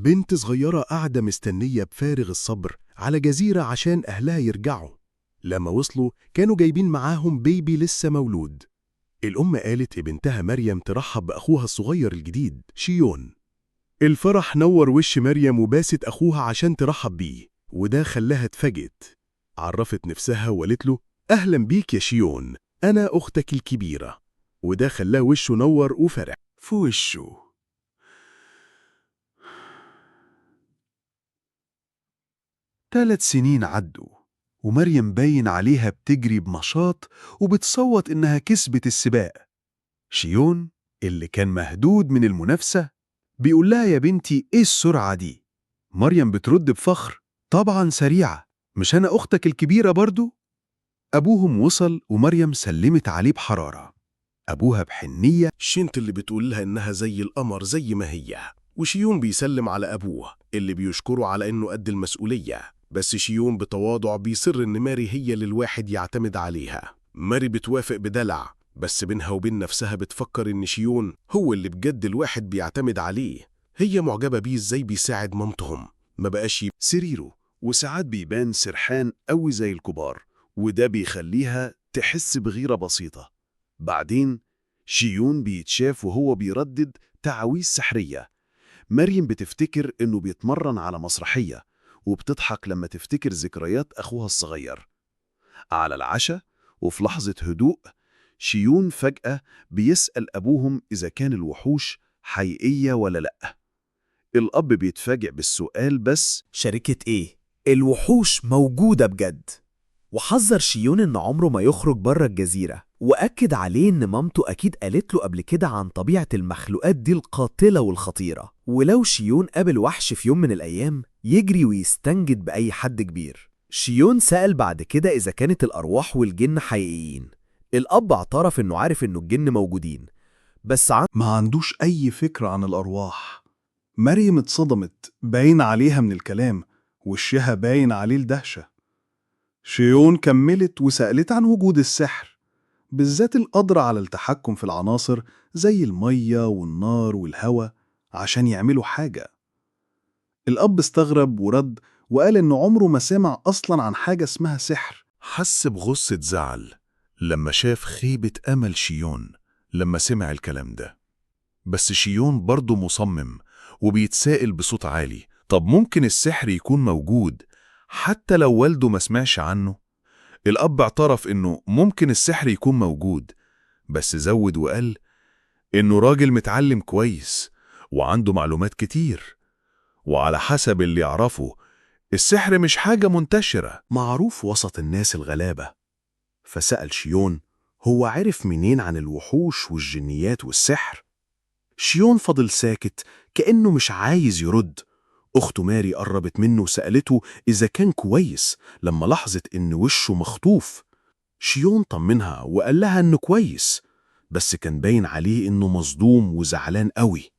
بنت صغيرة قاعدة مستنية بفارغ الصبر على جزيرة عشان أهلها يرجعوا. لما وصلوا كانوا جايبين معاهم بيبي لسه مولود. الأم قالت لبنتها مريم ترحب بأخوها الصغير الجديد شيون. الفرح نور وش مريم وباست أخوها عشان ترحب بيه، وده خلاها اتفاجئت. عرفت نفسها وقالت له أهلا بيك يا شيون، أنا أختك الكبيرة. وده خلاه وشه نور وفرح في وشه. 3 سنين عدوا، ومريم باين عليها بتجري بنشاط وبتصوت إنها كسبت السباق. شيون اللي كان مهدود من المنافسة بيقول لها يا بنتي إيه السرعة دي؟ مريم بترد بفخر طبعا سريعة، مش أنا أختك الكبيرة برضو؟ أبوهم وصل ومريم سلمت عليه بحرارة. أبوها بحنية شنت اللي بتقول لها إنها زي القمر زي ما هي، وشيون بيسلم على أبوه اللي بيشكره على إنه قد المسؤولية. بس شيون بتواضع بيصر إن ماري هي اللي الواحد يعتمد عليها. ماري بتوافق بدلع، بس بينها وبين نفسها بتفكر إن شيون هو اللي بجد الواحد بيعتمد عليه. هي معجبة بيه إزاي بيساعد مامتهم، ما بقاش سريره، وساعات بيبان سرحان قوي زي الكبار، وده بيخليها تحس بغيرة بسيطة. بعدين شيون بيتشاف وهو بيردد تعاويذ سحرية. مريم بتفتكر إنه بيتمرن على مسرحية، وبتضحك لما تفتكر ذكريات أخوها الصغير. على العشاء وفي لحظة هدوء، شيون فجأة بيسأل أبوهم إذا كان الوحوش حقيقية ولا لأ. الأب بيتفاجئ بالسؤال بس شركة إيه؟ الوحوش موجودة بجد. وحذر شيون إن عمره ما يخرج بره الجزيرة، وأكد عليه إن مامته أكيد قالت له قبل كده عن طبيعة المخلوقات دي القاتلة والخطيرة، ولو شيون قابل وحش في يوم من الأيام يجري ويستنجد بأي حد كبير. شيون سأل بعد كده إذا كانت الأرواح والجن حقيقيين. الأب اعترف إنه عارف إنه الجن موجودين، بس ما عندوش أي فكرة عن الأرواح. مريم اتصدمت، باين عليها من الكلام، وشها باين عليه الدهشة. شيون كملت وسألت عن وجود السحر، بالذات القدرة على التحكم في العناصر زي المية والنار والهواء عشان يعملوا حاجة. الأب استغرب ورد وقال إنه عمره ما سمع أصلاً عن حاجة اسمها سحر. حس بغصة زعل لما شاف خيبة أمل شيون لما سمع الكلام ده. بس شيون برضه مصمم وبيتسائل بصوت عالي، طب ممكن السحر يكون موجود حتى لو والده ما سمعش عنه؟ الأب اعترف إنه ممكن السحر يكون موجود، بس زود وقال إنه راجل متعلم كويس وعنده معلومات كتير، وعلى حسب اللي يعرفه السحر مش حاجة منتشرة معروف وسط الناس الغلابة. فسأل شيون هو عرف منين عن الوحوش والجنيات والسحر؟ شيون فضل ساكت كأنه مش عايز يرد. أخته ماري قربت منه وسألته إذا كان كويس لما لاحظت إن وشه مخطوف. شيون طمنها وقال لها إنه كويس، بس كان باين عليه إنه مصدوم وزعلان قوي.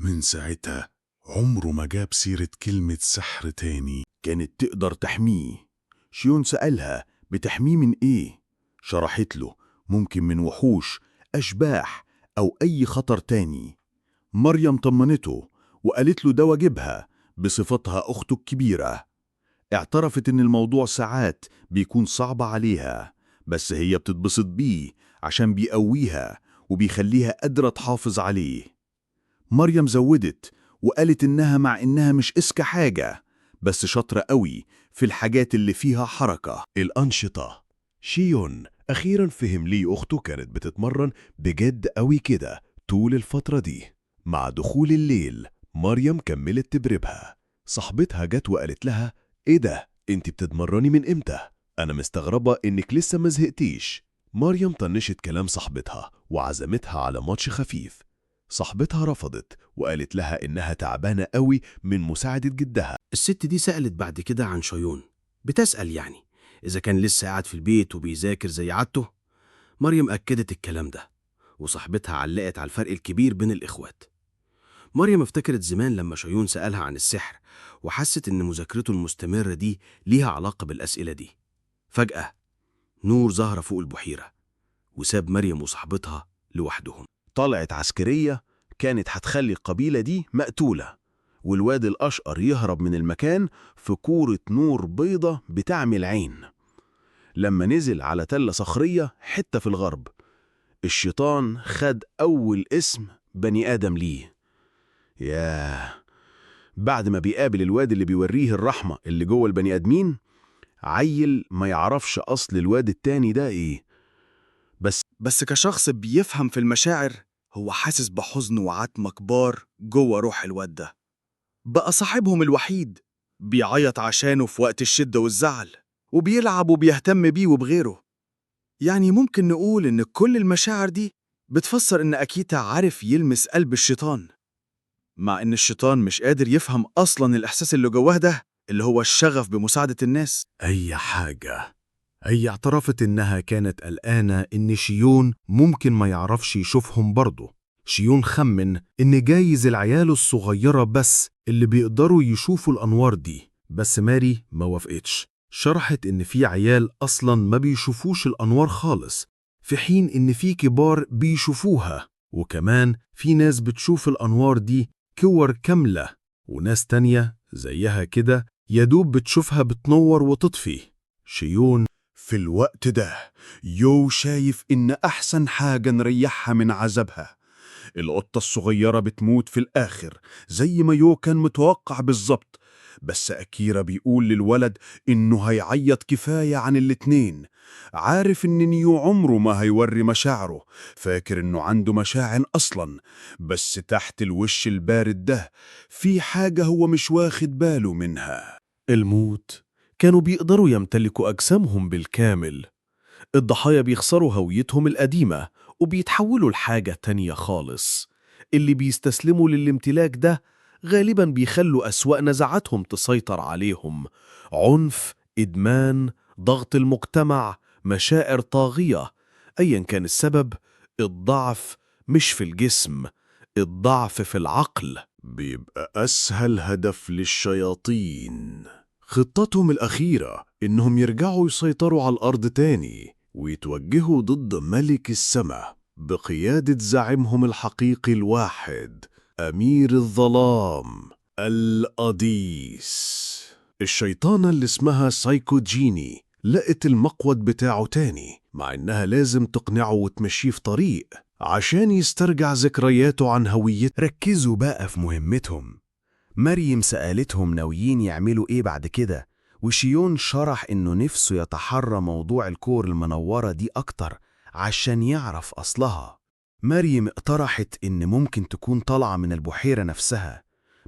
من ساعتها عمره ما جاب سيرة كلمة سحر تاني. كانت تقدر تحميه. شيون سألها بتحميه من إيه؟ شرحت له ممكن من وحوش، أشباح، أو أي خطر تاني. مريم طمنته وقالت له ده واجبها بصفتها أخته الكبيرة. اعترفت إن الموضوع ساعات بيكون صعب عليها، بس هي بتتبسط بيه عشان بيقويها وبيخليها قادرة تحافظ عليه. مريم زودت وقالت إنها مع إنها مش إذكى حاجة، بس شاطرة قوي في الحاجات اللي فيها حركة. الأنشطة. شيون أخيراً فهم ليه أخته كانت بتتمرن بجد قوي كده طول الفترة دي. مع دخول الليل مريم كملت تبربها. صاحبتها جت وقالت لها إيه ده؟ أنت بتتمرني من إمتى؟ أنا مستغربة إنك لسه ما زهقتيش. مريم طنشت كلام صاحبتها وعزمتها على ماتش خفيف. صاحبتها رفضت وقالت لها إنها تعبانة قوي من مساعدة جدها. الست دي سألت بعد كده عن شيون، بتسأل يعني إذا كان لسه قاعد في البيت وبيذاكر زي عادته. مريم أكدت الكلام ده، وصاحبتها علقت على الفرق الكبير بين الإخوات. مريم افتكرت زمان لما شيون سألها عن السحر، وحست إن مذاكرته المستمرة دي ليها علاقة بالأسئلة دي. فجأة نور ظهر فوق البحيرة وساب مريم وصاحبتها لوحدهم. طلعت عسكرية كانت هتخلي القبيلة دي مقتولة، والواد الأشقر يهرب من المكان في كورة نور بيضة بتعمل عين. لما نزل على تلة صخرية حتة في الغرب، الشيطان خد أول اسم بني آدم ليه. ياه، بعد ما بيقابل الواد اللي بيوريه الرحمة اللي جوه البني آدمين، عيل ما يعرفش أصل الواد التاني ده إيه. بس كشخص بيفهم في المشاعر، هو حاسس بحزن وعتمة كبار جوه روح الواد ده. بقى صاحبهم الوحيد، بيعيط عشانه في وقت الشدة والزعل، وبيلعب وبيهتم بيه وبغيره. يعني ممكن نقول إن كل المشاعر دي بتفسر إن أكيتا عارف يلمس قلب الشيطان، مع إن الشيطان مش قادر يفهم أصلاً الإحساس اللي جواه ده، اللي هو الشغف بمساعدة الناس. أي حاجة. هي اعترفت إنها كانت قلقانة إن شيون ممكن ما يعرفش يشوفهم برضه. شيون خمن إن جايز العيال الصغيرة بس اللي بيقدروا يشوفوا الأنوار دي، بس ماري ما وافقتش. شرحت إن في عيال أصلاً ما بيشوفوش الأنوار خالص، في حين إن في كبار بيشوفوها، وكمان في ناس بتشوف الأنوار دي كور كاملة، وناس تانية زيها كده يدوب بتشوفها بتنور وتطفي. شيون في الوقت ده يو شايف إن أحسن حاجة نريحها من عذابها. القطة الصغيرة بتموت في الآخر زي ما يو كان متوقع بالظبط، بس أكيرا بيقول للولد إنه هيعيط كفاية عن الاتنين. عارف إن نيو عمره ما هيوري مشاعره، فاكر إنه عنده مشاعر أصلاً، بس تحت الوش البارد ده في حاجة هو مش واخد باله منها. الموت كانوا بيقدروا يمتلكوا أجسامهم بالكامل. الضحايا بيخسروا هويتهم القديمة وبيتحولوا لحاجة تانية خالص. اللي بيستسلموا للامتلاك ده غالباً بيخلوا أسوأ نزعاتهم تسيطر عليهم: عنف، إدمان، ضغط المجتمع، مشاعر طاغية. أياً كان السبب، الضعف مش في الجسم، الضعف في العقل. بيبقى أسهل هدف للشياطين. خطتهم الأخيرة إنهم يرجعوا يسيطروا على الأرض تاني ويتوجهوا ضد ملك السماء بقيادة زعيمهم الحقيقي الواحد، أمير الظلام الأديس. الشيطانة اللي اسمها سايكو جيني لقت المقود بتاعه تاني، مع إنها لازم تقنعه وتمشيه في طريق عشان يسترجع ذكرياته عن هويته. ركزوا بقى في مهمتهم. مريم سألتهم ناويين يعملوا إيه بعد كده، وشيون شرح إنه نفسه يتحرى موضوع الكور المنورة دي أكتر عشان يعرف أصلها. مريم اقترحت إن ممكن تكون طالعة من البحيرة نفسها،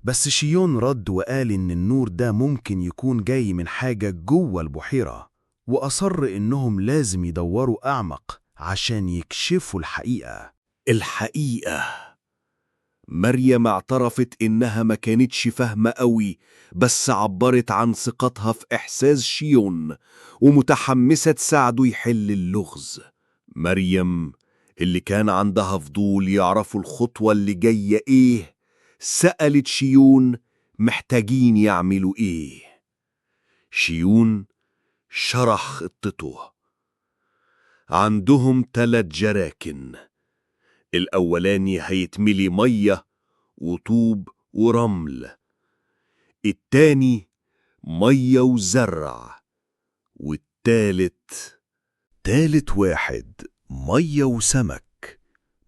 بس شيون رد وقال إن النور ده ممكن يكون جاي من حاجة جوه البحيرة، وأصر إنهم لازم يدوروا أعمق عشان يكشفوا الحقيقة. مريم اعترفت إنها ما كانتش فاهمة قوي، بس عبرت عن ثقتها في إحساس شيون ومتحمسة تساعده يحل اللغز. مريم اللي كان عندها فضول يعرفوا الخطوة اللي جاية إيه، سألت شيون محتاجين يعملوا إيه. شيون شرح خطته. عندهم 3 جراكن، الأولاني هيتملي مية وطوب ورمل، التاني مية وزرع، تالت واحد مية وسمك.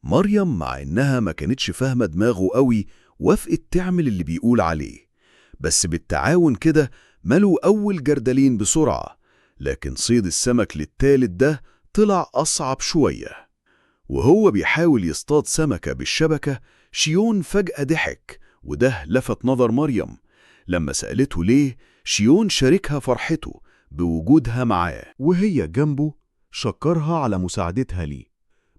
مريم مع إنها ما كانتش فاهمة دماغه قوي وافقت تعمل اللي بيقول عليه، بس بالتعاون كده ملوا أول جردلين بسرعة، لكن صيد السمك للتالت ده طلع أصعب شوية. وهو بيحاول يصطاد سمكة بالشبكة، شيون فجأة ضحك، وده لفت نظر مريم. لما سألته ليه، شيون شاركها فرحته بوجودها معاه، وهي جنبه شكرها على مساعدتها ليه.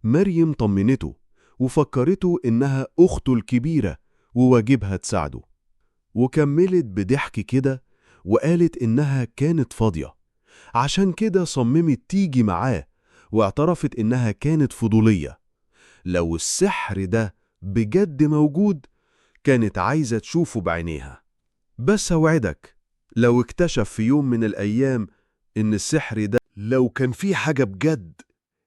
مريم طمنته وفكرته إنها أخته الكبيرة وواجبها تساعده، وكملت بضحك كده وقالت إنها كانت فاضية، عشان كده صممت تيجي معاه، واعترفت إنها كانت فضولية. لو السحر ده بجد موجود كانت عايزة تشوفه بعينيها. بس أوعدك لو اكتشف في يوم من الأيام إن السحر ده لو كان فيه حاجة بجد،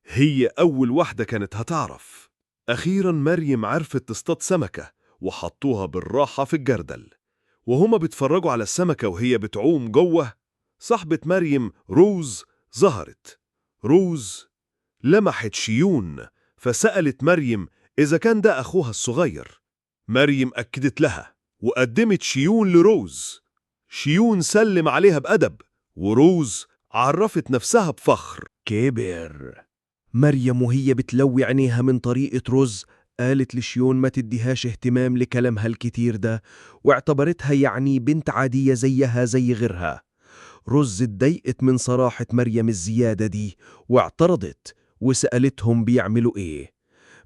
هي أول واحدة كانت هتعرف. أخيراً مريم عرفت تصطاد سمكة وحطوها بالراحة في الجردل. وهما بيتفرجوا على السمكة وهي بتعوم جوه، صاحبة مريم روز ظهرت. روز لمحت شيون فسألت مريم إذا كان ده أخوها الصغير. مريم أكدت لها وقدمت شيون لروز. شيون سلم عليها بأدب، وروز عرفت نفسها بفخر. كبر. مريم وهي بتلوي عينيها من طريقة روز قالت لشيون ما تديهاش اهتمام لكلامها الكتير ده، واعتبرتها يعني بنت عادية زيها زي غيرها. روز اتضايقت من صراحة مريم الزيادة دي واعترضت وسألتهم بيعملوا ايه.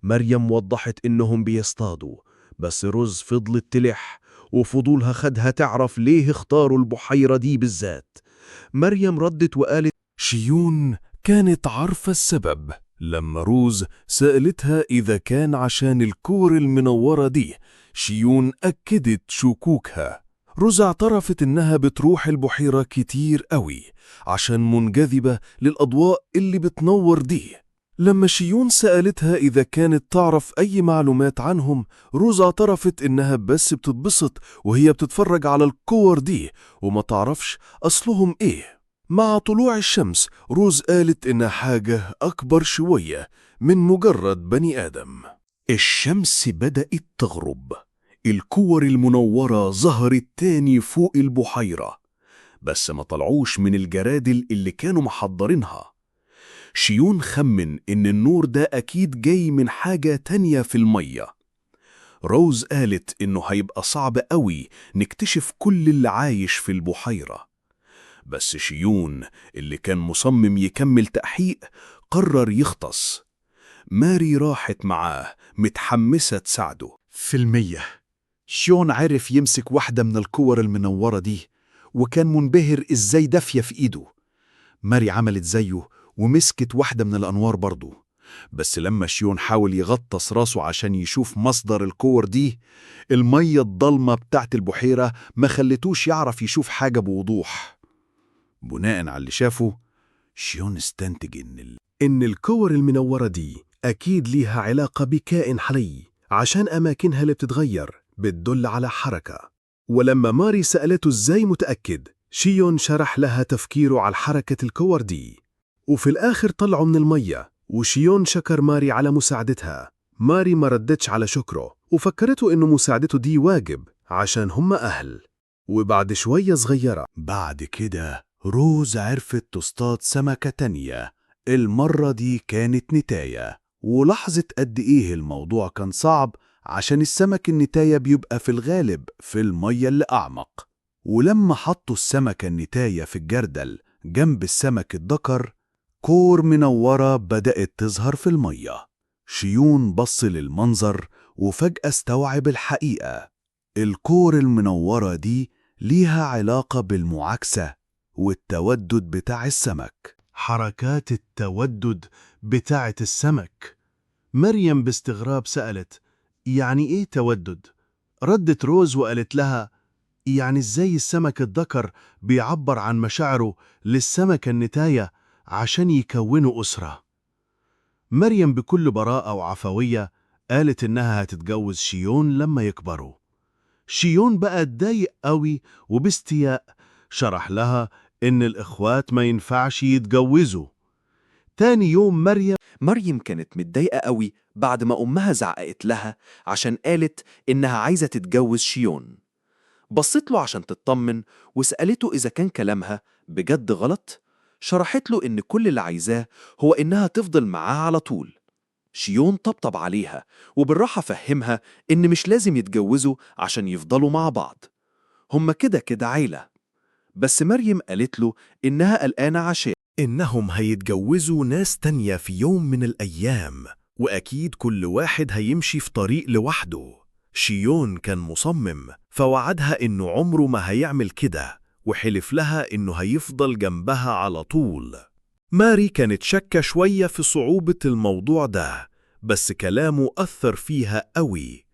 مريم وضحت انهم بيصطادوا، بس روز فضلت تلح وفضولها خدها تعرف ليه اختاروا البحيرة دي بالذات. مريم ردت وقالت شيون كانت عارفة السبب لما روز سألتها إذا كان عشان الكور المنورة دي. شيون أكدت شكوكها. روز اعترفت إنها بتروح البحيرة كتير قوي عشان منجذبة للأضواء اللي بتنور دي. لما شيون سألتها إذا كانت تعرف أي معلومات عنهم، روز اعترفت إنها بس بتتبسط وهي بتتفرج على الكور دي وما تعرفش أصلهم إيه. مع طلوع الشمس روز قالت إنها حاجة أكبر شوية من مجرد بني آدم. الشمس بدأت تغرب. الكور المنورة ظهرت تاني فوق البحيرة، بس ما طلعوش من الجرادل اللي كانوا محضرينها. شيون خمن إن النور ده أكيد جاي من حاجة تانية في المية. روز قالت إنه هيبقى صعب قوي نكتشف كل اللي عايش في البحيرة، بس شيون اللي كان مصمم يكمل تحقيق قرر يختص. ماري راحت معاه متحمسة تساعده. في المية شيون عرف يمسك واحدة من الكور المنورة دي، وكان منبهر إزاي دافية في إيده. ماري عملت زيه ومسكت واحدة من الأنوار برضو، بس لما شيون حاول يغطس راسه عشان يشوف مصدر الكور دي، المية الضلمة بتاعت البحيرة ما خلتوش يعرف يشوف حاجة بوضوح. بناء على اللي شافه، شيون استنتج إن الكور المنورة دي أكيد ليها علاقة بكائن حي، عشان أماكنها اللي بتتغير بتدل على حركة. ولما ماري سألته إزاي متأكد، شيون شرح لها تفكيره على حركة الكور دي. وفي الآخر طلعوا من المية، وشيون شكر ماري على مساعدتها. ماري ما ردتش على شكره وفكرته إنه مساعدته دي واجب عشان هم أهل. وبعد شوية صغيرة بعد كده روز عرفت تصطاد سمكة تانية. المرة دي كانت نتاية، ولاحظت قد إيه الموضوع كان صعب عشان السمك النتاية بيبقى في الغالب في المية اللي أعمق. ولما حطوا السمكة النتاية في الجردل جنب السمك الذكر، كور منورة بدأت تظهر في المية. شيون بص للمنظر وفجأة استوعب الحقيقة. الكور المنورة دي ليها علاقة بالمعاكسة والتودد بتاع السمك. حركات التودد بتاعة السمك. مريم باستغراب سألت يعني إيه تودد؟ ردت روز وقالت لها يعني إزاي السمك الذكر بيعبر عن مشاعره للسمكة النتاية عشان يكونوا أسرة. مريم بكل براءة وعفوية قالت إنها هتتجوز شيون لما يكبروا. شيون بقى اتضايق قوي وباستياء شرح لها إن الإخوات ما ينفعش يتجوزوا. تاني يوم مريم كانت متضايقة قوي بعد ما أمها زعقت لها عشان قالت إنها عايزة تتجوز شيون. بصت له عشان تطمن وسألته إذا كان كلامها بجد غلط. شرحت له إن كل اللي عايزاه هو إنها تفضل معاه على طول. شيون طبطب عليها وبالراحة فهمها إن مش لازم يتجوزوا عشان يفضلوا مع بعض، هما كده كده عيلة. بس مريم قالت له إنها قلقانة عشان إنهم هيتجوزوا ناس تانية في يوم من الأيام، وأكيد كل واحد هيمشي في طريق لوحده. شيون كان مصمم، فوعدها إنه عمره ما هيعمل كده، وحلف لها إنه هيفضل جنبها على طول. ماري كانت شاكة شوية في صعوبة الموضوع ده، بس كلامه أثر فيها قوي.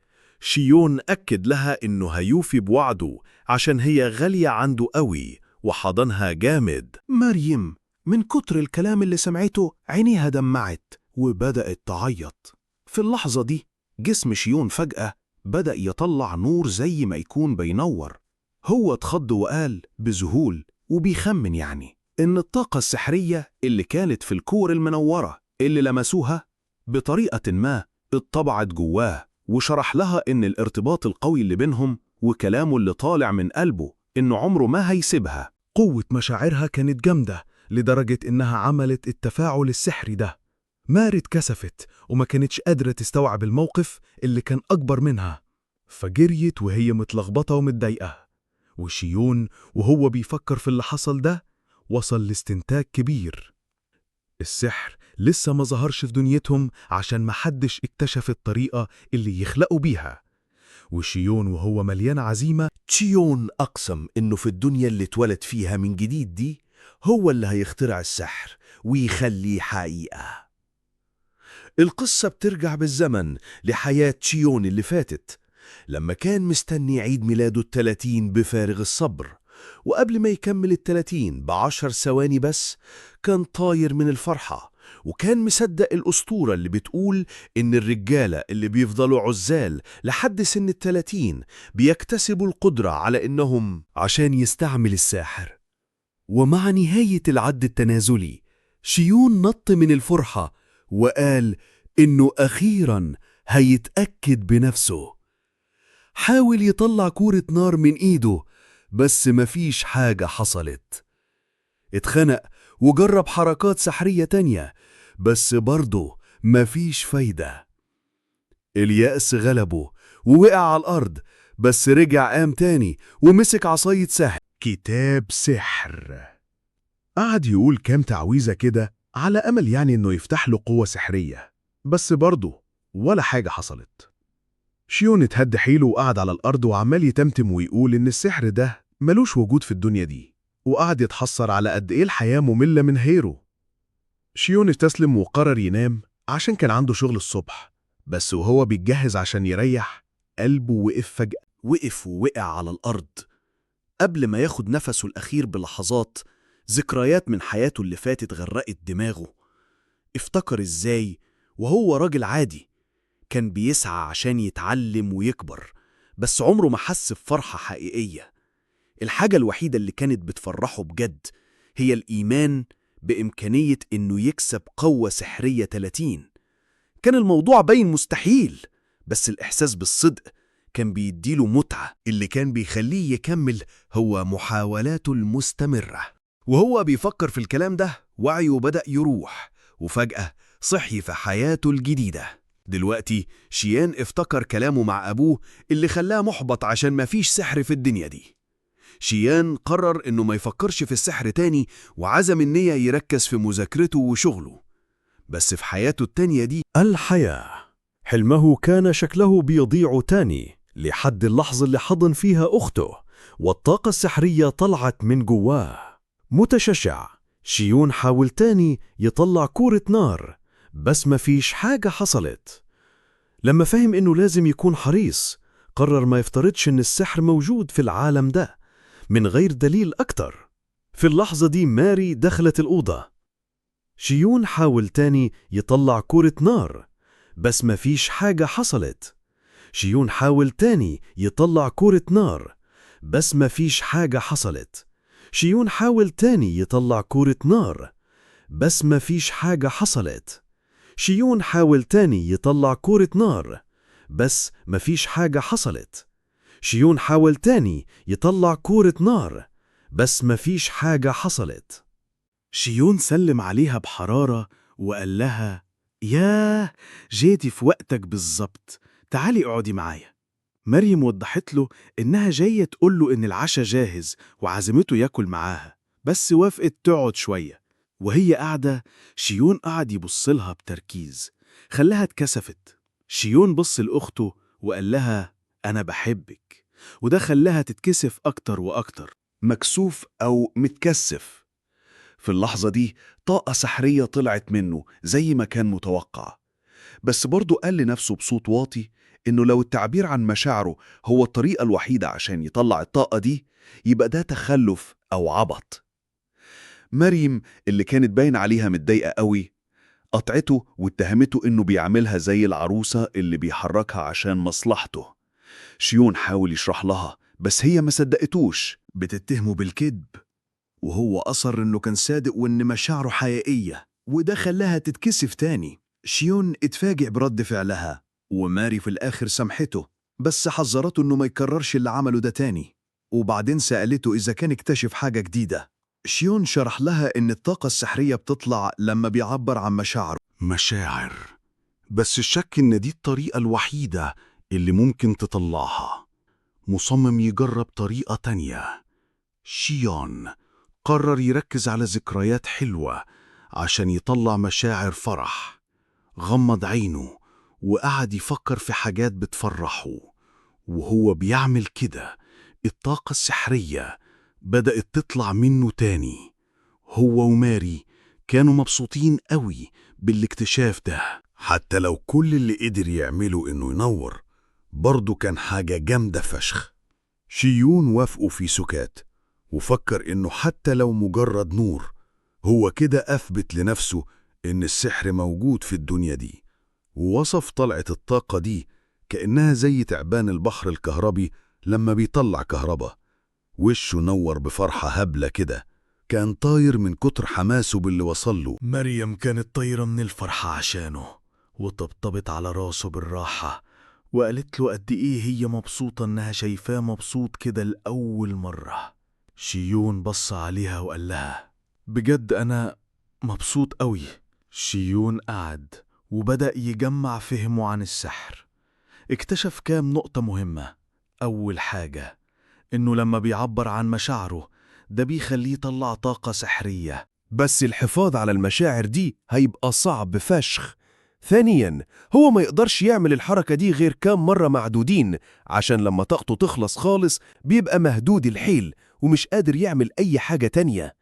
شيون أكد لها إنه هيوفي بوعده عشان هي غالية عنده قوي، وحضنها جامد. مريم من كتر الكلام اللي سمعته عينيها دمعت وبدأت تعيط. في اللحظة دي جسم شيون فجأة بدأ يطلع نور زي ما يكون بينور. هو اتخض وقال بذهول وبيخمن يعني إن الطاقة السحرية اللي كانت في الكور المنورة اللي لمسوها بطريقة ما اتطبعت جواه، وشرح لها إن الارتباط القوي اللي بينهم وكلامه اللي طالع من قلبه إنه عمره ما هيسيبها. قوة مشاعرها كانت جامدة لدرجة إنها عملت التفاعل السحري ده. ماري اتكسفت وما كانتش قادرة تستوعب الموقف اللي كان أكبر منها، فجريت وهي متلخبطة ومتضايقة. وشيون وهو بيفكر في اللي حصل ده وصل لاستنتاج كبير: السحر لسه ما ظهرش في دنيتهم عشان محدش اكتشف الطريقة اللي يخلقوا بيها. وشيون وهو مليان عزيمة تشيون أقسم إنه في الدنيا اللي اتولد فيها من جديد دي هو اللي هيخترع السحر ويخليه حقيقة. القصة بترجع بالزمن لحياة تشيون اللي فاتت، لما كان مستني عيد ميلاده 30 بفارغ الصبر، وقبل ما يكمل 30 ب10 ثواني بس كان طاير من الفرحة، وكان مصدق الأسطورة اللي بتقول إن الرجالة اللي بيفضلوا عزال لحد سن 30 بيكتسبوا القدرة على إنهم عشان يستعمل الساحر. ومع نهاية العد التنازلي شيون نط من الفرحة وقال إنه أخيراً هيتأكد بنفسه. حاول يطلع كورة نار من إيده بس مفيش حاجة حصلت. اتخنق وجرب حركات سحرية تانية بس برضه مفيش فايدة. اليأس غلبه ووقع على الأرض، بس رجع قام تاني ومسك عصاية سحر. كتاب سحر. قعد يقول كام تعويذة كده على أمل يعني إنه يفتح له قوة سحرية، بس برضه ولا حاجة حصلت. شيون اتهد حيله وقعد على الأرض وعمال يتمتم ويقول إن السحر ده ملوش وجود في الدنيا دي، وقعد يتحسر على قد إيه الحياة مملة من غيره. شيون استسلم وقرر ينام عشان كان عنده شغل الصبح، بس وهو بيتجهز عشان يريح قلبه وقف فجأة. وقف ووقع على الأرض. قبل ما ياخد نفسه الأخير بلحظات، ذكريات من حياته اللي فاتت غرقت دماغه. افتكر إزاي وهو راجل عادي كان بيسعى عشان يتعلم ويكبر، بس عمره ما حس بفرحة حقيقية. الحاجة الوحيدة اللي كانت بتفرحه بجد هي الإيمان بإمكانية إنه يكسب قوة سحرية 30. كان الموضوع باين مستحيل، بس الإحساس بالصدق كان بيديله متعة. اللي كان بيخليه يكمل هو محاولاته المستمرة. وهو بيفكر في الكلام ده وعيه بدأ يروح، وفجأة صحي في حياته الجديدة. دلوقتي شيان افتكر كلامه مع أبوه اللي خلاه محبط عشان ما فيش سحر في الدنيا دي. شيان قرر إنه ما يفكرش في السحر تاني، وعزم النية يركز في مذاكرته وشغله. بس في حياته التانية دي الحياة حلمه كان شكله بيضيع تاني لحد اللحظة اللي حضن فيها أخته والطاقة السحرية طلعت من جواه. متشجع شيون حاول تاني يطلع كورة نار بس مفيش حاجة حصلت. لما فهم إنه لازم يكون حريص قرر ما يفترضش إن السحر موجود في العالم ده من غير دليل أكتر. في اللحظة دي ماري دخلت الأوضة. شيون حاول تاني يطلع كورة نار بس مفيش حاجة حصلت. شيون حاول تاني يطلع كورة نار بس مفيش حاجة حصلت. شيون حاول تاني يطلع كورة نار بس مفيش حاجة حصلت. شيون حاول تاني يطلع كورة نار بس مفيش حاجة حصلت. شيون حاول تاني يطلع كورة نار بس مفيش حاجة حصلت. شيون سلم عليها بحرارة وقال لها: ياه، جيتي في وقتك بالظبط، تعالي اقعدي معايا. مريم وضحت له إنها جاية تقول له إن العشاء جاهز وعزمته ياكل معاها، بس وافقت تقعد شوية. وهي قاعدة شيون قعد يبصلها بتركيز، خلاها اتكسفت. شيون بص لأخته وقال لها: أنا بحبك، وده خلاها تتكسف أكتر وأكتر. مكسوف أو متكسف. في اللحظة دي طاقة سحرية طلعت منه زي ما كان متوقع، بس برضه قال لنفسه بصوت واطي إنه لو التعبير عن مشاعره هو الطريقة الوحيدة عشان يطلع الطاقة دي يبقى ده تخلف أو عبط. مريم اللي كانت باين عليها متضايقة قوي قطعته واتهمته إنه بيعملها زي العروسة اللي بيحركها عشان مصلحته. شيون حاول يشرح لها بس هي ما صدقتوش، بتتهمه بالكذب، وهو أصر إنه كان صادق وإن مشاعره حقيقية، وده خلاها تتكسف تاني. شيون اتفاجئ برد فعلها، وماري في الآخر سامحته، بس حذرته إنه ما يكررش اللي عمله ده تاني، وبعدين سألته إذا كان اكتشف حاجة جديدة. شيون شرح لها إن الطاقة السحرية بتطلع لما بيعبر عن مشاعره. مشاعر، بس الشك إن دي الطريقة الوحيدة اللي ممكن تطلعها. مصمم يجرب طريقة تانية. شيون قرر يركز على ذكريات حلوة عشان يطلع مشاعر فرح. غمض عينه وقعد يفكر في حاجات بتفرحه، وهو بيعمل كده الطاقة السحرية بدأت تطلع منه تاني. هو وماري كانوا مبسوطين قوي بالاكتشاف ده، حتى لو كل اللي قدر يعمله إنه ينور، برضه كان حاجة جامدة فشخ. شيون وافقوا في سكات، وفكر إنه حتى لو مجرد نور، هو كده أثبت لنفسه إن السحر موجود في الدنيا دي. ووصف طلعة الطاقة دي كأنها زي تعبان البحر الكهربي لما بيطلع كهربا. وشه نور بفرحة هبلة كده، كان طاير من كتر حماسه باللي وصله. مريم كانت طايرة من الفرحة عشانه، وطبطبت على راسه بالراحة وقالت له قد إيه هي مبسوطة إنها شايفاه مبسوط كده لأول مرة. شيون بص عليها وقال لها بجد أنا مبسوط قوي. شيون قعد وبدأ يجمع فهمه عن السحر. اكتشف كام نقطة مهمة. أول حاجة إنه لما بيعبر عن مشاعره ده بيخليه يطلع طاقة سحرية، بس الحفاظ على المشاعر دي هيبقى صعب فشخ. ثانياً، هو ما يقدرش يعمل الحركة دي غير كام مرة معدودين، عشان لما طاقته تخلص خالص بيبقى مهدود الحيل ومش قادر يعمل أي حاجة تانية.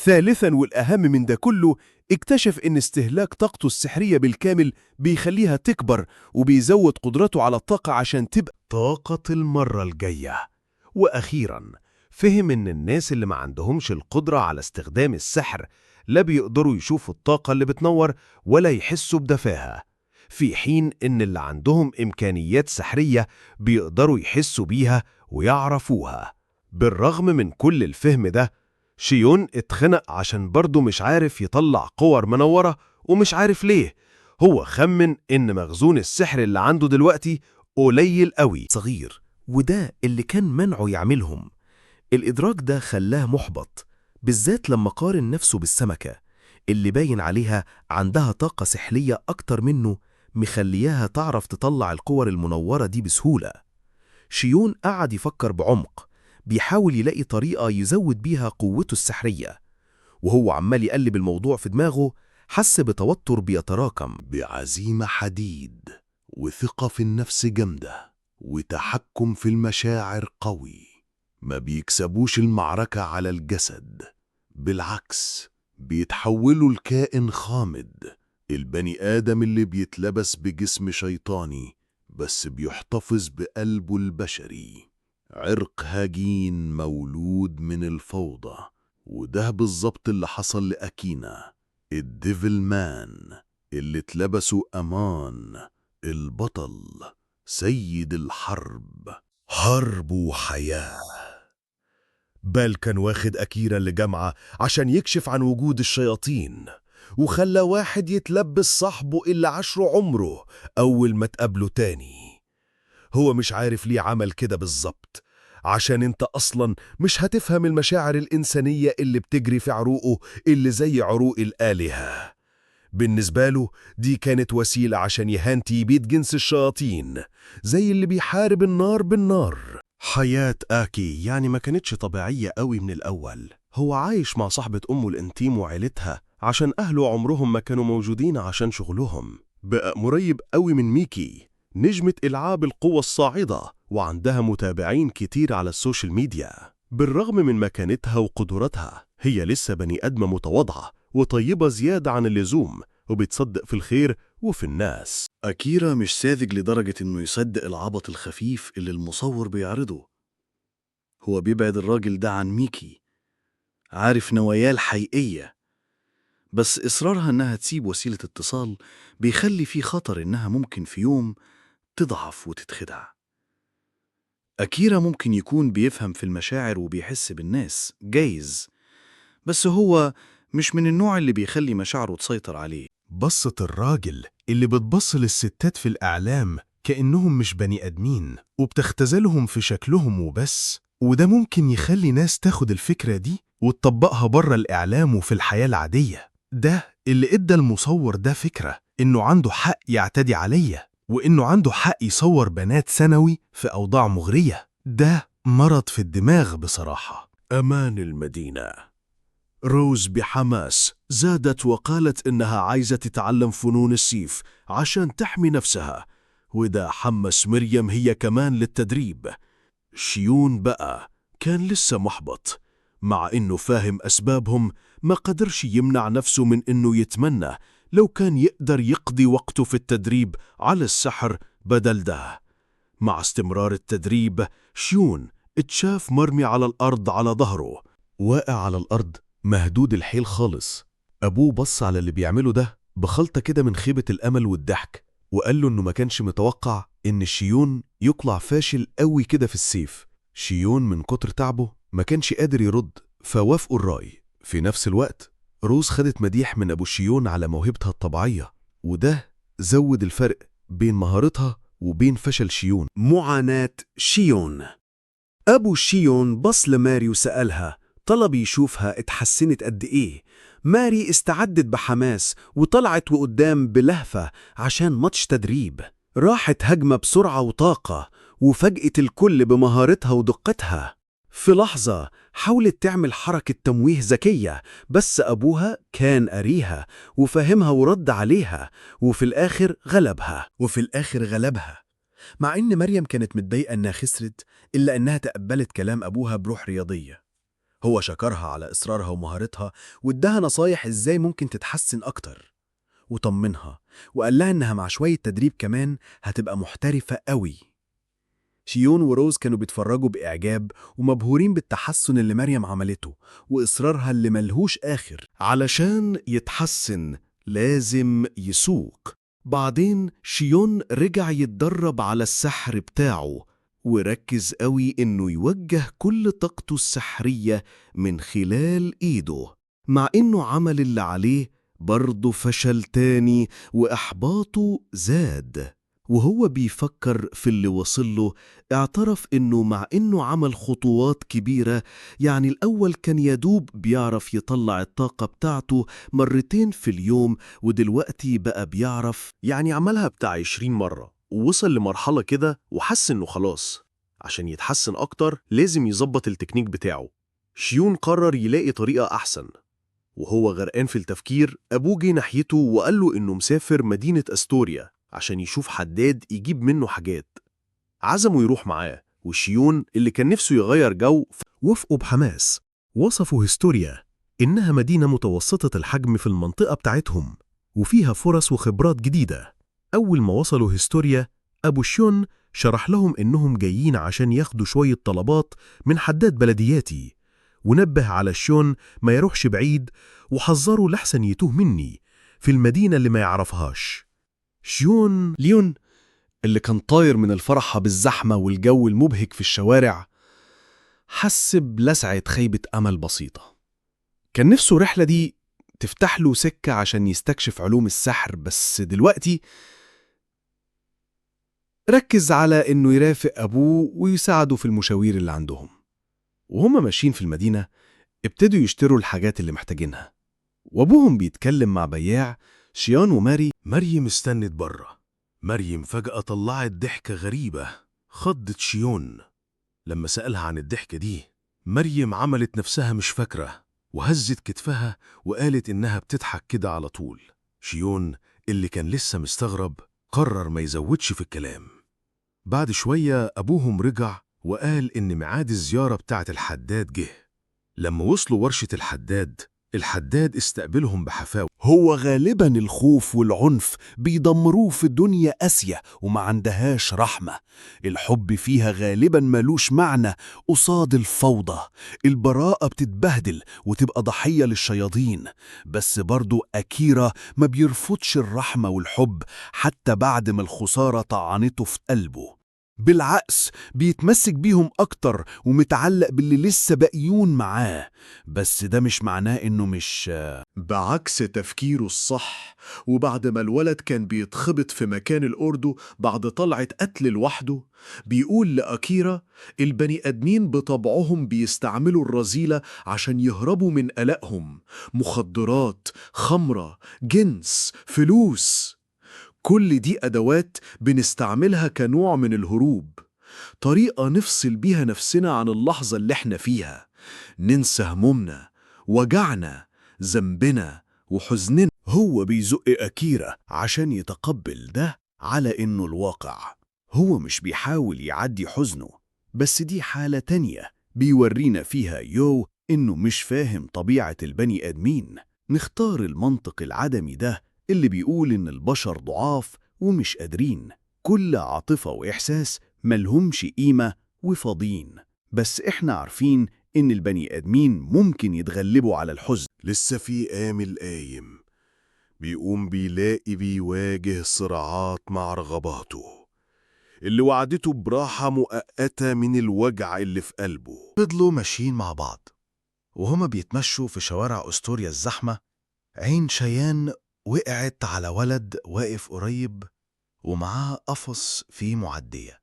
ثالثاً والأهم من ده كله، اكتشف إن استهلاك طاقته السحرية بالكامل بيخليها تكبر وبيزود قدرته على الطاقة عشان تبقى طاقة المرة الجاية. وأخيراً، فهم إن الناس اللي ما عندهمش القدرة على استخدام السحر لا بيقدروا يشوفوا الطاقة اللي بتنور ولا يحسوا بدفاها، في حين إن اللي عندهم إمكانيات سحرية بيقدروا يحسوا بيها ويعرفوها. بالرغم من كل الفهم ده، شيون اتخنق عشان برضه مش عارف يطلع قوار منورة، ومش عارف ليه. هو خمن إن مخزون السحر اللي عنده دلوقتي قليل قوي صغير، وده اللي كان منعه يعملهم. الإدراك ده خلاه محبط، بالذات لما قارن نفسه بالسمكة اللي باين عليها عندها طاقة سحرية أكتر منه، مخلياها تعرف تطلع القوار المنورة دي بسهولة. شيون قعد يفكر بعمق، بيحاول يلاقي طريقة يزود بيها قوته السحرية. وهو عمال يقلب الموضوع في دماغه، حس بتوتر بيتراكم. بعزيمة حديد، وثقة في النفس جامدة، وتحكم في المشاعر قوي. ما بيكسبوش المعركة على الجسد، بالعكس بيتحولوا لكائن خامد. البني آدم اللي بيتلبس بجسم شيطاني بس بيحتفظ بقلبه البشري. عرق هجين مولود من الفوضى، وده بالظبط اللي حصل لأكينا الديفل مان اللي اتلبسوا أمان، البطل سيد الحرب. حرب وحياة. بل كان واخد أكيرا لجامعة عشان يكشف عن وجود الشياطين، وخلى واحد يتلبس صاحبه اللي عشره عمره أول ما تقابله تاني. هو مش عارف ليه عمل كده بالظبط، عشان انت أصلا مش هتفهم المشاعر الإنسانية اللي بتجري في عروقه اللي زي عروق الآلهة. بالنسبة له دي كانت وسيلة عشان يهانتي بيت جنس الشياطين، زي اللي بيحارب النار بالنار. حياة آكي يعني ما كانتش طبيعية قوي من الأول. هو عايش مع صاحبة أمه الإنتيم وعيلتها عشان أهله عمرهم ما كانوا موجودين عشان شغلهم. بقى مريب قوي من ميكي، نجمة إلعاب القوة الصاعدة، وعندها متابعين كتير على السوشيال ميديا. بالرغم من مكانتها وقدراتها، هي لسه بني آدمة متواضعة وطيبة زيادة عن اللزوم، وبتصدق في الخير وفي الناس. أكيرا مش ساذج لدرجة إنه يصدق العبط الخفيف اللي المصور بيعرضه. هو بيبعد الراجل ده عن ميكي، عارف نواياه الحقيقية، بس إصرارها إنها تسيب وسيلة اتصال بيخلي فيه خطر إنها ممكن في يوم تضعف وتتخدع. أكيرا ممكن يكون بيفهم في المشاعر وبيحس بالناس، جايز، بس هو مش من النوع اللي بيخلي مشاعره تسيطر عليه. بصة الراجل اللي بتبص للستات في الإعلام كأنهم مش بني آدمين وبتختزلهم في شكلهم وبس، وده ممكن يخلي ناس تاخد الفكرة دي وتطبقها بره الإعلام وفي الحياة العادية. ده اللي إدى المصور ده فكرة إنه عنده حق يعتدي عليا، وإنه عنده حق يصور بنات ثانوي في أوضاع مغرية. ده مرض في الدماغ بصراحة. أمان المدينة. روز بحماس زادت وقالت إنها عايزة تتعلم فنون السيف عشان تحمي نفسها، وده حمس مريم هي كمان للتدريب. شيون بقى كان لسه محبط، مع إنه فاهم أسبابهم ما قدرش يمنع نفسه من إنه يتمنى لو كان يقدر يقضي وقته في التدريب على السحر بدل ده. مع استمرار التدريب شيون اتشاف مرمي على الأرض على ظهره، واقع على الأرض مهدود الحيل خالص. أبوه بص على اللي بيعمله ده بخلطة كده من خيبة الأمل والضحك، وقال له إنه ما كانش متوقع إن شيون يطلع فاشل قوي كده في السيف. شيون من كتر تعبه ما كانش قادر يرد، فوافقوا الرأي. في نفس الوقت روز خدت مديح من أبو شيون على موهبتها الطبيعية، وده زود الفرق بين مهارتها وبين فشل شيون. معاناة شيون. أبو شيون بص لماري وسألها، طلب يشوفها اتحسنت قد إيه. ماري استعدت بحماس وطلعت وقدام بلهفة عشان ماتش تدريب. راحت هجمة بسرعة وطاقة وفاجأت الكل بمهارتها ودقتها. في لحظة حاولت تعمل حركة تمويه ذكية، بس أبوها كان قاريها وفهمها ورد عليها، وفي الآخر غلبها. مع إن مريم كانت متضايقة إنها خسرت، إلا إنها تقبلت كلام أبوها بروح رياضية. هو شكرها على إصرارها ومهارتها واداها نصايح إزاي ممكن تتحسن أكتر، وطمنها وقال لها إنها مع شوية تدريب كمان هتبقى محترفة قوي. شيون وروز كانوا بيتفرجوا بإعجاب ومبهورين بالتحسن اللي مريم عملته وإصرارها اللي ملهوش آخر. علشان يتحسن لازم يسوق. بعدين شيون رجع يتدرب على السحر بتاعه، وركز قوي إنه يوجه كل طاقته السحرية من خلال إيده. مع إنه عمل اللي عليه برضه فشل تاني وإحباطه زاد. وهو بيفكر في اللي وصله اعترف إنه مع إنه عمل خطوات كبيرة، يعني الأول كان يدوب بيعرف يطلع الطاقة بتاعته مرتين في اليوم، ودلوقتي بقى بيعرف يعني عملها بتاع 20 مرة، ووصل لمرحلة كده وحس إنه خلاص. عشان يتحسن أكتر لازم يظبط التكنيك بتاعه. شيون قرر يلاقي طريقة أحسن. وهو غرقان في التفكير أبوه جه ناحيته وقال له إنه مسافر مدينة أستوريا عشان يشوف حداد يجيب منه حاجات. عزمه يروح معاه، وشيون اللي كان نفسه يغير جو وافقوا بحماس. وصفوا هستوريا إنها مدينة متوسطة الحجم في المنطقة بتاعتهم، وفيها فرص وخبرات جديدة. أول ما وصلوا هستوريا أبو شيون شرح لهم إنهم جايين عشان ياخدوا شوية طلبات من حداد بلدياتي، ونبه على شيون ما يروحش بعيد وحذره لحسن يتوه مني في المدينة اللي ما يعرفهاش. ليون اللي كان طاير من الفرحة بالزحمة والجو المبهج في الشوارع حس بلسعة خيبة أمل بسيطة. كان نفسه الرحلة دي تفتح له سكة عشان يستكشف علوم السحر، بس دلوقتي ركز على إنه يرافق أبوه ويساعده في المشاوير اللي عندهم. وهم ماشيين في المدينة ابتدوا يشتروا الحاجات اللي محتاجينها، وأبوهم بيتكلم مع بياع. شيون وماري مريم استنت بره. مريم فجأة طلعت ضحكة غريبة خضت شيون. لما سألها عن الضحكة دي مريم عملت نفسها مش فاكرة وهزت كتفها وقالت إنها بتضحك كده على طول. شيون اللي كان لسه مستغرب قرر ما يزودش في الكلام. بعد شوية أبوهم رجع وقال إن ميعاد الزيارة بتاعة الحداد جه. لما وصلوا ورشة الحداد استقبلهم بحفاوة. هو غالبا الخوف والعنف بيدمروه في الدنيا قاسية وما عندهاش رحمة. الحب فيها غالبا ملوش معنى قصاد الفوضى. البراءة بتتبهدل وتبقى ضحية للشياطين، بس برضو أكيرا ما بيرفضش الرحمة والحب حتى بعد ما الخسارة طعنته في قلبه. بالعكس بيتمسك بيهم أكتر ومتعلق باللي لسه باقيون معاه. بس ده مش معناه إنه مش بعكس تفكيره الصح، وبعد ما الولد كان بيتخبط في مكان الأوردو بعد طلعة قتل لوحده، بيقول لأكيرا البني آدمين بطبعهم بيستعملوا الرذيلة عشان يهربوا من قلقهم، مخدرات، خمرة، جنس، فلوس. كل دي أدوات بنستعملها كنوع من الهروب، طريقة نفصل بيها نفسنا عن اللحظة اللي احنا فيها، ننسى همومنا، وجعنا، ذنبنا وحزننا. هو بيزق أكيرا عشان يتقبل ده على إنه الواقع. هو مش بيحاول يعدي حزنه، بس دي حالة تانية بيورينا فيها إنه مش فاهم طبيعة البني آدمين. نختار المنطق العدمي ده اللي بيقول إن البشر ضعاف ومش قادرين، كل عاطفة وإحساس ملهمش قيمة وفاضيين. بس إحنا عارفين إن البني آدمين ممكن يتغلبوا على الحزن. لسه في آمل قايم، بيقوم بيلاقي بيواجه صراعات مع رغباته اللي وعدته براحة مؤقتة من الوجع اللي في قلبه. فضلوا ماشيين مع بعض وهما بيتمشوا في شوارع أستوريا الزحمة. عين شيان وقعت على ولد واقف قريب ومعاه قفص فيه معدية،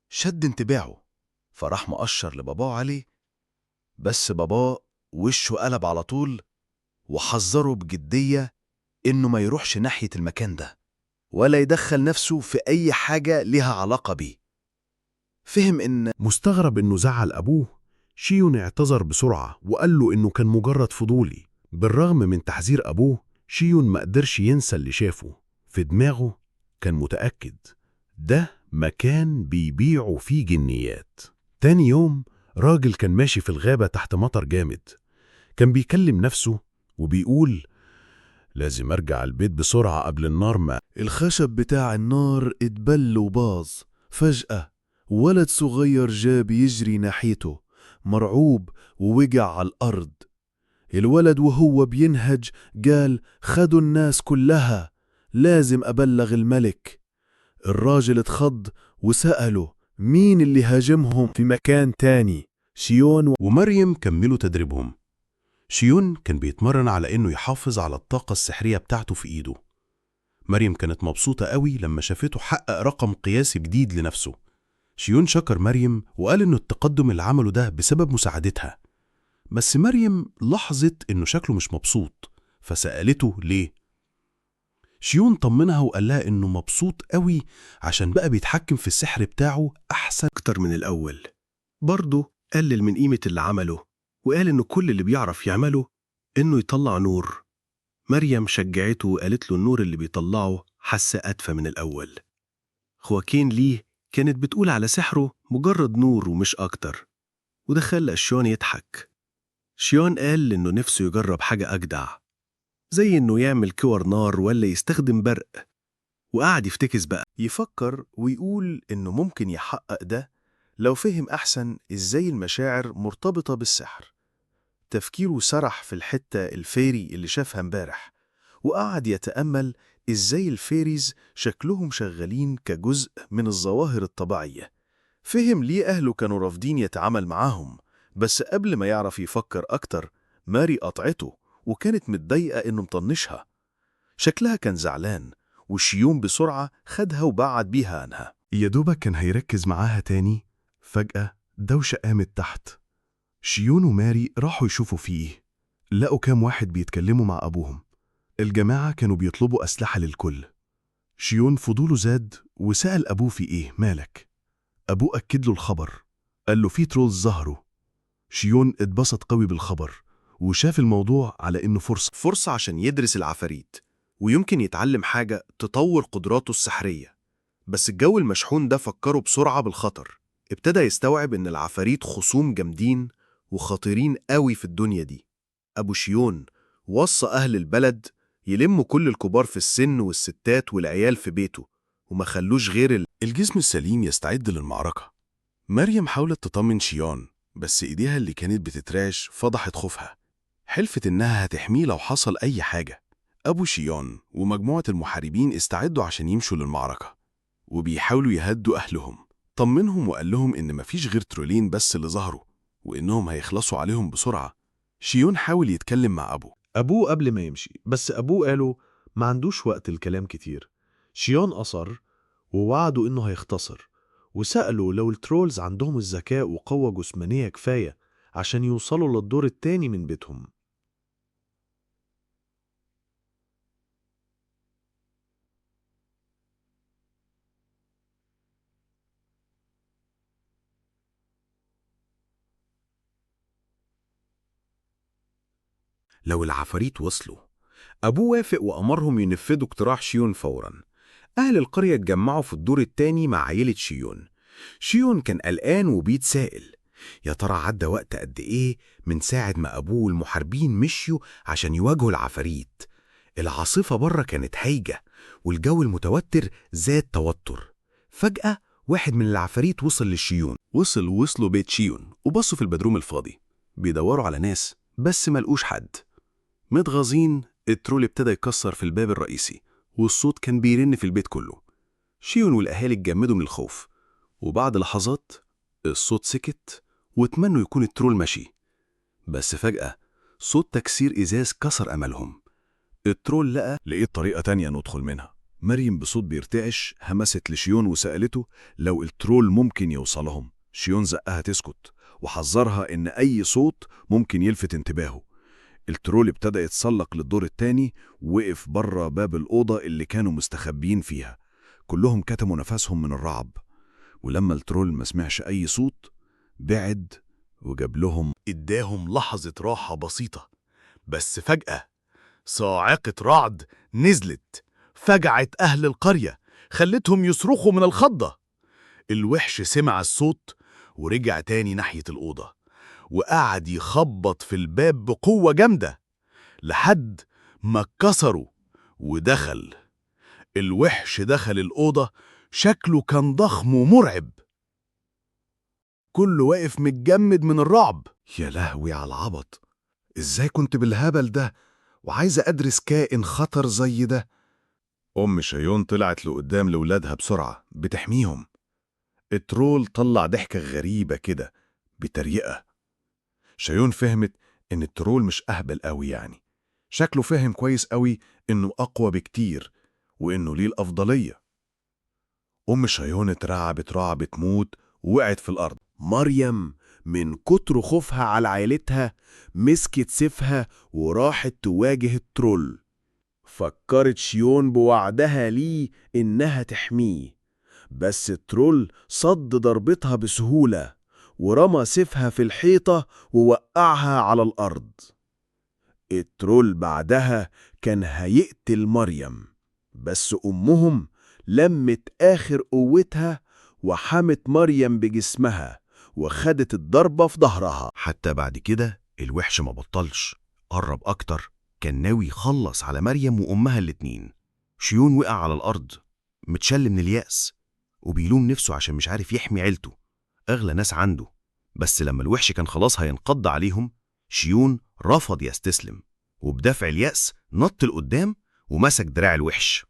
شد انتباهه فراح مؤشر لباباه عليه. بس باباه وشه قلب على طول وحذره بجدية إنه ما يروحش ناحية المكان ده ولا يدخل نفسه في أي حاجة لها علاقة بيه. فهم إن مستغرب إنه زعل أبوه، شيون اعتذر بسرعة وقال له إنه كان مجرد فضولي. بالرغم من تحذير أبوه، شيون ما قدرش ينسى اللي شافه. في دماغه كان متأكد ده مكان بيبيعوا فيه جنيات. تاني يوم راجل كان ماشي في الغابة تحت مطر جامد، كان بيكلم نفسه وبيقول لازم أرجع البيت بسرعة قبل النار ما. الخشب بتاع النار اتبل وباظ. فجأة ولد صغير جا بيجري ناحيته مرعوب ووقع على الأرض. الولد وهو بينهج قال خدوا الناس كلها، لازم أبلغ الملك. الراجل اتخض وسأله مين اللي هاجمهم في مكان تاني. شيون ومريم كملوا تدريبهم. شيون كان بيتمرن على إنه يحافظ على الطاقة السحرية بتاعته في إيده. مريم كانت مبسوطة قوي لما شافته حقق رقم قياسي جديد لنفسه. شيون شكر مريم وقال إنه التقدم اللي عمله ده بسبب مساعدتها. بس مريم لاحظت إنه شكله مش مبسوط فسألته ليه. شيون طمنها وقال لها إنه مبسوط قوي عشان بقى بيتحكم في السحر بتاعه أحسن أكتر من الأول. برضه قلل من قيمة اللي عمله وقال إنه كل اللي بيعرف يعمله إنه يطلع نور. مريم شجعته وقالت له النور اللي بيطلعه حس أدفى من الأول. خواكين ليه كانت بتقول على سحره مجرد نور ومش أكتر، وده خلى شيون يضحك. شيون قال إنه نفسه يجرب حاجة أجدع، زي إنه يعمل كور نار ولا يستخدم برق، وقعد يفتكس بقى يفكر ويقول إنه ممكن يحقق ده لو فهم أحسن إزاي المشاعر مرتبطة بالسحر. تفكيره سرح في الحتة الفيري اللي شافها امبارح، وقعد يتأمل إزاي الفيريز شكلهم شغالين كجزء من الظواهر الطبيعية. فهم ليه أهله كانوا رافضين يتعامل معاهم، بس قبل ما يعرف يفكر أكتر ماري قطعته وكانت متضايقة إنه مطنشها. شكلها كان زعلان وشيون بسرعة خدها وبعد بيها عنها. يا دوبك كان هيركز معاها تاني، فجأة دوشة قامت تحت. شيون وماري راحوا يشوفوا فيه، لقوا كام واحد بيتكلموا مع أبوهم. الجماعة كانوا بيطلبوا أسلحة للكل. شيون فضوله زاد وسأل أبوه في إيه مالك. أبوه أكد له الخبر، قال له في ترولز ظهروا. شيون اتبسط قوي بالخبر وشاف الموضوع على إنه فرصة عشان يدرس العفاريت ويمكن يتعلم حاجة تطور قدراته السحرية. بس الجو المشحون ده فكره بسرعة بالخطر. ابتدى يستوعب إن العفاريت خصوم جامدين وخطيرين قوي في الدنيا دي. أبو شيون وصى أهل البلد يلموا كل الكبار في السن والستات والعيال في بيته وما خلوش غير الجسم السليم يستعد للمعركة. مريم حاولت تطمن شيون، بس إيديها اللي كانت بتترعش فضحت خوفها. حلفت إنها هتحميه لو حصل أي حاجة. أبو شيون ومجموعة المحاربين استعدوا عشان يمشوا للمعركة، وبيحاولوا يهدوا أهلهم طمنهم وقال لهم إن مفيش غير ترولين بس اللي ظهروا وإنهم هيخلصوا عليهم بسرعة. شيون حاول يتكلم مع أبوه قبل ما يمشي، بس أبوه قاله ما عندوش وقت الكلام كتير. شيون أصر ووعده إنه هيختصر، وسأله لو الترولز عندهم الذكاء وقوة جسمانية كفاية عشان يوصلوا للدور التاني من بيتهم. لو العفاريت وصلوا، أبوه وافق وأمرهم ينفذوا اقتراح شيون فوراً. أهل القرية اتجمعوا في الدور التاني مع عيلة شيون. شيون كان قلقان وبيتسائل، يا ترى عدى وقت قد إيه من ساعة ما أبوه والمحاربين مشيوا عشان يواجهوا العفاريت؟ العاصفة بره كانت هايجة والجو المتوتر زاد توتر. فجأة واحد من العفاريت وصل للشيون. وصلوا بيت شيون وبصوا في البدروم الفاضي بيدوروا على ناس، بس ملقوش حد. متغاظين، الترول ابتدى يكسر في الباب الرئيسي والصوت كان بيرن في البيت كله. شيون والأهالي اتجمدوا من الخوف، وبعد لحظات الصوت سكت واتمنوا يكون الترول ماشي. بس فجأة صوت تكسير إزاز كسر أملهم. الترول لقيت طريقة تانية ندخل منها. مريم بصوت بيرتعش همست لشيون وسألته لو الترول ممكن يوصلهم. شيون زقها تسكت وحذرها إن أي صوت ممكن يلفت انتباهه. الترول ابتدى يتسلق للدور التاني ووقف بره باب الأوضة اللي كانوا مستخبيين فيها. كلهم كتموا نفسهم من الرعب، ولما الترول ما سمعش أي صوت بعد وجاب لهم. اداهم لحظة راحة بسيطة، بس فجأة صاعقة رعد نزلت فجعت أهل القرية، خلتهم يصرخوا من الخضة. الوحش سمع الصوت ورجع تاني ناحية الأوضة وقعد يخبط في الباب بقوة جامدة لحد ما اتكسروا ودخل. الوحش دخل الأوضة، شكله كان ضخم ومرعب، كله واقف متجمد من الرعب. يا لهوي على العبط، ازاي كنت بالهبل ده وعايزة أدرس كائن خطر زي ده؟ أم شيون طلعت لقدام لولادها بسرعة بتحميهم. الترول طلع ضحكة غريبة كده بتريقة. شيون فهمت إن الترول مش أهبل قوي، يعني شكله فهم كويس قوي إنه أقوى بكتير وإنه ليه الأفضلية. أم شيون اترعبت رعب تموت ووقعت في الأرض. مريم من كتر خوفها على عيلتها مسكت سيفها وراحت تواجه الترول. فكرت شيون بوعدها ليه إنها تحميه، بس الترول صد ضربتها بسهولة ورمى سيفها في الحيطة ووقعها على الأرض. الترول بعدها كان هيقتل مريم، بس أمهم لمت آخر قوتها وحمت مريم بجسمها وخدت الضربة في ظهرها. حتى بعد كده الوحش ما بطلش، قرب أكتر، كان ناوي يخلص على مريم وأمها الاتنين. شيون وقع على الأرض متشل من اليأس وبيلوم نفسه عشان مش عارف يحمي عيلته، أغلى ناس عنده. بس لما الوحش كان خلاص هينقض عليهم، شيون رفض يستسلم وبدافع اليأس نط لقدام ومسك دراع الوحش.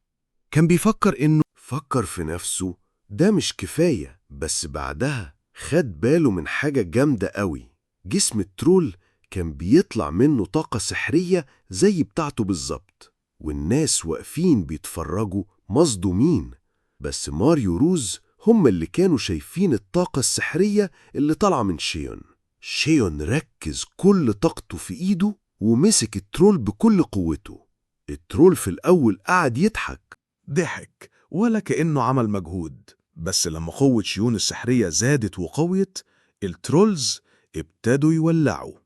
كان بيفكر إنه فكر في نفسه ده مش كفاية، بس بعدها خد باله من حاجة جامدة قوي. جسم الترول كان بيطلع منه طاقة سحرية زي بتاعته بالظبط، والناس واقفين بيتفرجوا مصدومين. بس ماريو روز هم اللي كانوا شايفين الطاقة السحرية اللي طالعة من شيون. شيون ركز كل طاقته في إيده ومسك الترول بكل قوته. الترول في الأول قعد ضحك ولا كأنه عمل مجهود، بس لما قوة شيون السحرية زادت وقويت، الترولز ابتدوا يولعوا.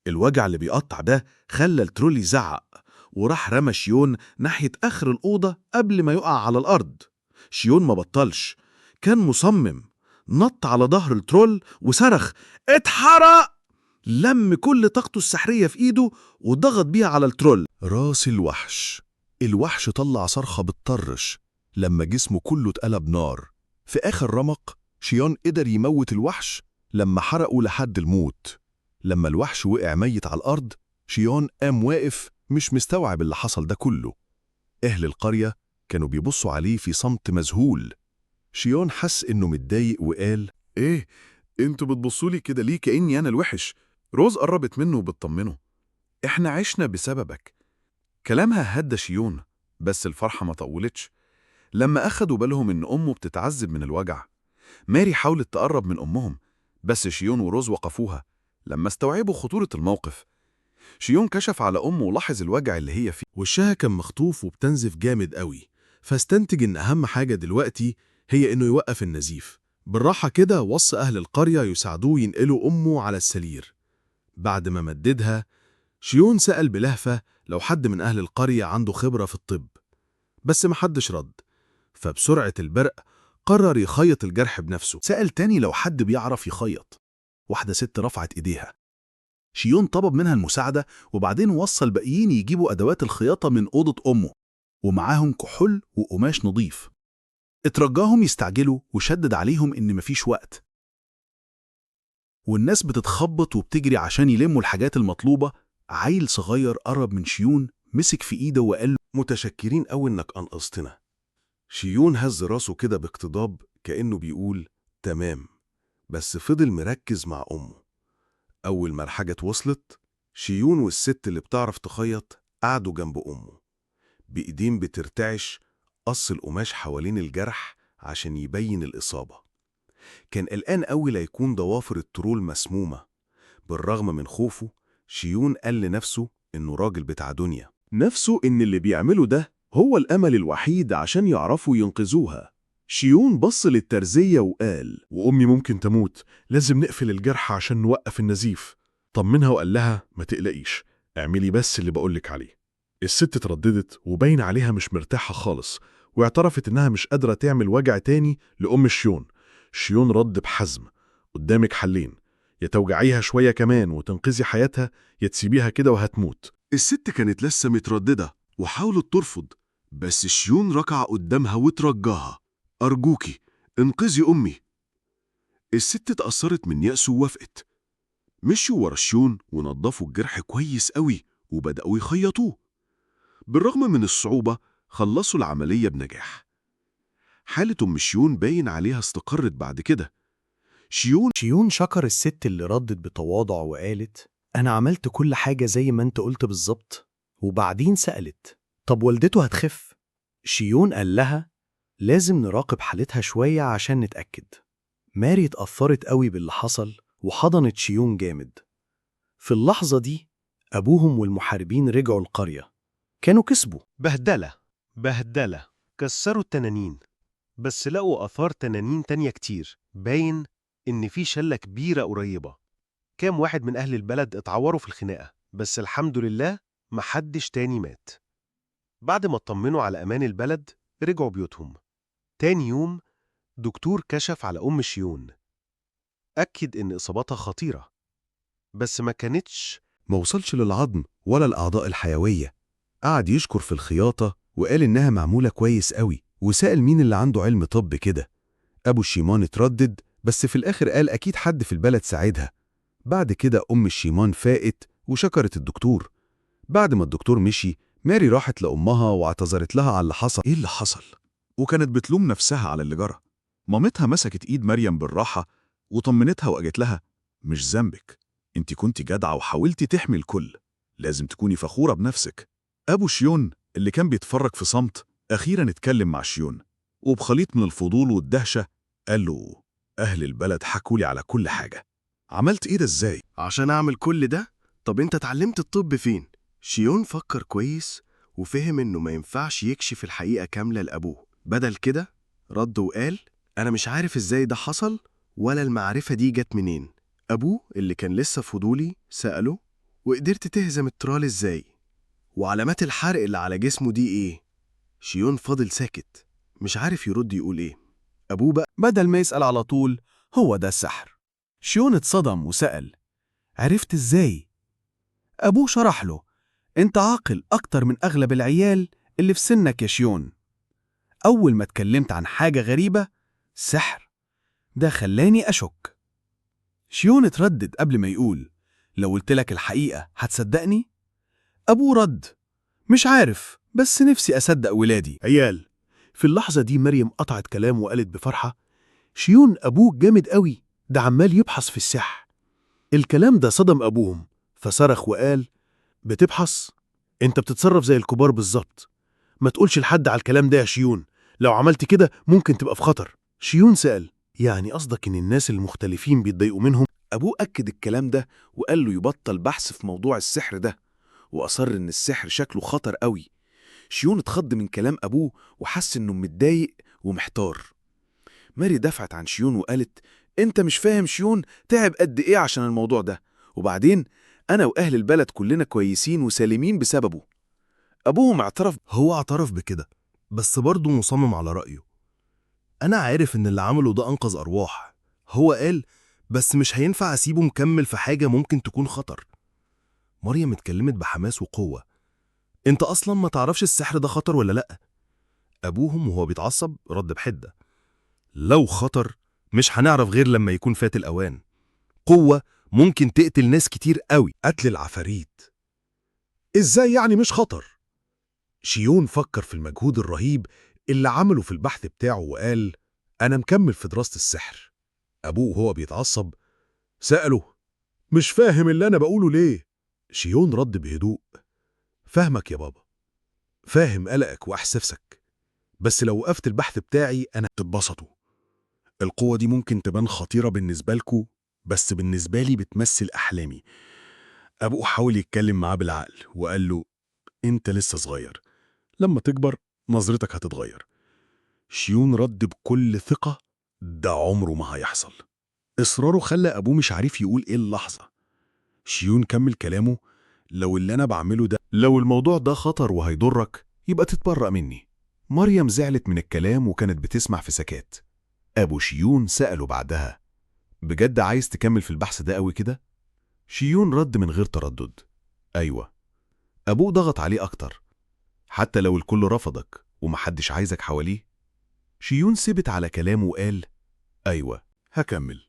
الوجع اللي بيقطع ده خلى الترول يزعق وراح رمى شيون ناحية آخر الأوضة قبل ما يقع على الأرض. شيون ما بطلش، كان مصمم، نط على ظهر الترول وصرخ اتحرق. لم كل طاقته السحرية في إيده وضغط بيها على الترول. راس الوحش طلع صرخة بتطرش لما جسمه كله اتقلب نار. في آخر رمق شيون قدر يموت الوحش لما حرقه لحد الموت. لما الوحش وقع ميت على الأرض، شيون قام واقف مش مستوعب اللي حصل ده كله. أهل القرية كانوا بيبصوا عليه في صمت مذهول. شيون حس إنه متضايق وقال: إيه؟ انتوا بتبصولي كده ليه كأني أنا الوحش؟ روز قربت منه وبتطمنه. إحنا عشنا بسببك. كلامها هدى شيون، بس الفرحة ما طولتش. لما أخدوا بالهم إن أمه بتتعذب من الوجع، ماري حاولت تقرب من أمهم، بس شيون وروز وقفوها لما استوعبوا خطورة الموقف. شيون كشف على أمه ولاحظ الوجع اللي هي فيه. وشها كان مخطوف وبتنزف جامد قوي، فاستنتج إن أهم حاجة دلوقتي هي إنه يوقف النزيف. بالراحة كده وصى أهل القرية يساعدوه ينقلوا أمه على السرير. بعد ما مددها، شيون سأل بلهفة لو حد من أهل القرية عنده خبرة في الطب، بس محدش رد. فبسرعة البرق قرر يخيط الجرح بنفسه. سأل تاني لو حد بيعرف يخيط. واحدة ست رفعت إيديها. شيون طلب منها المساعدة، وبعدين وصى الباقيين يجيبوا أدوات الخياطة من أوضة أمه، ومعاهم كحول وقماش نظيف. اترجاهم يستعجلوا وشدد عليهم إن مفيش وقت. والناس بتتخبط وبتجري عشان يلموا الحاجات المطلوبة. عيل صغير قرب من شيون، مسك في إيده وقال له: متشكرين أوي إنك أنقذتنا. شيون هز راسه كده باقتضاب كأنه بيقول تمام، بس فضل مركز مع أمه. أول ما الحاجة وصلت، شيون والست اللي بتعرف تخيط قعدوا جنب أمه، بإيدين بترتعش قص القماش حوالين الجرح عشان يبين الإصابة. كان قلقان أوي لا يكون ضوافر الترول مسمومة. بالرغم من خوفه، شيون قال لنفسه إنه راجل بتاع دنيا، نفسه إن اللي بيعمله ده هو الأمل الوحيد عشان يعرفوا ينقذوها. شيون بص للترزية وقال: وأمي ممكن تموت، لازم نقفل الجرح عشان نوقف النزيف. طمنها وقال لها ما تقلقيش، اعملي بس اللي بقولك عليه. الست ترددت وباين عليها مش مرتاحة خالص، واعترفت إنها مش قادرة تعمل وجع تاني لأم شيون. شيون رد بحزم: قدامك حلين، يا توجعيها شوية كمان وتنقذي حياتها، يا تسيبيها كده وهتموت. الست كانت لسه مترددة وحاولت ترفض، بس شيون ركع قدامها وترجاها: أرجوكي انقذي أمي. الست اتأثرت من يأسه ووافقت. مشوا ورا شيون ونظفوا الجرح كويس قوي وبدأوا يخيطوه. بالرغم من الصعوبة خلصوا العملية بنجاح. حالة أم شيون باين عليها استقرت بعد كده. شيون شكر الست اللي ردت بتواضع وقالت: أنا عملت كل حاجة زي ما أنت قلت بالظبط. وبعدين سألت: طب والدته هتخف؟ شيون قال لها: لازم نراقب حالتها شوية عشان نتأكد. ماري اتأثرت قوي باللي حصل وحضنت شيون جامد. في اللحظة دي أبوهم والمحاربين رجعوا القرية. كانوا كسبوا. بهدلة كسروا التنانين، بس لقوا آثار تنانين تانية كتير. باين إن في شلة كبيرة قريبة. كام واحد من أهل البلد اتعوروا في الخناقة، بس الحمد لله محدش تاني مات. بعد ما اطمنوا على أمان البلد رجعوا بيوتهم. تاني يوم دكتور كشف على أم شيون، أكد إن إصابتها خطيرة، بس ما وصلش للعظم ولا الأعضاء الحيوية. قعد يشكر في الخياطة وقال إنها معمولة كويس قوي، وسأل مين اللي عنده علم طب كده. أبو الشيمان اتردد، بس في الآخر قال أكيد حد في البلد ساعدها. بعد كده أم الشيمان فاقت وشكرت الدكتور. بعد ما الدكتور مشي، ماري راحت لأمها واعتذرت لها على اللي حصل. إيه اللي حصل؟ وكانت بتلوم نفسها على اللي جرى. مامتها مسكت إيد مريم بالراحة وطمنتها وقالت لها: مش ذنبك، انت كنتي جدعة وحاولتي تحمي الكل، لازم تكوني فخورة بنفسك. أبو شيون اللي كان بيتفرج في صمت أخيراً اتكلم مع شيون، وبخليط من الفضول والدهشة قال له: أهل البلد حكولي على كل حاجة. عملت إيه ده إزاي؟ عشان أعمل كل ده؟ طب أنت اتعلمت الطب فين؟ شيون فكر كويس وفهم إنه ما ينفعش يكشف الحقيقة كاملة لأبوه. بدل كده رد وقال: أنا مش عارف إزاي ده حصل ولا المعرفة دي جت منين. أبوه اللي كان لسه فضولي سأله: وقدرت تهزم الترال إزاي؟ وعلامات الحرق اللي على جسمه دي إيه؟ شيون فضل ساكت مش عارف يرد يقول إيه. أبوه بقى بدل ما يسأل على طول: هو ده السحر. شيون اتصدم وسأل: عرفت إزاي؟ أبوه شرح له: أنت عاقل أكتر من أغلب العيال اللي في سنك يا شيون. أول ما اتكلمت عن حاجة غريبة، سحر، ده خلاني أشك. شيون اتردد قبل ما يقول: لو قلت لك الحقيقة هتصدقني؟ أبوه رد: مش عارف، بس نفسي أصدق ولادي. عيال، في اللحظة دي مريم قطعت كلام وقالت بفرحة: شيون أبوك جامد قوي، ده عمال يبحث في السحر. الكلام ده صدم أبوهم، فصرخ وقال: بتبحث؟ انت بتتصرف زي الكبار بالظبط، ما تقولش لحد على الكلام ده يا شيون، لو عملت كده ممكن تبقى في خطر. شيون سأل: يعني قصدك إن الناس المختلفين بيتضايقوا منهم؟ أبوه أكد الكلام ده وقال له يبطل بحث في موضوع السحر ده، وأصر إن السحر شكله خطر قوي. شيون اتخض من كلام أبوه وحس إنه متضايق ومحتار. ماري دفعت عن شيون وقالت: أنت مش فاهم شيون تعب قد إيه عشان الموضوع ده، وبعدين أنا وأهل البلد كلنا كويسين وسالمين بسببه. أبوهم اعترف. هو اعترف بكده، بس برضه مصمم على رأيه. أنا عارف إن اللي عمله ده أنقذ أرواح. هو قال بس مش هينفع أسيبه مكمل في حاجة ممكن تكون خطر. مريم اتكلمت بحماس وقوة: أنت أصلا ما تعرفش السحر ده خطر ولا لأ؟ أبوهم وهو بيتعصب رد بحدة: لو خطر مش هنعرف غير لما يكون فات الأوان. قوة ممكن تقتل ناس كتير قوي. قتل العفاريت؟ إزاي يعني مش خطر؟ شيون فكر في المجهود الرهيب اللي عمله في البحث بتاعه وقال: أنا مكمل في دراسة السحر. أبوه وهو بيتعصب سأله: مش فاهم اللي أنا بقوله ليه؟ شيون رد بهدوء: فاهمك يا بابا، فاهم قلقك وإحساسك، بس لو وقفت البحث بتاعي أنا تتبسطوا. القوة دي ممكن تبان خطيرة بالنسبة لكم، بس بالنسبة لي بتمثل أحلامي. أبوه حاول يتكلم معاه بالعقل وقال له: أنت لسه صغير، لما تكبر نظرتك هتتغير. شيون رد بكل ثقة: ده عمره ما هيحصل. إصراره خلى أبوه مش عارف يقول إيه اللحظة. شيون كمل كلامه: لو اللي أنا بعمله ده، لو الموضوع ده خطر وهيضرك، يبقى تتبرأ مني. مريم زعلت من الكلام وكانت بتسمع في سكات. أبو شيون سأله بعدها: بجد عايز تكمل في البحث ده قوي كده؟ شيون رد من غير تردد: أيوة. أبوه ضغط عليه أكتر: حتى لو الكل رفضك ومحدش عايزك حواليه؟ شيون ثبت على كلامه وقال: أيوة هكمل.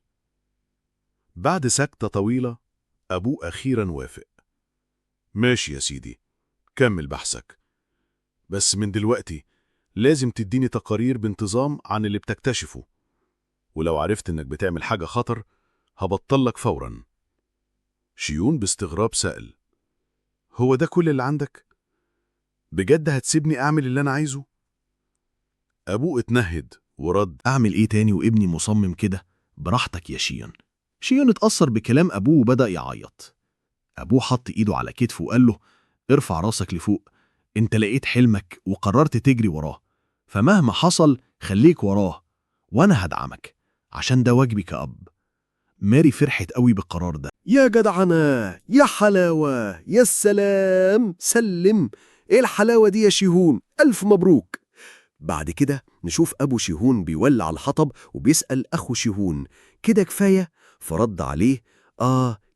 بعد سكتة طويلة أبوه أخيرا وافق: ماشي يا سيدي، كمل بحثك، بس من دلوقتي لازم تديني تقارير بانتظام عن اللي بتكتشفه، ولو عرفت إنك بتعمل حاجة خطر هبطلك فورا. شيون باستغراب سأل: هو ده كل اللي عندك؟ بجد هتسيبني أعمل اللي أنا عايزه؟ أبوه اتنهد ورد: أعمل إيه تاني وابني مصمم كده؟ براحتك يا شيون. شيون اتأثر بكلام أبوه وبدأ يعيط. أبوه حط إيده على كتفه وقال له: ارفع راسك لفوق، انت لقيت حلمك وقررت تجري وراه، فمهما حصل خليك وراه، وأنا هدعمك عشان ده واجبي كأب. ماري فرحت قوي بالقرار ده. يا جدعنة، يا حلاوة، يا السلام، سلم. ايه الحلاوة دي يا شيهون؟ ألف مبروك. بعد كده نشوف أبو شيهون بيولع الحطب وبيسأل أخو شيهون: كده كفاية؟ فرد عليه: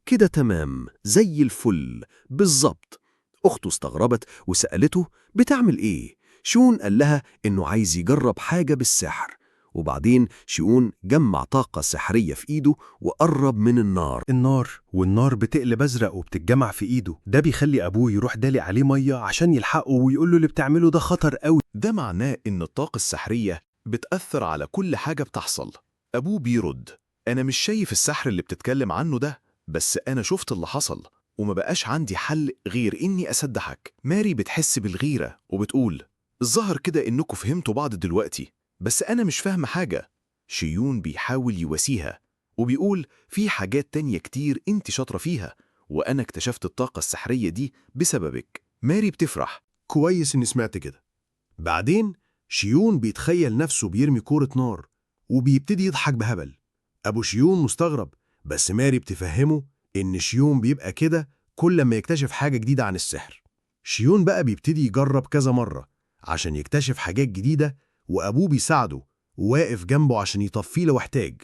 كده تمام، زي الفل بالظبط. أخته استغربت وسألته: بتعمل إيه؟ شيهون قال لها إنه عايز يجرب حاجة بالسحر. وبعدين شيهون جمع طاقة سحرية في إيده وقرب من النار. والنار بتقلب أزرق وبتتجمع في إيده. ده بيخلي أبوه يروح دالي عليه مية عشان يلحقه ويقول له اللي بتعمله ده خطر قوي. ده معناه إن الطاقة السحرية بتأثر على كل حاجة بتحصل. أبوه بيرد: أنا مش شايف السحر اللي بتتكلم عنه ده، بس أنا شفت اللي حصل وما بقاش عندي حل غير إني أصدقك. ماري بتحس بالغيرة وبتقول: الظاهر كده إنكم فهمتوا بعض دلوقتي، بس أنا مش فاهمة حاجة. شيون بيحاول يواسيها وبيقول: في حاجات تانية كتير انت شاطرة فيها، وأنا اكتشفت الطاقة السحرية دي بسببك. ماري بتفرح: كويس إني سمعت كده. بعدين شيون بيتخيل نفسه بيرمي كورة نار وبيبتدي يضحك بهبل. أبو شيون مستغرب، بس ماري بتفهمه إن شيون بيبقى كده كل ما يكتشف حاجة جديدة عن السحر. شيون بقى بيبتدي يجرب كذا مرة عشان يكتشف حاجات جديدة، وأبوه بيساعده وواقف جنبه عشان يطفيه لو احتاج.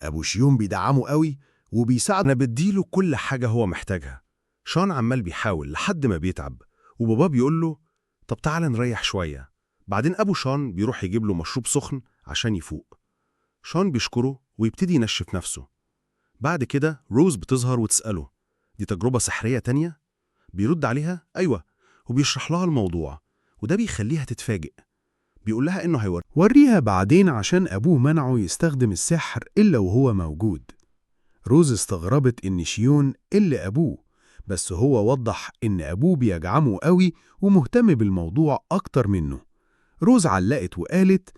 أبو شيون بيدعمه قوي وبيساعده. أنا بديله كل حاجة هو محتاجها. شون عمال بيحاول لحد ما بيتعب، وبابا بيقول له: طب تعال نريح شوية. بعدين أبو شون بيروح يجيب له مشروب سخن عشان يفوق. شون بيشكره ويبتدي ينشف نفسه. بعد كده روز بتظهر وتسأله: دي تجربة سحرية تانية؟ بيرد عليها: أيوة، وبيشرح لها الموضوع، وده بيخليها تتفاجئ. بيقول لها إنه هيوريها بعدين عشان أبوه منعه يستخدم السحر إلا وهو موجود. روز استغربت إن شيون اللي أبوه، بس هو وضح إن أبوه بيجعمه قوي ومهتم بالموضوع أكتر منه. روز علقت وقالت: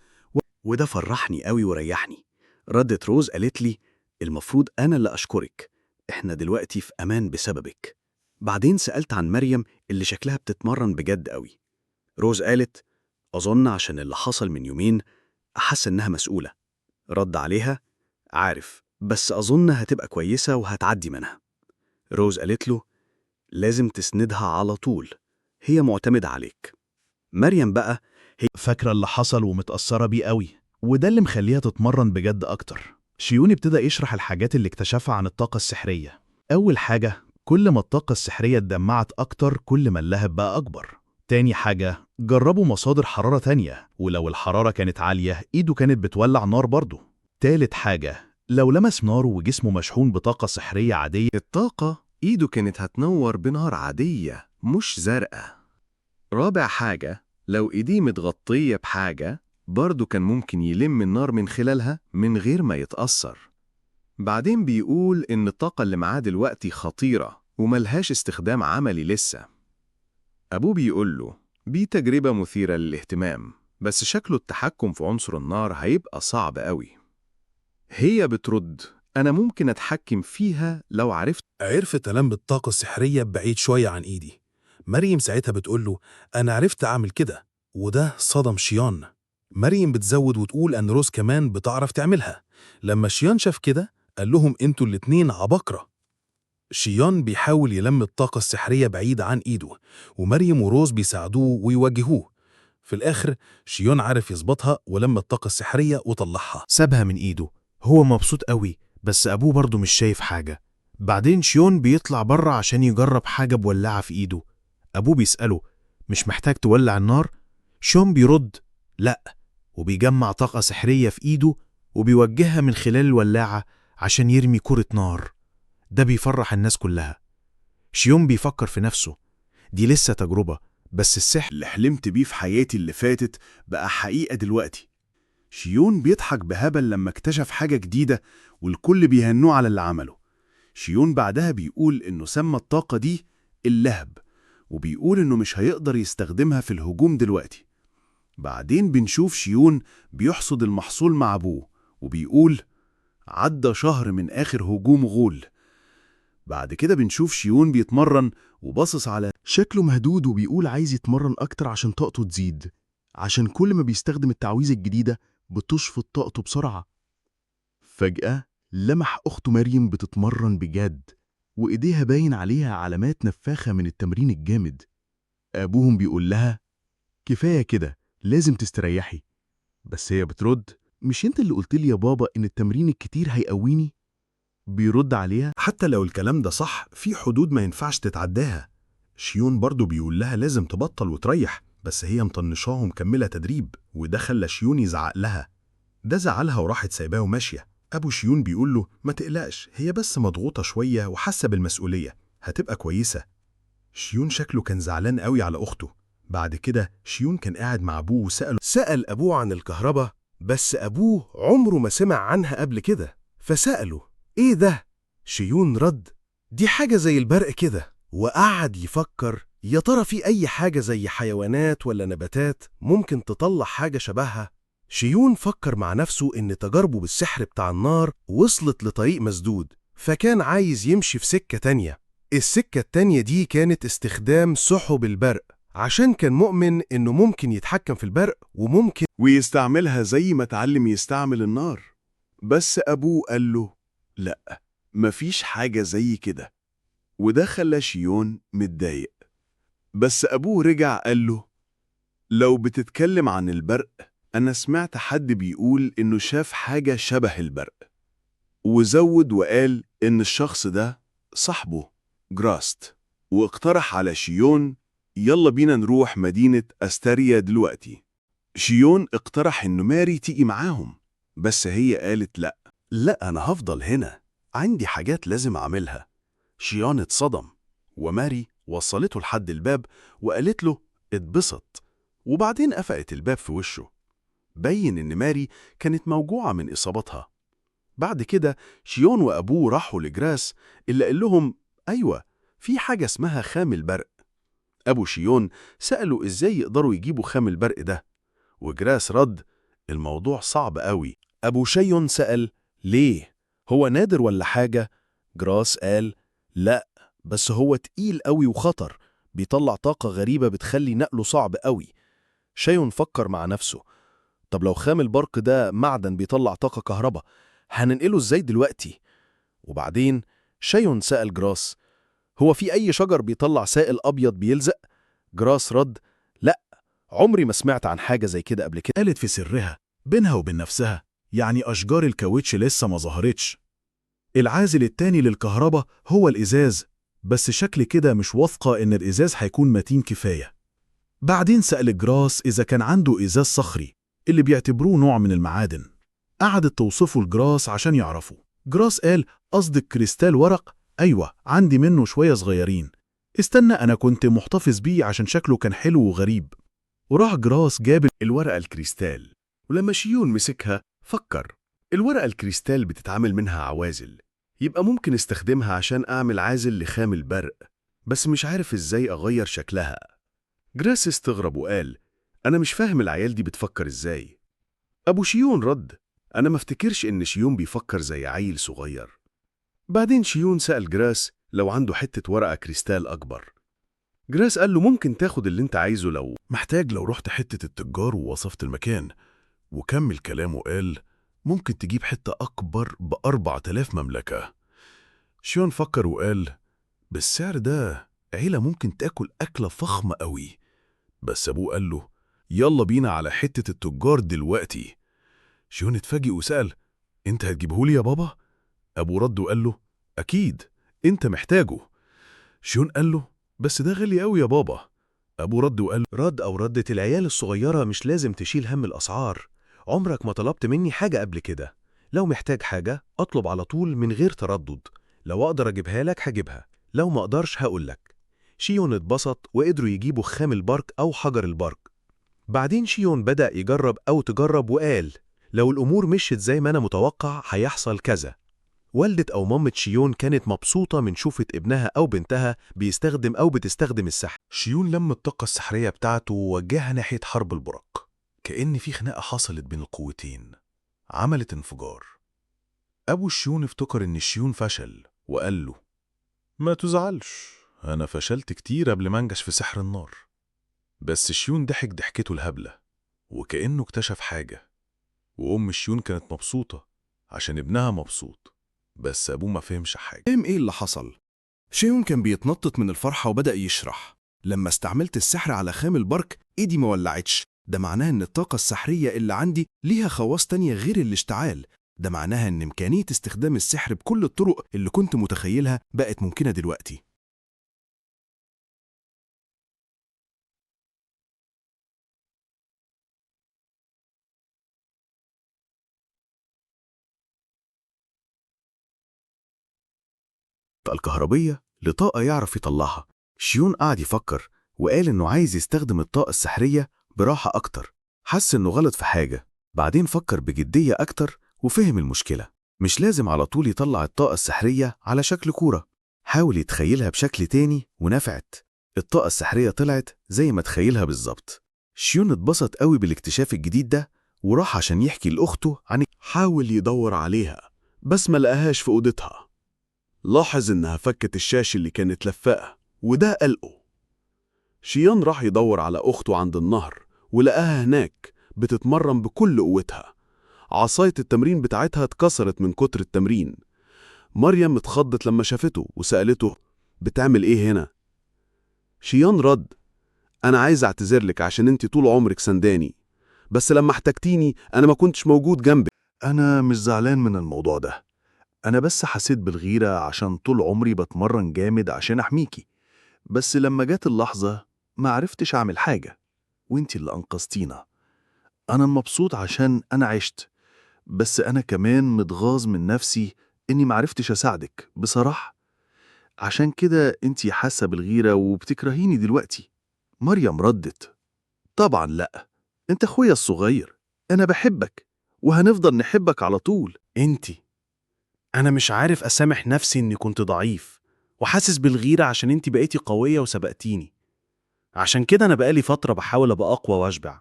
وده فرحني قوي وريحني. ردت روز قالت لي: المفروض أنا اللي أشكرك، إحنا دلوقتي في أمان بسببك. بعدين سألت عن مريم اللي شكلها بتتمرن بجد قوي. روز قالت: أظن عشان اللي حصل من يومين أحس إنها مسؤولة. رد عليها: عارف، بس أظن هتبقى كويسة وهتعدي منها. روز قالت له: لازم تسندها على طول، هي معتمدة عليك. مريم بقى هي فاكرة اللي حصل ومتأثرة بيه قوي، وده اللي مخليها تتمرن بجد أكتر. شيون ابتدى يشرح الحاجات اللي اكتشفها عن الطاقة السحرية. أول حاجة، كل ما الطاقة السحرية اتجمعت أكتر كل ما اللهب بقى أكبر. تاني حاجة، جربوا مصادر حرارة تانية، ولو الحرارة كانت عالية إيده كانت بتولع نار برضه. تالت حاجة، لو لمس ناره وجسمه مشحون بطاقة سحرية عادية، الطاقة إيده كانت هتنور بنار عادية مش زرقاء. رابع حاجة، لو إيديه متغطية بحاجة برضه كان ممكن يلم النار من خلالها من غير ما يتأثر. بعدين بيقول إن الطاقة اللي معاه دلوقتي خطيرة وملهاش استخدام عملي لسه. أبوه بيقول له: دي تجربة مثيرة للاهتمام، بس شكله التحكم في عنصر النار هيبقى صعب قوي. هي بترد: أنا ممكن أتحكم فيها لو عرفت ألم الطاقة السحرية بعيد شوية عن إيدي. مريم ساعتها بتقول له: أنا عرفت أعمل كده، وده صدم شيون. مريم بتزود وتقول أن روز كمان بتعرف تعملها. لما شيون شاف كده قال لهم: انتوا الاتنين عباقرة. شيون بيحاول يلم الطاقة السحرية بعيد عن إيده، ومريم وروز بيساعدوه ويوجهوه. في الآخر شيون عارف يظبطها ولم الطاقة السحرية وطلعها. سابها من إيده. هو مبسوط قوي، بس أبوه برضه مش شايف حاجة. بعدين شيون بيطلع بره عشان يجرب حاجة بولعة في إيده. أبوه بيسأله: مش محتاج تولع النار؟ شيون بيرد: لأ، وبيجمع طاقة سحرية في إيده وبيوجهها من خلال الولاعة عشان يرمي كرة نار. ده بيفرح الناس كلها. شيون بيفكر في نفسه: دي لسه تجربة، بس السحر اللي حلمت بيه في حياتي اللي فاتت بقى حقيقة دلوقتي. شيون بيضحك بهبل لما اكتشف حاجة جديدة والكل بيهنوه على اللي عمله. شيون بعدها بيقول إنه سمى الطاقة دي اللهب، وبيقول إنه مش هيقدر يستخدمها في الهجوم دلوقتي. بعدين بنشوف شيون بيحصد المحصول مع أبوه، وبيقول: عدى شهر من آخر هجوم غول. بعد كده بنشوف شيون بيتمرن وباصص على شكله مهدود وبيقول عايز يتمرن أكتر عشان طاقته تزيد، عشان كل ما بيستخدم التعويذة الجديدة بتشفط طاقته بسرعة. فجأة لمح أخته مريم بتتمرن بجد، وإيديها باين عليها علامات نفاخة من التمرين الجامد. أبوهم بيقول لها: كفاية كده، لازم تستريحي. بس هي بترد: مش انت اللي قلت لي يا بابا إن التمرين الكتير هيقويني؟ بيرد عليها: حتى لو الكلام ده صح، في حدود ما ينفعش تتعداها. شيون برضو بيقول لها لازم تبطل وتريح، بس هي مطنشاه ومكملة تدريب، وده خلى شيون يزعق لها. ده زعلها وراحت سايباه وماشية. أبو شيون بيقول له: ما تقلقش، هي بس مضغوطة شوية وحاسة بالمسؤولية، هتبقى كويسة. شيون شكله كان زعلان قوي على أخته. بعد كده شيون كان قاعد مع أبوه سأل أبوه عن الكهرباء، بس أبوه عمره ما سمع عنها قبل كده، فسأله: إيه ده؟ شيون رد: دي حاجة زي البرق كده. وقعد يفكر يا ترى في أي حاجة زي حيوانات ولا نباتات ممكن تطلع حاجة شبهها. شيون فكر مع نفسه إن تجاربه بالسحر بتاع النار وصلت لطريق مسدود، فكان عايز يمشي في سكة تانية. السكة التانية دي كانت استخدام سحب البرق، عشان كان مؤمن إنه ممكن يتحكم في البرق وممكن ويستعملها زي ما اتعلم يستعمل النار. بس أبوه قال له: لأ، مفيش حاجة زي كده، وده خلى شيون متضايق. بس أبوه رجع قال له: لو بتتكلم عن البرق، أنا سمعت حد بيقول إنه شاف حاجة شبه البرق. وزود وقال إن الشخص ده صاحبه جراست، واقترح على شيون: يلا بينا نروح مدينة أستاريا دلوقتي. شيون اقترح إنه ماري تيجي معاهم، بس هي قالت لأ. لا، أنا هفضل هنا، عندي حاجات لازم أعملها. شيون اتصدم، وماري وصلته لحد الباب وقالت له: اتبسط. وبعدين قفلت الباب في وشه. بين إن ماري كانت موجوعة من إصابتها. بعد كده شيون وأبوه راحوا لجراس اللي قال لهم أيوة في حاجة اسمها خام البرق. أبو شيون سألوا إزاي يقدروا يجيبوا خام البرق ده، وجراس رد الموضوع صعب قوي. أبو شيون سأل ليه؟ هو نادر ولا حاجة؟ جراس قال لا، بس هو تقيل قوي وخطر، بيطلع طاقة غريبة بتخلي نقله صعب قوي. شيون فكر مع نفسه، طب لو خام البرق ده معدن بيطلع طاقة كهرباء، هننقله ازاي دلوقتي؟ وبعدين شيون سأل جراس هو في أي شجر بيطلع سائل أبيض بيلزق؟ جراس رد لا، عمري ما سمعت عن حاجة زي كده قبل كده. قالت في سرها بينها وبين نفسها يعني أشجار الكاوتش لسه ما ظهرتش. العازل التاني للكهرباء هو الإزاز، بس شكل كده مش واثقة إن الإزاز هيكون متين كفاية. بعدين سأل جراس إذا كان عنده إزاز صخري اللي بيعتبروه نوع من المعادن. قعدت توصفه لجراس عشان يعرفه. جراس قال قصدك كريستال ورق؟ أيوة عندي منه شوية صغيرين. استنى أنا كنت محتفظ بيه عشان شكله كان حلو وغريب. وراح جراس جاب الورقة الكريستال، ولما شيون مسكها فكر الورقة الكريستال بتتعامل منها عوازل، يبقى ممكن استخدمها عشان أعمل عازل لخام البرق، بس مش عارف إزاي أغير شكلها. جراس استغرب وقال أنا مش فاهم العيال دي بتفكر إزاي. أبو شيون رد أنا ما افتكرش إن شيون بيفكر زي عيل صغير. بعدين شيون سأل جراس لو عنده حتة ورقة كريستال أكبر. جراس قال له ممكن تاخد اللي انت عايزه لو محتاج. لو رحت حتة التجار ووصفت المكان. وكمل كلامه قال ممكن تجيب حتة أكبر ب4000 مملكة. شيون فكر وقال بالسعر ده عيلة ممكن تاكل أكلة فخمة قوي. بس أبوه قال له يلا بينا على حتة التجار دلوقتي. شيون اتفاجئ وسأل انت هتجيبهولي يا بابا؟ أبوه رد وقال له أكيد انت محتاجه. شيون قال له بس ده غالي قوي يا بابا. أبوه رد وقال ردة العيال الصغيرة مش لازم تشيل هم الأسعار. عمرك ما طلبت مني حاجة قبل كده. لو محتاج حاجة أطلب على طول من غير تردد. لو أقدر أجيبها لك هجيبها، لو ما أقدرش هقولك. شيون اتبسط وقدروا يجيبوا خام البرك أو حجر البرك. بعدين شيون بدأ يجرب أو تجرب وقال لو الأمور مشيت زي ما أنا متوقع هيحصل كذا. والدة أو مامة شيون كانت مبسوطة من شوفة ابنها أو بنتها بيستخدم أو بتستخدم السحر. شيون لم الطاقة السحرية بتاعته ووجهها ناحية حرب البرق، كأن في خناقة حصلت بين القوتين عملت انفجار. أبو شيون افتكر إن شيون فشل وقال له ما تزعلش، أنا فشلت كتير قبل ما انجش في سحر النار. بس شيون ضحك ضحكته الهبلة وكأنه اكتشف حاجة. وأم شيون كانت مبسوطة عشان ابنها مبسوط، بس أبوه ما فهمش حاجة. فهم إيه اللي حصل؟ شيون كان بيتنطط من الفرحة وبدأ يشرح لما استعملت السحر على خام البرك إيدي ما ولعتش. ده معناه إن الطاقة السحرية اللي عندي ليها خواص تانية غير الاشتعال. ده معناها إن إمكانية استخدام السحر بكل الطرق اللي كنت متخيلها بقت ممكنة دلوقتي. الكهربية لطاقة يعرف يطلعها. شيون قعد يفكر وقال إنه عايز يستخدم الطاقة السحرية براحة أكتر. حس إنه غلط في حاجة. بعدين فكر بجدية أكتر وفهم المشكلة. مش لازم على طول يطلع الطاقة السحرية على شكل كورة. حاول يتخيلها بشكل تاني ونفعت. الطاقة السحرية طلعت زي ما تخيلها بالظبط. شيون اتبسط قوي بالاكتشاف الجديد ده وراح عشان يحكي لأخته عن حاول يدور عليها بس ما لقاهاش في أوضتها. لاحظ إنها فكت الشاش اللي كانت لفاه وده قلقه. شيون راح يدور على أخته عند النهر ولقاها هناك بتتمرن بكل قوتها. عصاية التمرين بتاعتها اتكسرت من كتر التمرين. مريم اتخضت لما شافته وسألته بتعمل ايه هنا؟ شيون رد أنا عايز أعتذر لك عشان انت طول عمرك سنداني، بس لما احتجتيني أنا ما كنتش موجود جنبك. أنا مش زعلان من الموضوع ده، أنا بس حسيت بالغيرة عشان طول عمري بتمرن جامد عشان أحميكي، بس لما جات اللحظة ما عرفتش أعمل حاجة وانتي اللي أنقذتينا. أنا مبسوط عشان أنا عشت، بس أنا كمان متغاظ من نفسي إني معرفتش أساعدك بصراحة. عشان كده انتي حاسة بالغيرة وبتكرهيني دلوقتي. مريم ردت طبعا لأ، انت أخويا الصغير، أنا بحبك وهنفضل نحبك على طول. أنا مش عارف أسامح نفسي إني كنت ضعيف وحاسس بالغيرة عشان أنت بقيتي قوية وسبقتيني. عشان كده أنا بقالي فترة بحاول أبقى أقوى وأشبع.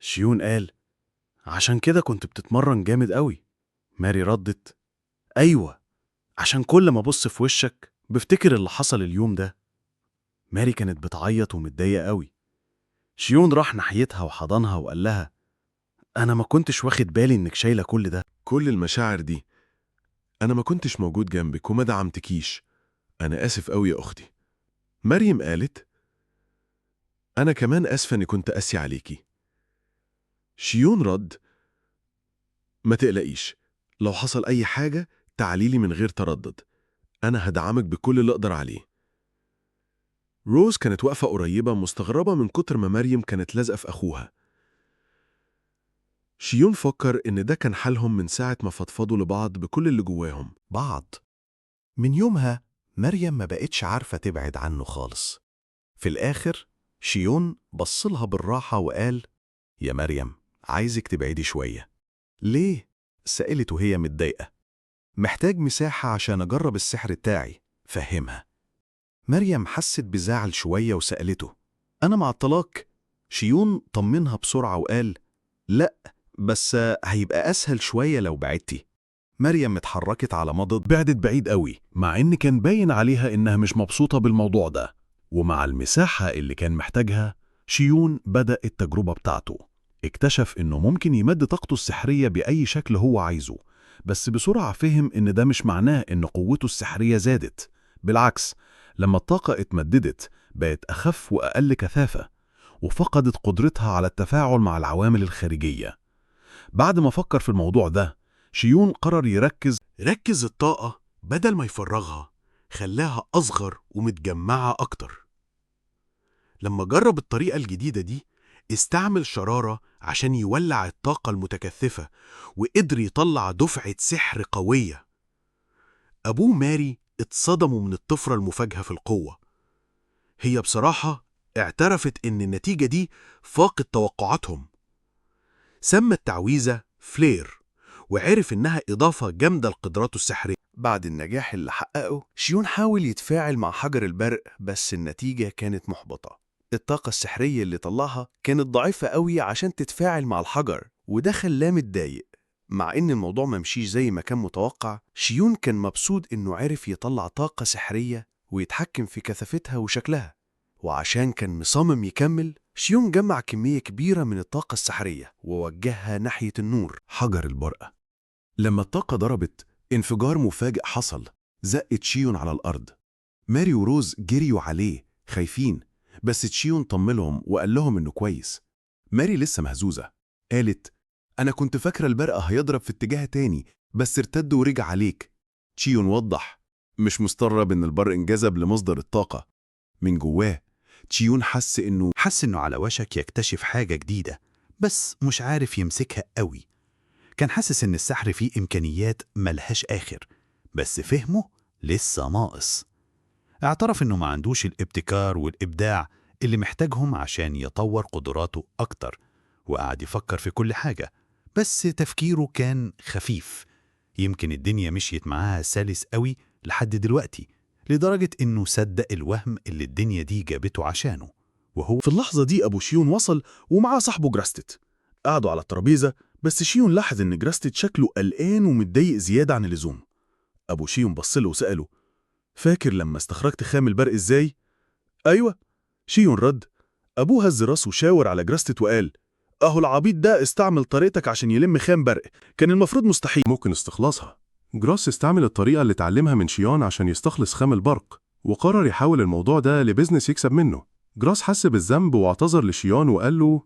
شيون قال: عشان كده كنت بتتمرن جامد قوي. ماري ردت: أيوة، عشان كل ما أبص في وشك بفتكر اللي حصل اليوم ده. ماري كانت بتعيط ومتضايقة قوي. شيون راح ناحيتها وحضنها وقال لها: أنا ما كنتش واخد بالي إنك شايلة كل ده. كل المشاعر دي أنا ما كنتش موجود جنبك وما دعمتكيش. أنا آسف قوي يا أختي. مريم قالت: أنا كمان آسفة إني كنت قاسي عليكي. شيون رد: ما تقلقيش، لو حصل أي حاجة تعاليلي من غير تردد، أنا هدعمك بكل اللي أقدر عليه. روز كانت واقفة قريبة مستغربة من كتر ما مريم كانت لازقة في أخوها. شيون فكر إن ده كان حالهم من ساعة ما فضفضوا لبعض بكل اللي جواهم. بعض. من يومها مريم ما بقتش عارفة تبعد عنه خالص. في الآخر شيون بصلها بالراحة وقال: يا مريم، عايزك تبعدي شوية. ليه؟ سألت وهي متضايقة. محتاج مساحة عشان أجرب السحر بتاعي، فهمها. مريم حست بزعل شوية وسألته: أنا معطلاك؟ شيون طمنها بسرعة وقال: لأ، بس هيبقى أسهل شوية لو بعدتي. مريم اتحركت على مضض. بعدت بعيد قوي، مع إن كان باين عليها إنها مش مبسوطة بالموضوع ده. ومع المساحة اللي كان محتاجها، شيون بدأ التجربة بتاعته. اكتشف إنه ممكن يمد طاقته السحرية بأي شكل هو عايزه، بس بسرعة فهم إن ده مش معناه إن قوته السحرية زادت. بالعكس، لما الطاقة اتمددت بقت أخف وأقل كثافة، وفقدت قدرتها على التفاعل مع العوامل الخارجية. بعد ما فكر في الموضوع ده، شيون قرر ركز الطاقة بدل ما يفرغها، خلاها أصغر ومتجمعة أكتر. لما جرب الطريقة الجديدة دي، استعمل شرارة عشان يولع الطاقة المتكثفة، وقدر يطلع دفعة سحر قوية. أبوه ماري اتصدموا من الطفرة المفاجئة في القوة. هي بصراحة اعترفت إن النتيجة دي فاقت توقعاتهم. سمى التعويذة فلير، وعرف إنها إضافة جامدة لقدراته السحرية. بعد النجاح اللي حققه، شيون حاول يتفاعل مع حجر البرق، بس النتيجة كانت محبطة. الطاقة السحرية اللي طلعها كانت ضعيفة قوي عشان تتفاعل مع الحجر، وده خلاه متضايق. مع إن الموضوع ممشيش زي ما كان متوقع، شيون كان مبسوط إنه عرف يطلع طاقة سحرية ويتحكم في كثافتها وشكلها. وعشان كان مصمم يكمل، شيون جمع كمية كبيرة من الطاقة السحرية ووجهها ناحية النور. حجر البرقة. لما الطاقة ضربت، انفجار مفاجئ حصل، زقت شيون على الأرض. ماري وروز جريوا عليه خايفين، بس شيون طمنهم وقال لهم إنه كويس. ماري لسه مهزوزة، قالت: أنا كنت فاكرة البرقة هيضرب في اتجاه تاني، بس ارتد ورجع عليك. شيون وضح: مش مستغرب إن البرق انجذب لمصدر الطاقة. من جواه شيون حس إنه على وشك يكتشف حاجة جديدة، بس مش عارف يمسكها قوي. كان حاسس إن السحر فيه إمكانيات ملهاش آخر، بس فهمه لسه ناقص. اعترف إنه ما عندوش الابتكار والإبداع اللي محتاجهم عشان يطور قدراته أكتر، وقعد يفكر في كل حاجة، بس تفكيره كان خفيف. يمكن الدنيا مشيت معاها سلس قوي لحد دلوقتي، لدرجة إنه صدق الوهم اللي الدنيا دي جابته عشانه. وهو في اللحظة دي أبو شيون وصل ومعاه صاحبه جراستت. قعدوا على الترابيزة، بس شيون لاحظ إن جراستت شكله قلقان ومتضايق زيادة عن اللزوم. أبو شيون بصله وسأله: فاكر لما استخرجت خام البرق إزاي؟ أيوة، شيون رد. أبوه هز راسه وشاور على جراستت وقال: أهو العبيط ده استعمل طريقتك عشان يلم خام برق، كان المفروض مستحيل. ممكن استخلاصها. جراس استعمل الطريقة اللي اتعلمها من شيون عشان يستخلص خام البرق، وقرر يحول الموضوع ده لبزنس يكسب منه. جراس حس بالذنب واعتذر لشيون وقال له: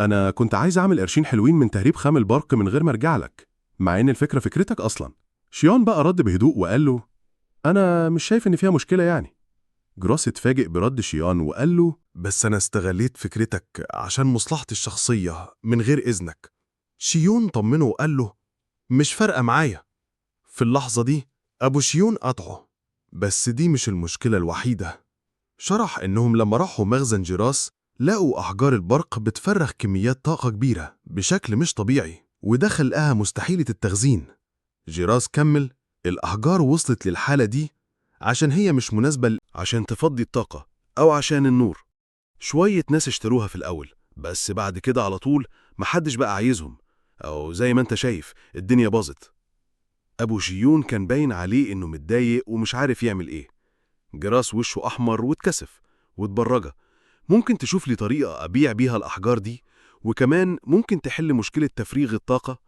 أنا كنت عايز أعمل قرشين حلوين من تهريب خام البرق من غير ما أرجع لك، مع إن الفكرة فكرتك أصلا. شيون بقى رد بهدوء وقال له: أنا مش شايف إن فيها مشكلة يعني. جراس اتفاجئ برد شيون وقال له: بس أنا استغليت فكرتك عشان مصلحتي الشخصية من غير إذنك. شيون طمنه وقال له: مش فارقة معايا. في اللحظة دي أبو شيون قطعه. بس دي مش المشكلة الوحيدة. شرح إنهم لما راحوا مخزن جراس لقوا أحجار البرق بتفرغ كميات طاقة كبيرة بشكل مش طبيعي، وده خلقها مستحيلة التخزين. جيراس كمل: الأحجار وصلت للحالة دي عشان هي مش مناسبة عشان تفضي الطاقة أو عشان النور. شوية ناس اشتروها في الأول، بس بعد كده على طول محدش بقى عايزهم، أو زي ما انت شايف الدنيا باظت. أبو شيون كان باين عليه إنه متضايق ومش عارف يعمل إيه. جراس وشه أحمر واتكسف واتبرجة: ممكن تشوف لي طريقة أبيع بيها الأحجار دي؟ وكمان ممكن تحل مشكلة تفريغ الطاقة؟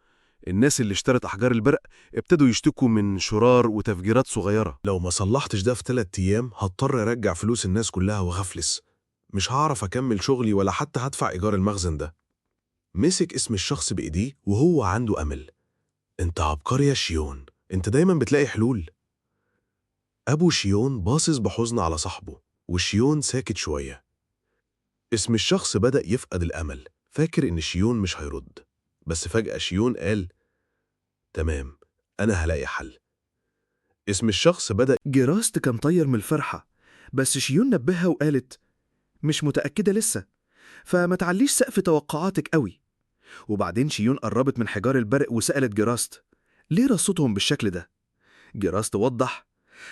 الناس اللي اشترت أحجار البرق ابتدوا يشتكوا من شرار وتفجيرات صغيرة. لو ما صلحتش ده في 3 أيام هضطر أرجع فلوس الناس كلها وغفلس، مش هعرف أكمل شغلي ولا حتى هدفع إيجار المخزن ده. مسك اسم الشخص بإيديه وهو عنده أمل. أنت عبقري يا شيون، أنت دايما بتلاقي حلول. أبو شيون باصص بحزن على صاحبه، وشيون ساكت شوية. اسم الشخص بدأ يفقد الأمل، فاكر إن شيون مش هيرد، بس فجأة شيون قال: تمام، أنا هلاقي حل. اسم الشخص بدأ. جراست كان طير من الفرحة، بس شيون نبهها وقالت: مش متأكدة لسه، فما تعليش سقف توقعاتك قوي. وبعدين شيون قربت من حجار البرق وسألت جراست: ليه رصتهم بالشكل ده؟ جراست وضح: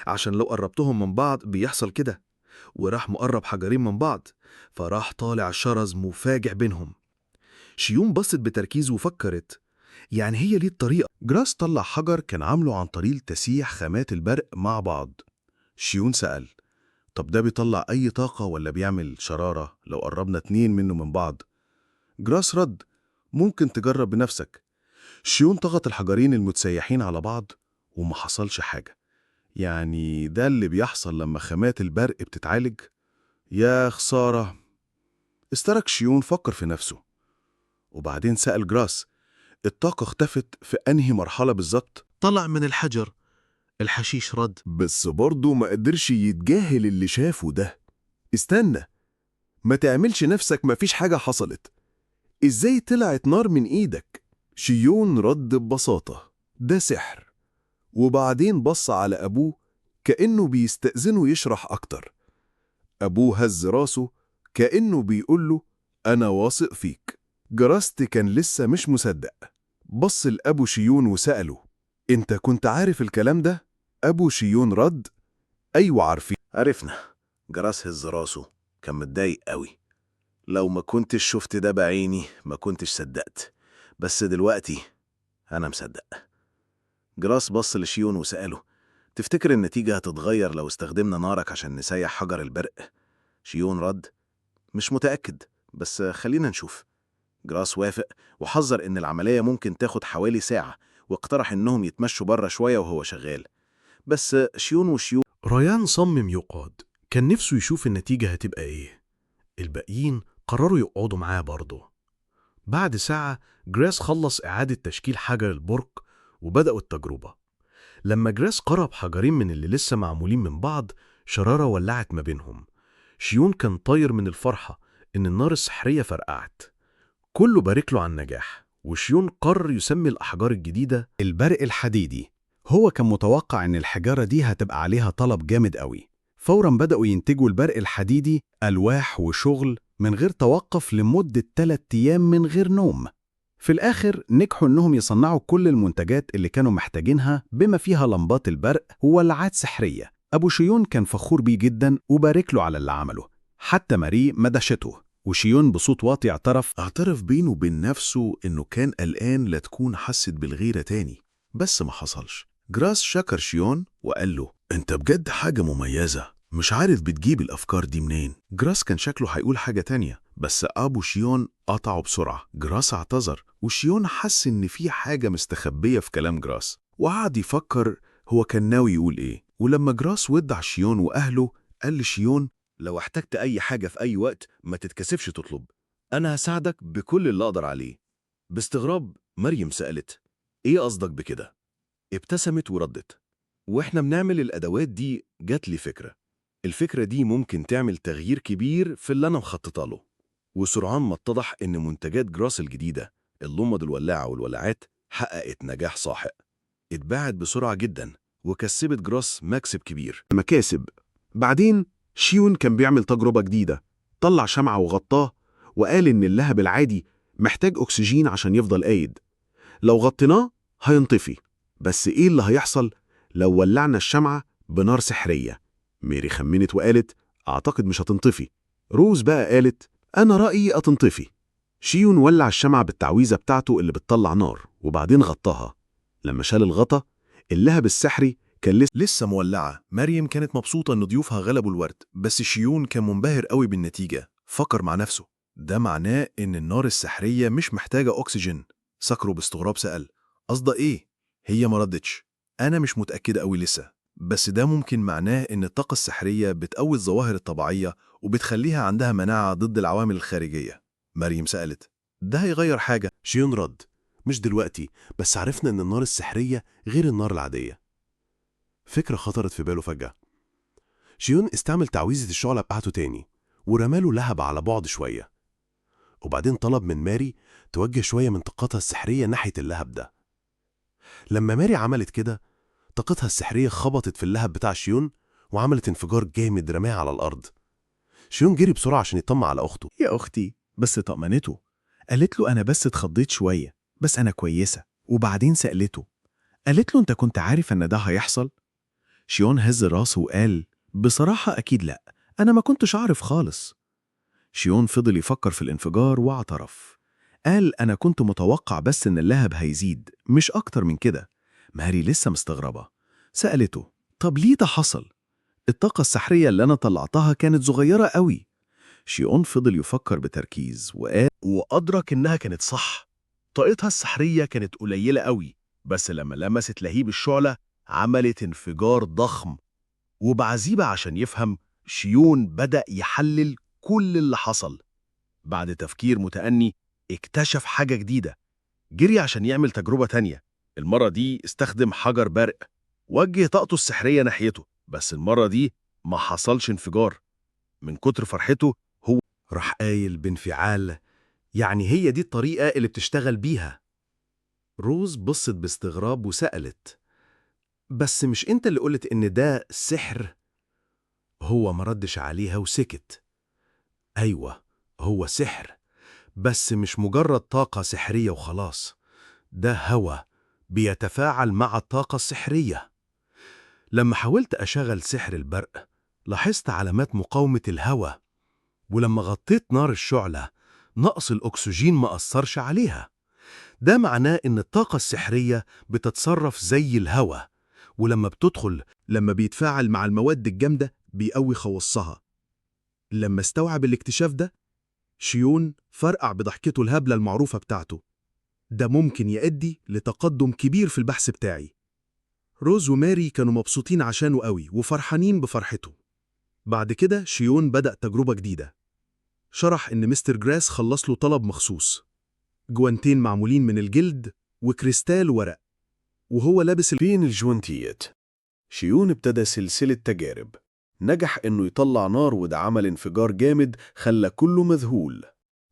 عشان لو قربتهم من بعض بيحصل كده. وراح مقرب حجرين من بعض، فراح طالع شرز مفاجع بينهم. شيون بصت بتركيز وفكرت: يعني هي دي الطريقة. جراس طلع حجر كان عامله عن طريق تسيح خامات البرق مع بعض. شيون سأل: طب ده بيطلع أي طاقة ولا بيعمل شرارة لو قربنا 2 منه من بعض؟ جراس رد: ممكن تجرب بنفسك. شيون ضغط الحجرين المتسيحين على بعض وما حصلش حاجة. يعني ده اللي بيحصل لما خامات البرق بتتعالج؟ يا خسارة. استرك شيون فكر في نفسه، وبعدين سأل جراس: الطاقة اختفت في أنهي مرحلة بالظبط؟ طلع من الحجر. الحشيش رد: بس برضه ما قدرش يتجاهل اللي شافه ده. استنى، ما تعملش نفسك ما فيش حاجة حصلت. ازاي طلعت نار من ايدك؟ شيون رد ببساطة: ده سحر. وبعدين بص على أبوه كأنه بيستأذنه يشرح أكتر. أبوه هز راسه كأنه بيقوله: أنا واثق فيك. جراست كان لسه مش مصدق، بص لأبو شيون وسأله: أنت كنت عارف الكلام ده؟ أبو شيون رد: أيوة عارفين. عرفنا. جراس هز راسه، كان متضايق قوي. لو ما كنتش شفت ده بعيني ما كنتش صدقت، بس دلوقتي أنا مصدق. جراس بص لشيون وسأله: تفتكر النتيجة هتتغير لو استخدمنا نارك عشان نسيح حجر البرق؟ شيون رد: مش متأكد، بس خلينا نشوف. جراس وافق وحذر إن العملية ممكن تاخد حوالي ساعة، واقترح إنهم يتمشوا بره شوية وهو شغال. بس شيون ريان صمم يقعد، كان نفسه يشوف النتيجة هتبقى إيه. الباقيين قرروا يقعدوا معاه برضه. بعد ساعة جراس خلص إعادة تشكيل حجر البرق وبدأوا التجربة. لما جراس قرب حجرين من اللي لسه معمولين من بعض، شرارة ولعت ما بينهم. شيون كان طاير من الفرحة إن النار السحرية فرقعت. كله بارك له على النجاح، وشيون قرر يسمي الأحجار الجديدة البرق الحديدي. هو كان متوقع إن الحجارة دي هتبقى عليها طلب جامد قوي. فوراً بدأوا ينتجوا البرق الحديدي ألواح وشغل من غير توقف لمدة 3 أيام من غير نوم. في الآخر نجحوا إنهم يصنعوا كل المنتجات اللي كانوا محتاجينها، بما فيها لمبات البرق وولعات سحرية. أبو شيون كان فخور بيه جدا وبارك له على اللي عمله. حتى ماري مدشته، وشيون بصوت واطي اعترف بينه وبين نفسه إنه كان قلقان لا تكون حست بالغيرة تاني، بس ما حصلش. جراس شكر شيون وقال له: أنت بجد حاجة مميزة، مش عارف بتجيب الأفكار دي منين. جراس كان شكله هيقول حاجة تانية، بس أبو شيون قطعه بسرعة. جراس اعتذر، وشيون حس إن في حاجة مستخبية في كلام جراس، وقعد يفكر هو كان ناوي يقول إيه. ولما جراس ودع شيون وأهله، قال لشيون: لو احتجت أي حاجة في أي وقت ما تتكسفش تطلب، أنا هساعدك بكل اللي أقدر عليه. باستغراب مريم سألت: إيه قصدك بكده؟ ابتسمت وردت: وإحنا بنعمل الأدوات دي جات لي فكرة. الفكرة دي ممكن تعمل تغيير كبير في اللي أنا مخططه له. وسرعان ما اتضح إن منتجات جراس الجديدة، اللمض الولاعة والولاعات، حققت نجاح ساحق. اتباعت بسرعة جدا وكسبت جراس مكسب كبير. مكاسب. بعدين شيون كان بيعمل تجربة جديدة، طلع شمعة وغطاه وقال إن اللهب العادي محتاج أكسجين عشان يفضل قايد. لو غطيناه هينطفي، بس إيه اللي هيحصل لو ولعنا الشمعة بنار سحرية؟ ميري خمنت وقالت أعتقد مش هتنطفي. روز بقى قالت أنا رأيي أتنطفي. شيون ولع الشمعة بالتعويذة بتاعته اللي بتطلع نار وبعدين غطاها. لما شال الغطا اللهب السحري كان لسه مولعة. مريم كانت مبسوطة إن ضيوفها غلبوا الورد، بس شيون كان منبهر قوي بالنتيجة. فكر مع نفسه، ده معناه إن النار السحرية مش محتاجة أكسجين. سكرو باستغراب سأل قصده إيه؟ هي ما ردتش. أنا مش متأكدة قوي لسه، بس ده ممكن معناه إن الطاقة السحرية بتقوي الظواهر الطبيعية وبتخليها عندها مناعة ضد العوامل الخارجية. مريم سألت ده هيغير حاجة؟ شيون رد مش دلوقتي، بس عرفنا إن النار السحرية غير النار العادية. فكرة خطرت في باله فجأة. شيون استعمل تعويذة الشعلة بتاعته تاني ورماله لهب على بعد شوية، وبعدين طلب من ماري توجه شوية من طاقتها السحرية ناحية اللهب ده. لما ماري عملت كده طاقتها السحرية خبطت في اللهب بتاع شيون وعملت انفجار جامد رماه على الأرض. شيون جري بسرعة عشان يطمن على أخته. يا أختي، بس طمنته. قالت له أنا بس اتخضيت شوية، بس أنا كويسة. وبعدين سألته، قالت له أنت كنت عارف أن ده هيحصل؟ شيون هز راسه وقال بصراحة أكيد لأ، أنا ما كنتش أعرف خالص. شيون فضل يفكر في الانفجار واعترف. قال أنا كنت متوقع بس إن اللهب هيزيد، مش أكتر من كده. ماري لسه مستغربة. سألته طب ليه ده حصل؟ الطاقة السحرية اللي أنا طلعتها كانت صغيرة قوي. شيون فضل يفكر بتركيز وقال وأدرك إنها كانت صح. طاقتها السحرية كانت قليلة قوي، بس لما لمست لهيب الشعلة عملت انفجار ضخم. وبعزيبة عشان يفهم، شيون بدأ يحلل كل اللي حصل. بعد تفكير متأني اكتشف حاجة جديدة. جري عشان يعمل تجربة تانية. المرة دي استخدم حجر برق، وجه طاقته السحرية ناحيته، بس المرة دي ما حصلش انفجار. من كتر فرحته هو راح قايل بانفعال يعني هي دي الطريقة اللي بتشتغل بيها. روز بصت باستغراب وسألت بس مش انت اللي قلت ان ده سحر؟ هو مردش عليها وسكت. ايوه هو سحر، بس مش مجرد طاقة سحرية وخلاص، ده هوا بيتفاعل مع الطاقة السحرية. لما حاولت أشغل سحر البرق لاحظت علامات مقاومة الهوا، ولما غطيت نار الشعلة نقص الأكسجين ما أثرش عليها. ده معناه إن الطاقة السحرية بتتصرف زي الهوا، لما بيتفاعل مع المواد الجامدة بيقوي خواصها. لما استوعب الاكتشاف ده، شيون فرقع بضحكته الهبلة المعروفة بتاعته. ده ممكن يؤدي لتقدم كبير في البحث بتاعي. روز وماري كانوا مبسوطين عشانه قوي وفرحانين بفرحته. بعد كده شيون بدأ تجربة جديدة. شرح إن مستر جراس خلص له طلب مخصوص، جوانتين معمولين من الجلد وكريستال ورق، وهو لابس فين الجوانتيات؟ شيون ابتدى سلسلة تجارب. نجح إنه يطلع نار، وده عمل انفجار جامد خلى كله مذهول.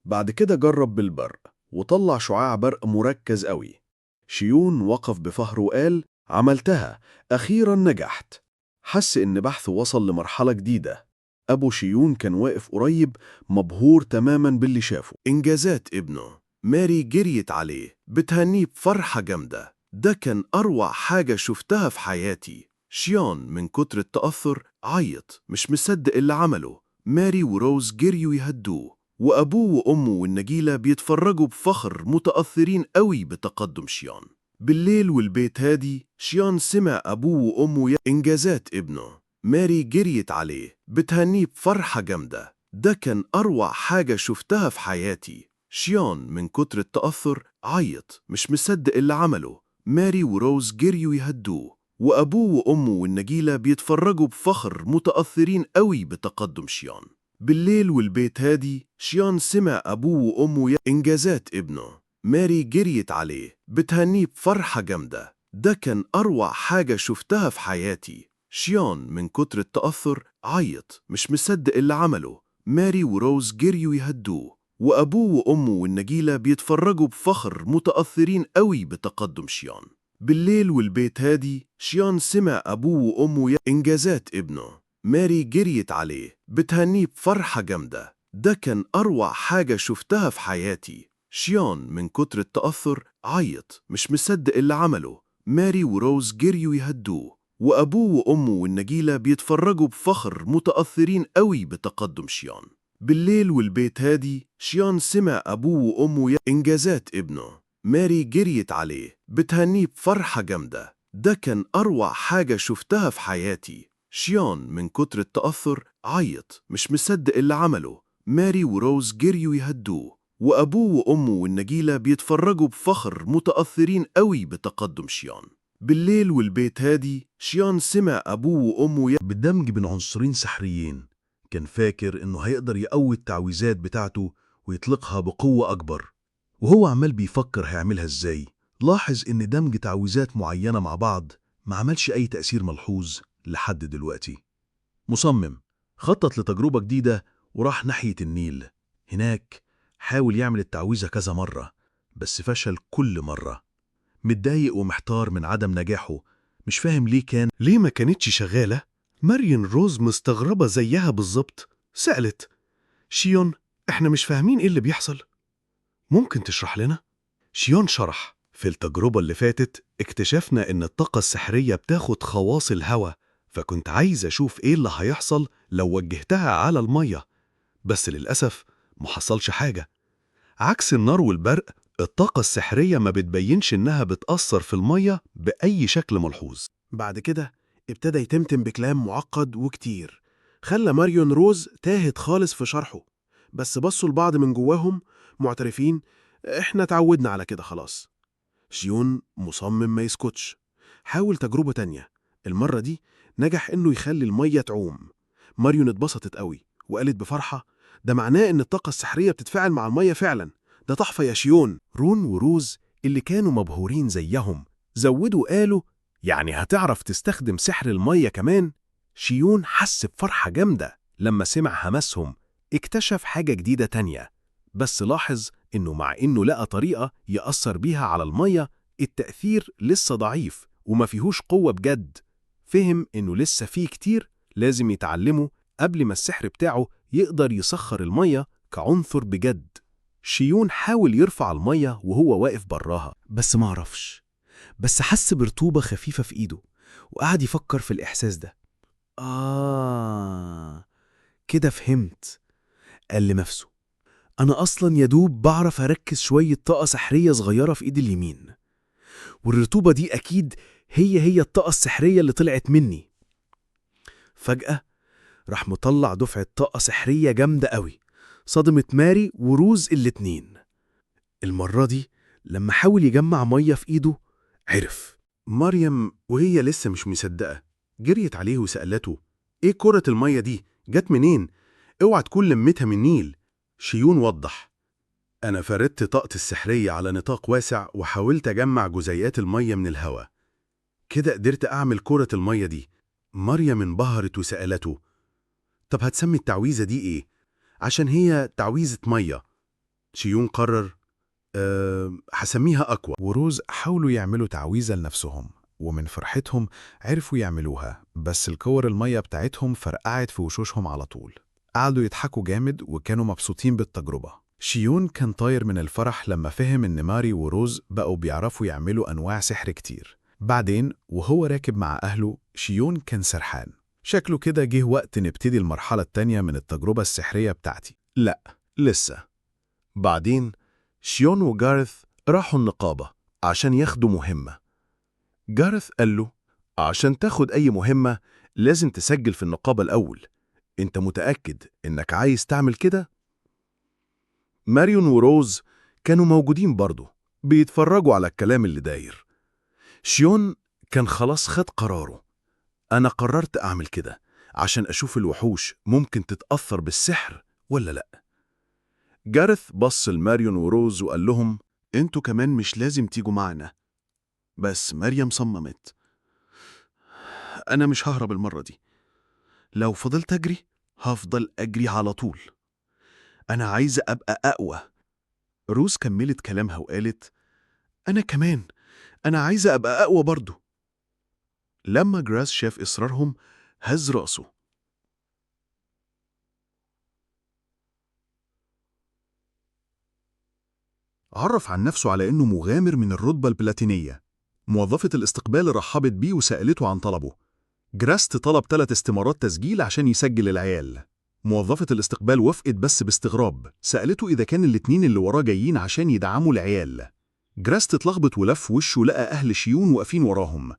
بعد كده جرب بالبرق وطلع شعاع برق مركز قوي. شيون وقف بفخر وقال عملتها، أخيرا نجحت. حس إن بحثه وصل لمرحلة جديدة. أبو شيون كان واقف قريب مبهور تماما باللي شافه. إنجازات ابنه. ماري جريت عليه بتهنيه بفرحة جامدة. ده كان أروع حاجة شفتها في حياتي. شيون من كتر التأثر عيط، مش مصدق اللي عمله. ماري وروز جريوا يهدوه، وأبوه وأمه والنجيلة بيتفرجوا بفخر متأثرين قوي بتقدم شيون. بالليل والبيت هادي، شيون سمع أبوه وأمه إنجازات ابنه. ماري جريت عليه بتهنيه بفرحة جامدة. ده كان أروع حاجة شفتها في حياتي. شيون من كتر التأثر عيط، مش مصدق اللي عمله. ماري وروز جريوا يهدوه، وأبوه وأمه والنجيلة بيتفرجوا بفخر متأثرين قوي بتقدم شيون. بالليل والبيت هادي، شيون سمع أبوه وأمه إنجازات ابنه. ماري جريت عليه بتهنيه بفرحة جامدة. ده كان أروع حاجة شفتها في حياتي. شيون من كتر التأثر عيط، مش مصدق اللي عمله. ماري وروز جريوا يهدوه، وأبوه وأمه والنجيلة بيتفرجوا بفخر متأثرين قوي بتقدم شيون. بالليل والبيت هادي، شيون سمع أبوه وأمه إنجازات ابنه. ماري جريت عليه بتهنيه بفرحة جامدة. ده كان أروع حاجة شفتها في حياتي. شيون من كتر التأثر عيط، مش مصدق اللي عمله. ماري وروز جريوا يهدوه، وأبوه وأمه والنجيلة بيتفرجوا بفخر متأثرين قوي بتقدم شيون. بالليل والبيت هادي، شيون سمع أبوه وأمه إنجازات ابنه. ماري جريت عليه بتهنيه بفرحة جامدة. ده كان أروع حاجة شفتها في حياتي. شيون من كتر التأثر عيط، مش مصدق اللي عمله. ماري وروز جريوا يهدوه، وأبوه وأمه والنجيلة بيتفرجوا بفخر متأثرين قوي بتقدم شيون. بالليل والبيت هادي، شيون سمع أبوه وأمه بالدمج بين عنصرين سحريين. كان فاكر إنه هيقدر يقوي التعويذات بتاعته ويطلقها بقوة أكبر، وهو عمال بيفكر هيعملها إزاي. لاحظ إن دمج تعويذات معينة مع بعض ما عملش أي تأثير ملحوظ لحد دلوقتي. مصمم خطط لتجربة جديدة وراح ناحية النيل. هناك حاول يعمل التعويذة كذا مرة، بس فشل كل مرة. متضايق ومحتار من عدم نجاحه، مش فاهم ليه ما كانتش شغالة؟ مريم روز مستغربة زيها بالظبط، سألت: شيون، احنا مش فاهمين ايه اللي بيحصل، ممكن تشرح لنا؟ شيون شرح: في التجربة اللي فاتت اكتشفنا ان الطاقة السحرية بتاخد خواص الهواء، فكنت عايز اشوف ايه اللي هيحصل لو وجهتها على المية، بس للأسف محصلش حاجة. عكس النار والبرق، الطاقة السحرية ما بتبينش إنها بتأثر في المية بأي شكل ملحوظ. بعد كده ابتدى يتمتم بكلام معقد وكتير، خلى ماريون روز تاهت خالص في شرحه، بس بصوا لبعض من جواهم معترفين: احنا تعودنا على كده خلاص. شيون مصمم ما يسكتش، حاول تجربة تانية. المرة دي نجح إنه يخلي المية تعوم. ماريون اتبسطت قوي وقالت بفرحة: ده معناه إن الطاقة السحرية بتتفاعل مع المية فعلا، ده تحفة يا شيون. رون وروز اللي كانوا مبهورين زيهم زودوا قالوا: يعني هتعرف تستخدم سحر المية كمان؟ شيون حس بفرحة جامدة لما سمع همسهم. اكتشف حاجة جديدة تانية، بس لاحظ إنه مع إنه لقى طريقة يأثر بيها على المية، التأثير لسه ضعيف وما فيهوش قوة بجد. فهم إنه لسه فيه كتير لازم يتعلمه قبل ما السحر بتاعه يقدر يسخر المية كعنصر بجد. شيون حاول يرفع المية وهو واقف براها، بس معرفش. بس حس برطوبة خفيفة في إيده وقعد يفكر في الإحساس ده. كده فهمت، قال لنفسه. أنا أصلا يدوب بعرف أركز شوية طاقة سحرية صغيرة في إيدي اليمين، والرطوبة دي أكيد هي الطاقة السحرية اللي طلعت مني. فجأة راح مطلع دفعة طاقة سحرية جامدة قوي، صدمت ماري وروز الاتنين. المرة دي لما حاول يجمع مية في إيده عرف. مريم وهي لسه مش مصدقة جريت عليه وسألته: ايه كرة المية دي؟ جت منين؟ اوعى تكون لمتها من النيل. شيون وضح: أنا فردت طاقتي السحرية على نطاق واسع وحاولت أجمع جزيئات المية من الهواء، كده قدرت أعمل كرة المية دي. مريم انبهرت وسألته: طب هتسمي التعويذة دي إيه؟ عشان هي تعويذة مية. شيون قرر: هسميها أقوى. وروز حاولوا يعملوا تعويذة لنفسهم، ومن فرحتهم عرفوا يعملوها، بس الكور المية بتاعتهم فرقعت في وشوشهم على طول. قعدوا يضحكوا جامد وكانوا مبسوطين بالتجربة. شيون كان طاير من الفرح لما فهم إن ماري وروز بقوا بيعرفوا يعملوا أنواع سحر كتير. بعدين وهو راكب مع أهله، شيون كان سرحان. شكله كده جه وقت نبتدي المرحلة التانية من التجربة السحرية بتاعتي. لا، لسه. بعدين شيون وجارث راحوا النقابة عشان ياخدوا مهمة. جارث قال له: عشان تاخد أي مهمة لازم تسجل في النقابة الأول. انت متأكد إنك عايز تعمل كده؟ ماريون وروز كانوا موجودين برضو بيتفرجوا على الكلام اللي داير. شيون كان خلاص خد قراره: أنا قررت أعمل كده عشان أشوف الوحوش ممكن تتأثر بالسحر ولا لأ. جارث بص لماريون وروز وقال لهم: انتوا كمان مش لازم تيجوا معنا. بس مريم صممت: أنا مش ههرب المرة دي، لو فضلت أجري هفضل أجري على طول، أنا عايزة أبقى أقوى. روز كملت كلامها وقالت: أنا كمان، أنا عايزة أبقى أقوى برضو. لما جراس شاف إصرارهم هز رأسه. عرف عن نفسه على إنه مغامر من الرتبة البلاتينية. موظفة الاستقبال رحبت بيه وسألته عن طلبه. جراست طلب 3 استمارات تسجيل عشان يسجل العيال. موظفة الاستقبال وافقت بس باستغراب، سألته إذا كان الاتنين اللي وراه جايين عشان يدعموا العيال. جراست اتلخبط ولف وشه لقى أهل شيون واقفين وراهم.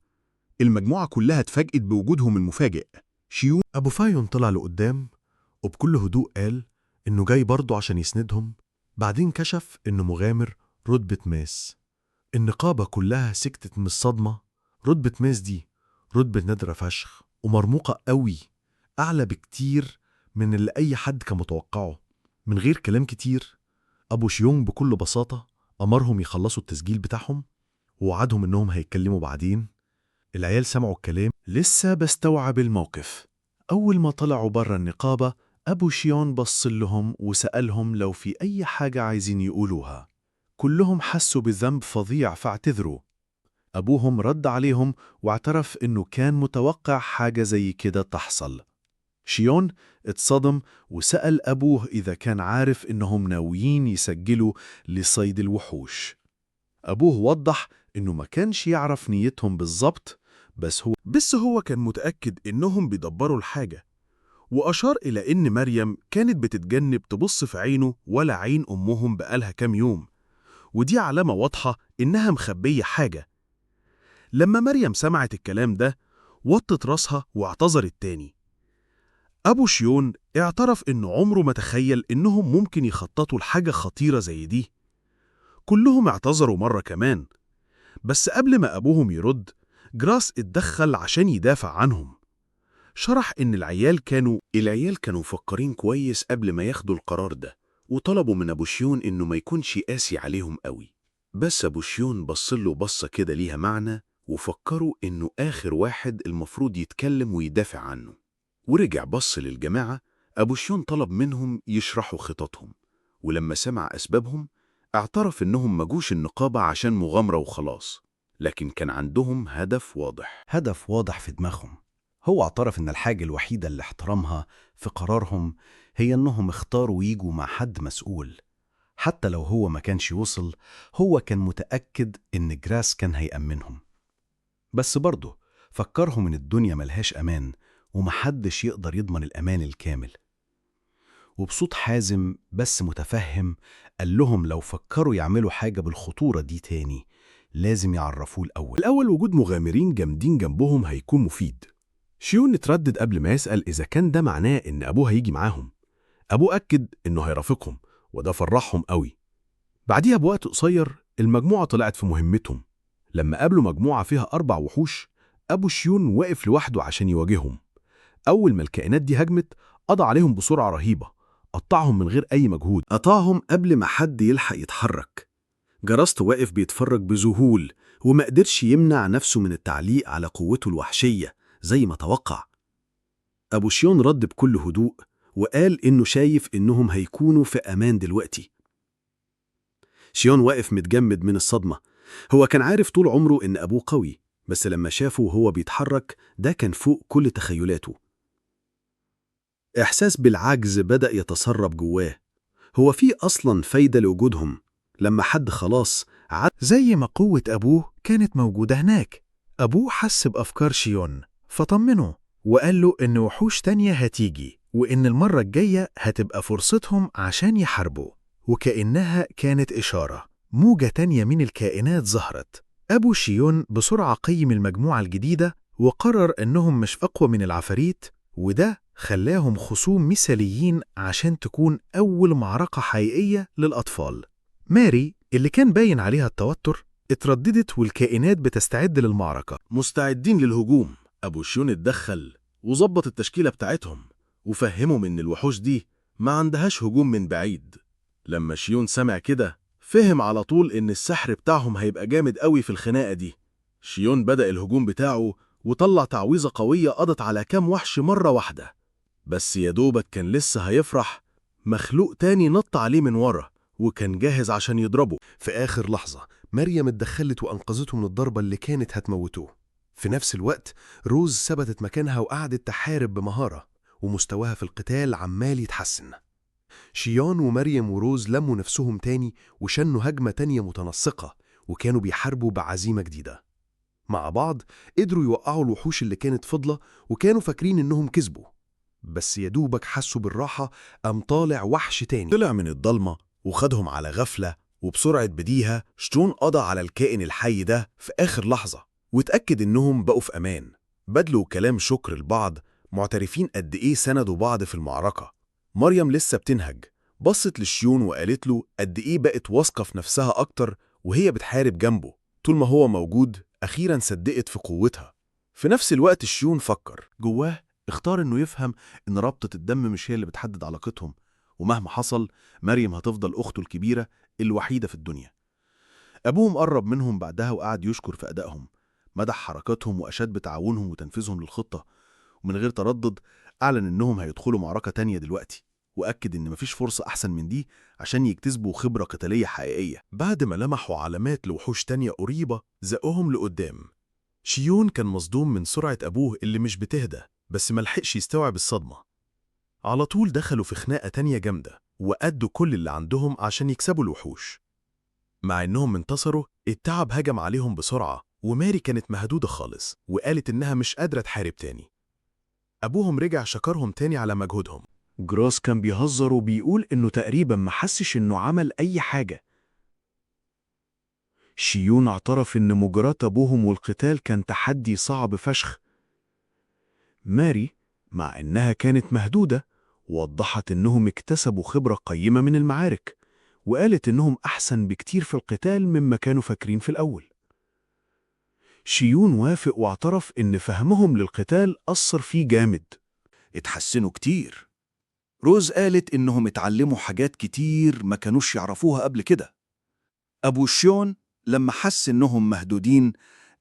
المجموعة كلها اتفاجئت بوجودهم المفاجئ. شيون أبو فايون طلع لقدام وبكل هدوء قال إنه جاي برضه عشان يسندهم. بعدين كشف إنه مغامر رتبة ماس. النقابة كلها سكتت من الصدمة. رتبة ماس دي رتبة نادرة فشخ ومرموقة قوي، أعلى بكتير من اللي أي حد كان متوقعه. من غير كلام كتير أبو شيونج بكل بساطة أمرهم يخلصوا التسجيل بتاعهم ووعدهم إنهم هيتكلموا بعدين. العيال سمعوا الكلام. لسه بستوعب الموقف. أول ما طلعوا برا النقابة أبو شيون بص لهم وسألهم لو في أي حاجة عايزين يقولوها. كلهم حسوا بذنب فظيع فاعتذروا. أبوهم رد عليهم واعترف إنه كان متوقع حاجة زي كده تحصل. شيون اتصدم وسأل أبوه إذا كان عارف إنهم ناويين يسجلوا لصيد الوحوش. أبوه وضح إنه ما كانش يعرف نيتهم بالظبط، بس هو كان متأكد إنهم بيدبروا الحاجة، وأشار إلى إن مريم كانت بتتجنب تبص في عينه ولا عين أمهم بقالها كام يوم، ودي علامة واضحة إنها مخبية حاجة. لما مريم سمعت الكلام ده وطت راسها واعتذرت تاني. أبو شيون اعترف إنه عمره ما تخيل إنهم ممكن يخططوا لحاجة خطيرة زي دي. كلهم اعتذروا مرة كمان، بس قبل ما أبوهم يرد جراس اتدخل عشان يدافع عنهم. شرح إن العيال كانوا مفكرين كويس قبل ما ياخدوا القرار ده، وطلبوا من أبو شيون إنه ما يكونش قاسي عليهم قوي. بس أبو شيون بصله بصة كده ليها معنى، وفكروا إنه آخر واحد المفروض يتكلم ويدافع عنه. ورجع بص للجماعة. أبو شيون طلب منهم يشرحوا خططهم، ولما سمع أسبابهم اعترف إنهم ما جوش النقابة عشان مغامرة وخلاص، لكن كان عندهم هدف واضح في دماغهم. هو اعترف إن الحاجة الوحيدة اللي احترمها في قرارهم هي إنهم اختاروا يجوا مع حد مسؤول. حتى لو هو ما كانش وصل، هو كان متأكد إن جراس كان هيأمنهم. بس برضه فكرهم إن الدنيا ملهاش أمان ومحدش يقدر يضمن الأمان الكامل. وبصوت حازم بس متفهم قال لهم لو فكروا يعملوا حاجة بالخطورة دي تاني لازم يعرفوه الأول. وجود مغامرين جامدين جنبهم هيكون مفيد. شيون اتردد قبل ما يسأل إذا كان ده معناه إن أبوه هيجي معاهم. أبوه أكد إنه هيرافقهم، وده فرحهم قوي. بعديها بوقت قصير المجموعة طلعت في مهمتهم. لما قابلوا مجموعة فيها 4 وحوش، أبو شيون وقف لوحده عشان يواجههم. أول ما الكائنات دي هجمت قضى عليهم بسرعة رهيبة، قطعهم من غير أي مجهود. قطعهم قبل ما حد يلحق يتحرك. جراست واقف بيتفرج بذهول وما قدرش يمنع نفسه من التعليق على قوته الوحشية زي ما توقع. أبو شيون رد بكل هدوء وقال إنه شايف إنهم هيكونوا في أمان دلوقتي. شيون واقف متجمد من الصدمة. هو كان عارف طول عمره إن أبوه قوي، بس لما شافه وهو بيتحرك ده كان فوق كل تخيلاته. إحساس بالعجز بدأ يتسرب جواه. هو في أصلاً فايدة لوجودهم لما حد خلاص زي ما قوة أبوه كانت موجودة هناك. أبوه حس بأفكار شيون فطمنه وقال له إن وحوش تانية هتيجي وإن المرة الجاية هتبقى فرصتهم عشان يحاربوا. وكأنها كانت إشارة، موجة تانية من الكائنات ظهرت. أبو شيون بسرعة قيم المجموعة الجديدة وقرر إنهم مش أقوى من العفاريت، وده خلاهم خصوم مثاليين عشان تكون أول معركة حقيقية للأطفال. ماري اللي كان باين عليها التوتر اترددت والكائنات بتستعد للمعركة. مستعدين للهجوم. أبو شيون اتدخل وظبط التشكيلة بتاعتهم وفهمهم إن الوحوش دي ما عندهاش هجوم من بعيد. لما شيون سمع كده فهم على طول إن السحر بتاعهم هيبقى جامد قوي في الخناقة دي. شيون بدأ الهجوم بتاعه وطلع تعويذة قوية قضت على كام وحش مرة واحدة. بس يا دوبك كان لسه هيفرح، مخلوق تاني نط عليه من ورا وكان جاهز عشان يضربه. في آخر لحظة مريم اتدخلت وأنقذته من الضربة اللي كانت هتموتوه. في نفس الوقت روز ثبتت مكانها وقعدت تحارب بمهارة، ومستواها في القتال عمال يتحسن. شيون ومريم وروز لموا نفسهم تاني وشنوا هجمة تانية متنسقة، وكانوا بيحاربوا بعزيمة جديدة. مع بعض قدروا يوقعوا الوحوش اللي كانت فضلة، وكانوا فاكرين إنهم كسبوا. بس يدوبك حسوا بالراحة قام طالع وحش تاني طلع من الضلمة وخدهم على غفلة، وبسرعة بديهة شيون قضى على الكائن الحي ده في آخر لحظة، واتأكد إنهم بقوا في أمان. بدلوا كلام شكر لبعض، معترفين قد إيه سندوا بعض في المعركة. مريم لسه بتنهج، بصت لشيون وقالت له قد إيه بقت واثقة في نفسها أكتر وهي بتحارب جنبه. طول ما هو موجود أخيراً صدقت في قوتها. في نفس الوقت شيون فكر جواه، اختار إنه يفهم إن رابطة الدم مش هي اللي بتحدد علاقتهم، ومهما حصل مريم هتفضل أخته الكبيرة الوحيدة في الدنيا. أبوهم قرب منهم بعدها وقعد يشكر في أدائهم، مدح حركاتهم وأشاد بتعاونهم وتنفيذهم للخطة، ومن غير تردد أعلن إنهم هيدخلوا معركة تانية دلوقتي، وأكد إن مفيش فرصة أحسن من دي عشان يكتسبوا خبرة قتالية حقيقية. بعد ما لمحوا علامات لوحوش تانية قريبة زقوهم لقدام. شيون كان مصدوم من سرعة أبوه اللي مش بتهدى، بس ملحقش يستوعب الصدمة. على طول دخلوا في خناقة تانية جامدة، وأدوا كل اللي عندهم عشان يكسبوا الوحوش. مع إنهم انتصروا، التعب هجم عليهم بسرعة، وماري كانت مهدودة خالص وقالت إنها مش قادرة تحارب تاني. أبوهم رجع شكرهم تاني على مجهودهم. جراس كان بيهزر وبيقول إنه تقريبا ما حسش إنه عمل أي حاجة. شيون اعترف إن مجرات أبوهم والقتال كان تحدي صعب فشخ. ماري مع إنها كانت مهدودة وضحت إنهم اكتسبوا خبرة قيمة من المعارك، وقالت إنهم أحسن بكتير في القتال مما كانوا فاكرين في الأول. شيون وافق واعترف إن فهمهم للقتال أثر فيه جامد. اتحسنوا كتير. روز قالت إنهم اتعلموا حاجات كتير ما كانوش يعرفوها قبل كده. أبو شيون لما حس إنهم مهدودين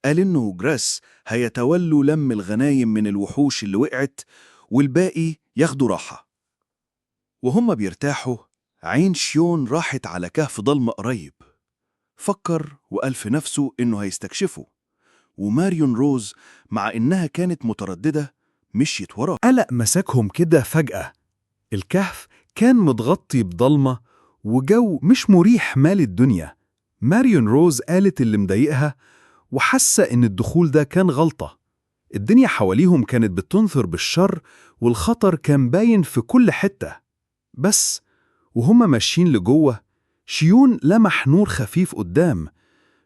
قال إنه جراس هيتولوا لم الغنايم من الوحوش اللي وقعت، والباقي ياخدوا راحة. وهم بيرتاحوا عين شيون راحت على كهف ضلمة قريب. فكر وقال في نفسه إنه هيستكشفه، وماريون روز مع إنها كانت مترددة مشيت وراه. قلق مسكهم كده فجأة. الكهف كان متغطي بضلمة وجو مش مريح مال الدنيا. ماريون روز قالت اللي مضايقها وحاسة إن الدخول ده كان غلطة. الدنيا حواليهم كانت بتنثر بالشر والخطر كان باين في كل حتة. بس وهم ماشيين لجوه شيون لمح نور خفيف قدام.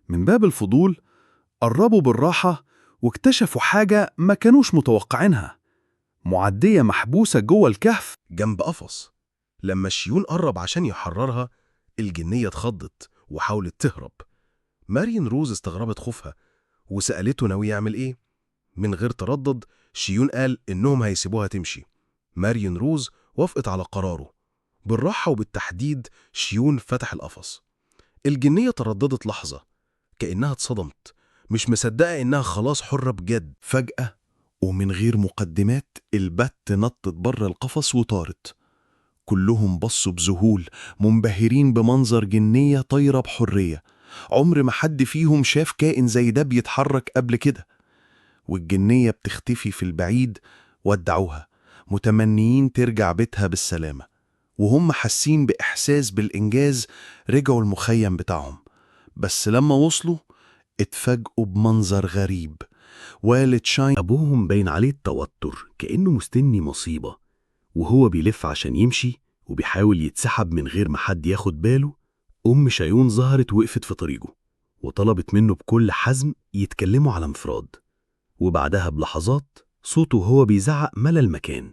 من باب الفضول قربوا بالراحة واكتشفوا حاجة ما كانوش متوقعينها. معدية محبوسة جوه الكهف جنب قفص. لما شيون قرب عشان يحررها الجنية اتخضت وحاولت تهرب. ماريون روز استغربت خوفها وسألته ناوي يعمل ايه. من غير تردد شيون قال إنهم هيسيبوها تمشي. ماريون روز وافقت على قراره. بالراحة وبالتحديد شيون فتح القفص. الجنية ترددت لحظة كأنها اتصدمت، مش مصدقة إنها خلاص حرة بجد. فجأة ومن غير مقدمات البت نطت بره القفص وطارت. كلهم بصوا بذهول منبهرين بمنظر جنية طايرة بحرية. عمر ما حد فيهم شاف كائن زي ده بيتحرك قبل كده. والجنية بتختفي في البعيد. ودعوها متمنيين ترجع بيتها بالسلامة، وهم حاسين بإحساس بالإنجاز رجعوا المخيم بتاعهم. بس لما وصلوا اتفاجئوا بمنظر غريب. والد شاين أبوهم باين عليه التوتر كأنه مستني مصيبة، وهو بيلف عشان يمشي وبيحاول يتسحب من غير ما حد ياخد باله. شيون ظهرت وقفت في طريقه وطلبت منه بكل حزم يتكلموا على انفراد. وبعدها بلحظات صوته وهو بيزعق ملى المكان.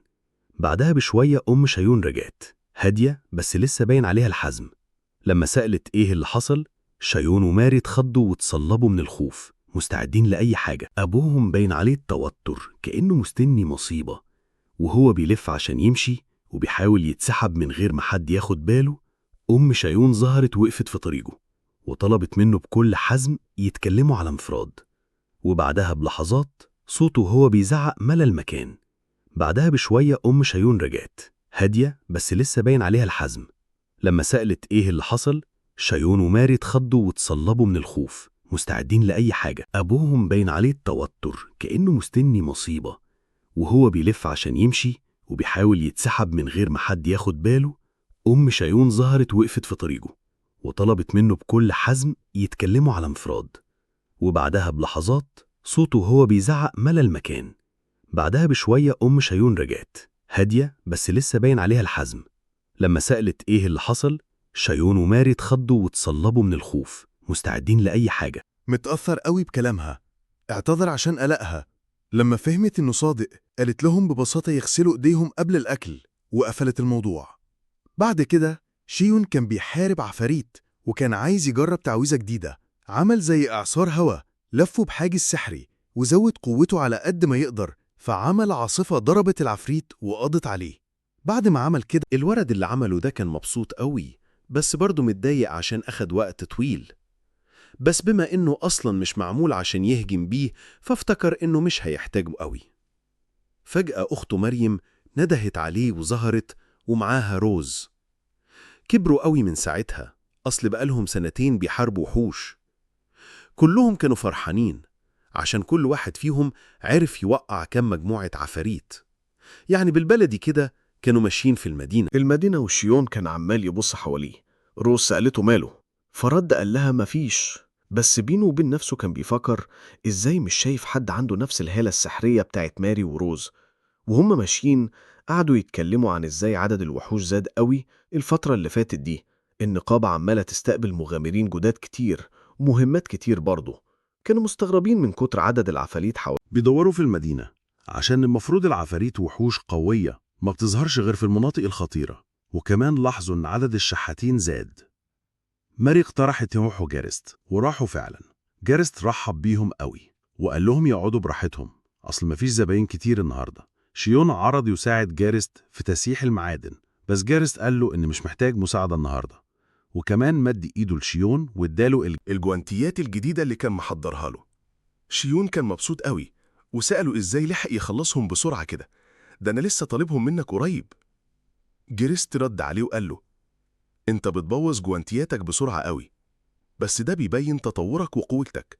بعدها بشوية شيون رجعت هادية بس لسه باين عليها الحزم. لما سألت ايه اللي حصل، شيون وماري اتخضوا وتصلبوا من الخوف مستعدين لأي حاجة. أبوهم باين عليه التوتر كأنه مستني مصيبة، وهو بيلف عشان يمشي وبيحاول يتسحب من غير ما حد ياخد باله. شيون ظهرت وقفت في طريقه وطلبت منه بكل حزم يتكلموا على انفراد. وبعدها بلحظات صوته وهو بيزعق ملى المكان. بعدها بشوية شيون رجعت هادية بس لسه باين عليها الحزم. لما سألت ايه اللي حصل، شيون وماري اتخضوا وتصلبوا من الخوف مستعدين لأي حاجة. أبوهم باين عليه التوتر كأنه مستني مصيبة، وهو بيلف عشان يمشي وبيحاول يتسحب من غير ما حد ياخد باله. شيون ظهرت وقفت في طريقه وطلبت منه بكل حزم يتكلموا على انفراد، وبعدها بلحظات صوته وهو بيزعق ملى المكان. بعدها بشوية شيون رجعت هادية بس لسه باين عليها الحزم. لما سألت ايه اللي حصل، شيون وماري اتخضوا واتصلبوا من الخوف مستعدين لأي حاجة. متأثر قوي بكلامها، اعتذر عشان قلقها. لما فهمت إنه صادق قالت لهم ببساطة يغسلوا إيديهم قبل الأكل وقفلت الموضوع. بعد كده شيون كان بيحارب عفاريت وكان عايز يجرب تعويذة جديدة. عمل زي إعصار هوا لفه بحاجز سحري وزود قوته على قد ما يقدر، فعمل عاصفة ضربت العفريت وقضت عليه. بعد ما عمل كده الولد اللي عمله ده كان مبسوط قوي، بس برضه متضايق عشان أخد وقت طويل. بس بما إنه أصلاً مش معمول عشان يهجم بيه، فافتكر إنه مش هيحتاجه قوي. فجأة أخته مريم ندهت عليه وظهرت ومعاها روز. كبروا قوي من ساعتها، أصل بقالهم 2 بيحاربوا وحوش. كلهم كانوا فرحانين عشان كل واحد فيهم عرف يوقع كم مجموعة عفاريت. يعني بالبلدي كده كانوا ماشيين في المدينة. وشيون كان عمال يبص حواليه. روز سألته ماله، فرد قال لها مفيش، بس بينه وبين نفسه كان بيفكر إزاي مش شايف حد عنده نفس الهالة السحرية بتاعت ماري وروز. وهم ماشيين قعدوا يتكلموا عن إزاي عدد الوحوش زاد قوي الفترة اللي فاتت دي. النقابة عمالة تستقبل مغامرين جداد كتير ومهمات كتير برضه. كانوا مستغربين من كتر عدد العفاريت بيدوروا في المدينة عشان المفروض العفاريت وحوش قوية ما بتظهرش غير في المناطق الخطيرة، وكمان لاحظوا إن عدد الشحاتين زاد. ماري اقترحت يروحوا جارست، وراحوا فعلا. جارست رحب بيهم قوي وقال لهم يقعدوا براحتهم، أصل مفيش زباين كتير النهاردة. شيون عرض يساعد جارست في تسييح المعادن، بس جارست قال له إن مش محتاج مساعدة النهاردة، وكمان مد إيده لشيون واداله الجوانتيات الجديدة اللي كان محضرها له. شيون كان مبسوط قوي وسأله إزاي لحق يخلصهم بسرعة كده، ده أنا لسه طالبهم منك قريب. جيرست رد عليه وقال له أنت بتبوظ جوانتياتك بسرعة قوي، بس ده بيبين تطورك وقوتك.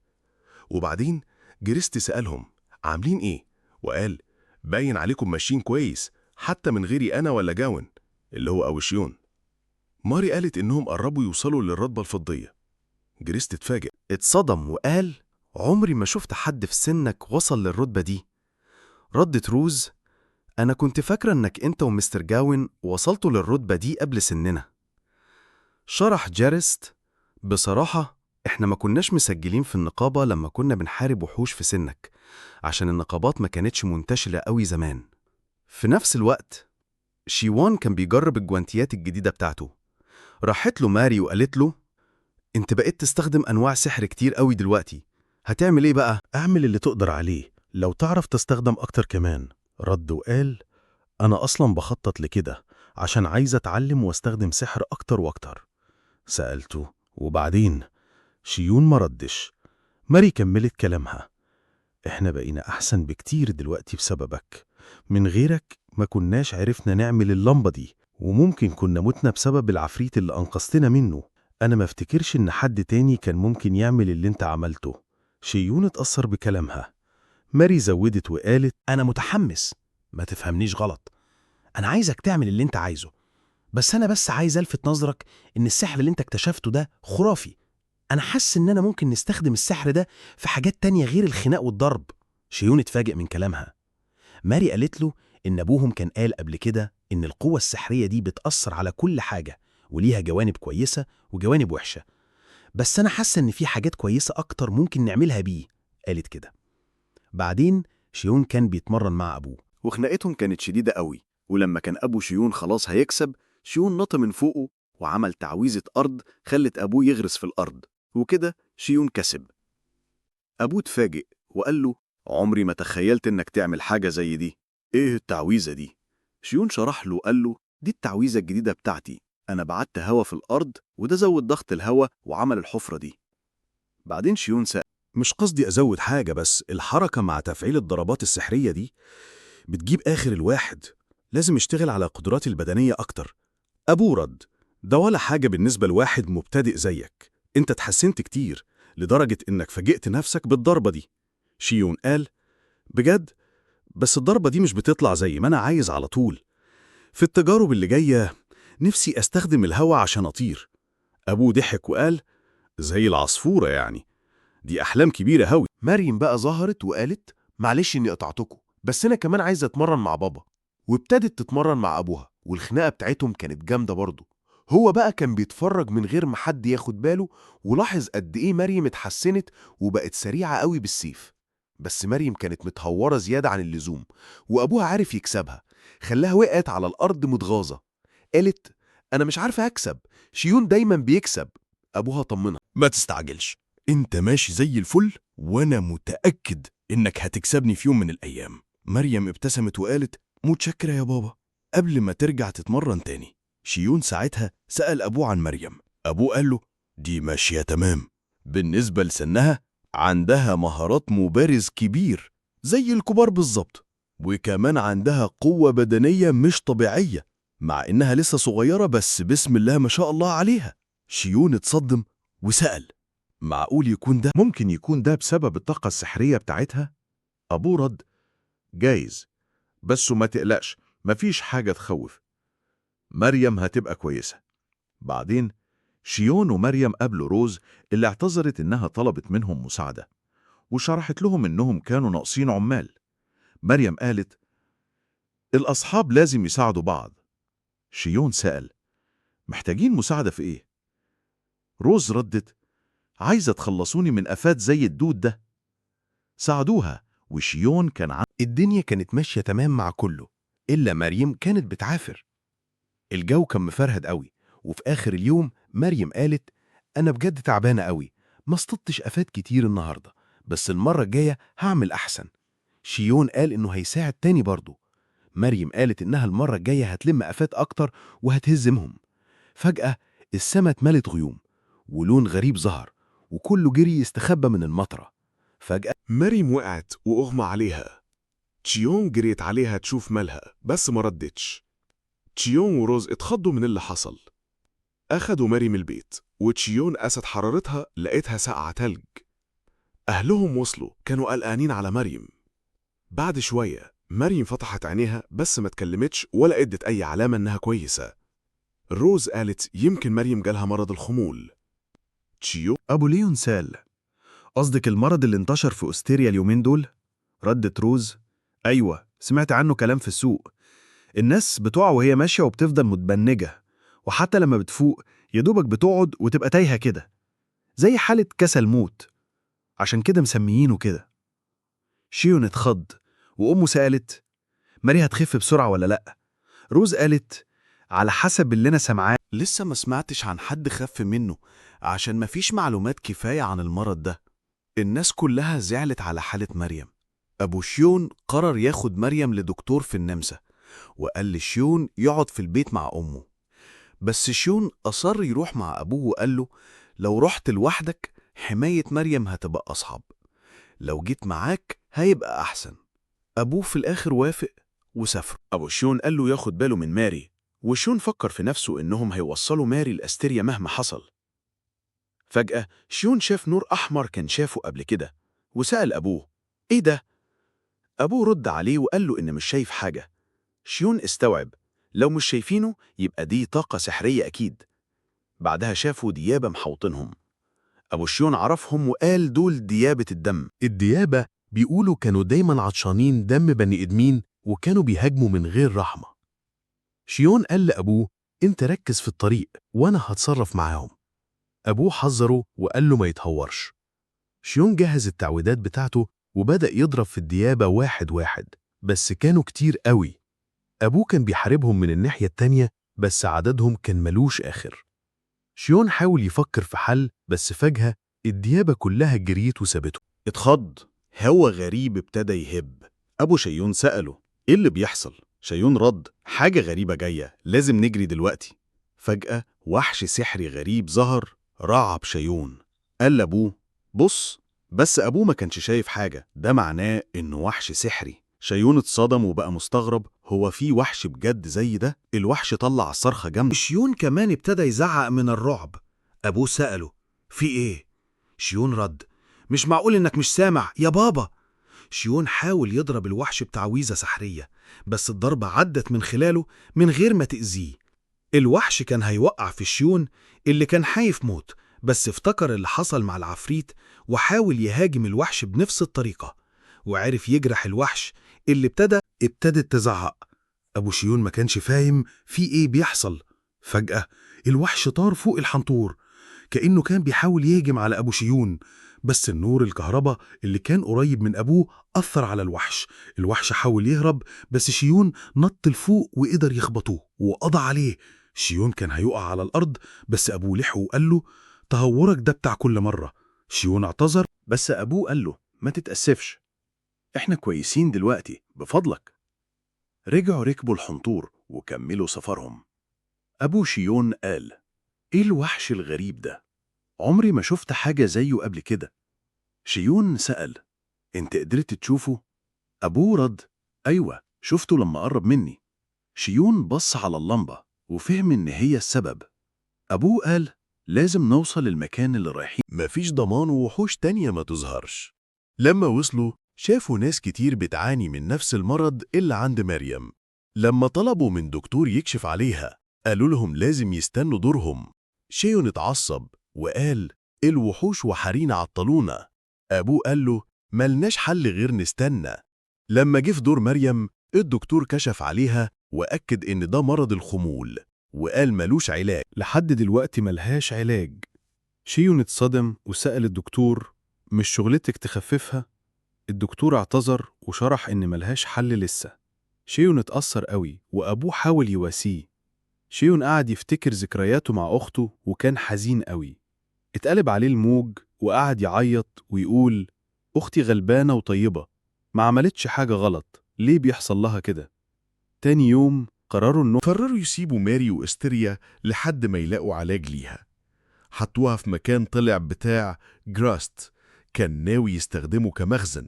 وبعدين جيرست سألهم عاملين إيه، وقال باين عليكم ماشيين كويس حتى من غيري أنا ولا جاون اللي هو أوشيون. ماري قالت إنهم قربوا يوصلوا للرتبة الفضية. جيرست اتفاجئ، اتصدم وقال عمري ما شفت حد في سنك وصل للرتبة دي. ردت روز أنا كنت فاكرة إنك أنت ومستر جاون وصلتوا للرتبة دي قبل سننا. شرح جارست بصراحة إحنا ما كناش مسجلين في النقابة لما كنا بنحارب وحوش في سنك، عشان النقابات ما كانتش منتشرة قوي زمان. في نفس الوقت شيوان كان بيجرب الجوانتيات الجديدة بتاعته. راحت له ماري وقالت له انت بقيت تستخدم أنواع سحر كتير قوي دلوقتي، هتعمل ايه بقى؟ اعمل اللي تقدر عليه لو تعرف تستخدم أكتر كمان. رد وقال أنا أصلا بخطط لكده عشان عايز أتعلم واستخدم سحر أكتر وأكتر. سألته وبعدين شيون ما ردش. ماري كملت كلامها احنا بقينا أحسن بكتير دلوقتي بسببك، من غيرك ما كناش عرفنا نعمل اللمبة دي، وممكن كنا متنا بسبب العفريت اللي أنقذتنا منه. أنا ما افتكرش إن حد تاني كان ممكن يعمل اللي انت عملته. شيون اتأثر بكلامها. ماري زودت وقالت أنا متحمس، ما تفهمنيش غلط، أنا عايزك تعمل اللي انت عايزه، بس أنا عايز ألفت نظرك إن السحر اللي انت اكتشفته ده خرافي. أنا حاسس إننا ممكن نستخدم السحر ده في حاجات تانية غير الخناق والضرب. شيون اتفاجئ من كلامها. ماري قالت له إن أبوهم كان قال قبل كده إن القوة السحرية دي بتأثر على كل حاجة وليها جوانب كويسة وجوانب وحشة، بس أنا حاسة إن في حاجات كويسة أكتر ممكن نعملها بيه، قالت كده. بعدين شيون كان بيتمرن مع أبوه وخناقتهم كانت شديدة قوي، ولما كان أبو شيون خلاص هيكسب، شيون نط من فوقه وعمل تعويذة أرض خلت أبوه يغرس في الأرض، وكده شيون كسب. أبوه اتفاجئ وقال له عمري ما تخيلت إنك تعمل حاجة زي دي، إيه التعويذة دي؟ شيون شرح له وقال له دي التعويذة الجديدة بتاعتي، أنا بعت هوا في الأرض وده زود ضغط الهوا وعمل الحفرة دي. بعدين شيون سأل مش قصدي أزود حاجة، بس الحركة مع تفعيل الضربات السحرية دي بتجيب آخر الواحد، لازم يشتغل على قدراتي البدنية أكتر. أبوه رد ده ولا حاجة بالنسبة لواحد مبتدئ زيك، أنت اتحسنت كتير لدرجة إنك فاجئت نفسك بالضربة دي. شيون قال بجد؟ بس الضربة دي مش بتطلع زي ما أنا عايز على طول. في التجارب اللي جاية نفسي أستخدم الهوا عشان أطير. أبوه ضحك وقال: زي العصفورة يعني، دي أحلام كبيرة هوي. مريم بقى ظهرت وقالت: معلش إني قطعتكم، بس أنا كمان عايزة أتمرن مع بابا. وابتدت تتمرن مع أبوها، والخناقة بتاعتهم كانت جامدة برضه. هو بقى كان بيتفرج من غير ما حد ياخد باله، ولاحظ قد إيه مريم اتحسنت وبقت سريعة قوي بالسيف. بس مريم كانت متهورة زيادة عن اللزوم، وأبوها عارف يكسبها. خلاها وقعت على الأرض متغاظة. قالت: أنا مش عارفة أكسب، شيون دايما بيكسب. أبوها طمنها: ما تستعجلش، أنت ماشي زي الفل، وأنا متأكد إنك هتكسبني في يوم من الأيام. مريم ابتسمت وقالت: متشكرة يا بابا، قبل ما ترجع تتمرن تاني. شيون ساعتها سأل أبوه عن مريم. أبوه قال له: دي ماشية تمام، بالنسبة لسنها عندها مهارات مبارز كبير زي الكبار بالظبط، وكمان عندها قوة بدنية مش طبيعية مع إنها لسه صغيرة، بس بسم الله ما شاء الله عليها. شيون اتصدم وسأل: معقول يكون ده؟ ممكن يكون ده بسبب الطاقة السحرية بتاعتها؟ أبوه رد: جايز، بس ما تقلقش، مفيش حاجة تخوف، مريم هتبقى كويسة. بعدين شيون ومريم قابلوا روز اللي اعتذرت إنها طلبت منهم مساعدة، وشرحت لهم إنهم كانوا ناقصين عمال. مريم قالت: الأصحاب لازم يساعدوا بعض. شيون سأل: محتاجين مساعدة في إيه؟ روز ردت: عايزة تخلصوني من آفات زي الدود ده. ساعدوها، وشيون كان الدنيا كانت ماشية تمام مع كله، إلا مريم كانت بتعافر. الجو كان مفرهد قوي، وفي آخر اليوم مريم قالت: أنا بجد تعبانة قوي، ما اصطدتش آفات كتير النهاردة، بس المرة الجاية هعمل أحسن. شيون قال إنه هيساعد تاني برضه. مريم قالت إنها المرة الجاية هتلم آفات أكتر وهتهزمهم. فجأة السما اتملت غيوم، ولون غريب ظهر، وكله جري يستخبى من المطرة. فجأة مريم وقعت وأغمى عليها. تشيون جريت عليها تشوف مالها، بس ما ردتش. تشيون وروز اتخضوا من اللي حصل. أخدوا مريم البيت، وتشيون قاست حرارتها لقيتها ساقعة تلج. أهلهم وصلوا، كانوا قلقانين على مريم. بعد شوية مريم فتحت عينيها، بس ما اتكلمتش ولا ادت أي علامة إنها كويسة. روز قالت: يمكن مريم جالها مرض الخمول. تشيون: أبو ليون سال: قصدك المرض اللي انتشر في أستيريا اليومين دول؟ ردت روز: أيوة، سمعت عنه كلام في السوق. الناس بتقع وهي ماشية وبتفضل متبنجة، وحتى لما بتفوق يدوبك بتقعد وتبقى تايهة كده، زي حالة كسل موت، عشان كده مسميينه كده. شيون اتخض، وأمه سألت: ماري هتخف بسرعة ولا لأ؟ روز قالت: على حسب اللي أنا سمعاه لسه ما سمعتش عن حد خف منه، عشان مفيش معلومات كفاية عن المرض ده. الناس كلها زعلت على حالة مريم. أبو شيون قرر ياخد مريم لدكتور في النمسا، وقال لشيون يقعد في البيت مع أمه. بس شيون أصر يروح مع أبوه وقال له: لو رحت لوحدك حماية مريم هتبقى أصعب، لو جيت معاك هيبقى أحسن. أبوه في الآخر وافق وسافروا. أبو شيون قال له ياخد باله من ماري، وشيون فكر في نفسه إنهم هيوصلوا ماري لأستيريا مهما حصل. فجأة شيون شاف نور أحمر كان شافه قبل كده، وسأل أبوه: إيه ده؟ أبوه رد عليه وقال له إن مش شايف حاجة. شيون استوعب، لو مش شايفينه يبقى دي طاقة سحرية أكيد. بعدها شافوا ديابة محوطينهم. أبو شيون عرفهم وقال دول ديابة الدم. الديابة بيقولوا كانوا دايما عطشانين دم بني إدمين، وكانوا بيهاجموا من غير رحمة. شيون قال لأبوه: أنت ركز في الطريق وأنا هتصرف معاهم. أبوه حذره وقال له ما يتهورش. شيون جهز التعويذات بتاعته وبدأ يضرب في الديابة واحد واحد، بس كانوا كتير قوي. أبوه كان بيحاربهم من الناحية التانية، بس عددهم كان ملوش آخر. شيون حاول يفكر في حل، بس فجأة الديابة كلها جريت وسابته. اتخض، هوا غريب ابتدى يهب. أبو شيون سأله: إيه اللي بيحصل؟ شيون رد: حاجة غريبة جاية، لازم نجري دلوقتي. فجأة وحش سحري غريب ظهر، رعب شيون. قال لأبوه: بص. بس أبوه ما كانش شايف حاجة، ده معناه إنه وحش سحري. شيون اتصدم وبقى مستغرب، هو في وحش بجد زي ده؟ الوحش طلع صرخة جامدة. شيون كمان ابتدى يزعق من الرعب. أبوه سأله: في إيه؟ شيون رد: مش معقول إنك مش سامع يا بابا. شيون حاول يضرب الوحش بتعويذة سحرية، بس الضربة عدت من خلاله من غير ما تأذيه. الوحش كان هيوقع في شيون اللي كان حايف موت، بس افتكر اللي حصل مع العفريت وحاول يهاجم الوحش بنفس الطريقة، وعرف يجرح الوحش اللي ابتدت تزعق. أبو شيون ما كانش فاهم في إيه بيحصل. فجأة الوحش طار فوق الحنطور كأنه كان بيحاول يهجم على أبو شيون، بس النور الكهرباء اللي كان قريب من أبوه أثر على الوحش. الوحش حاول يهرب، بس شيون نط لفوق وقدر يخبطوه وقضى عليه. شيون كان هيقع على الأرض، بس أبوه لحقه وقال له تهورك ده بتاع كل مرة. شيون اعتذر، بس أبوه قال له ما تتأسفش، إحنا كويسين دلوقتي بفضلك. رجعوا ركبوا الحنطور وكملوا سفرهم. أبو شيون قال إيه الوحش الغريب ده؟ عمري ما شفت حاجة زيه قبل كده. شيون سأل أنت قدرت تشوفه؟ أبوه رد أيوة، شفته لما قرب مني. شيون بص على اللمبة وفهم إن هي السبب. أبوه قال لازم نوصل للمكان اللي رايحين. مفيش ضمان ووحوش تانية ما تظهرش. لما وصلوا شافوا ناس كتير بتعاني من نفس المرض اللي عند مريم. لما طلبوا من دكتور يكشف عليها قالوا لهم لازم يستنوا دورهم. شيون اتعصب وقال الوحوش وحرين عطلونا. أبوه قال له ملناش حل غير نستنى. لما جه في دور مريم الدكتور كشف عليها وأكد إن ده مرض الخمول وقال ملوش علاج. لحد دلوقتي ملهاش علاج. شيون اتصدم وسأل الدكتور مش شغلتك تخففها؟ الدكتور اعتذر وشرح إن ملهاش حل لسه. شيون اتأثر قوي وأبوه حاول يواسيه. شيون قعد يفتكر ذكرياته مع أخته وكان حزين قوي. اتقلب عليه الموج وقعد يعيط ويقول أختي غلبانة وطيبة، ما عملتش حاجة غلط، ليه بيحصل لها كده؟ تاني يوم قرروا يسيبوا ماري وإستريا لحد ما يلاقوا علاج ليها. حطوها في مكان طلع بتاع جراست كان ناوي يستخدمه كمخزن،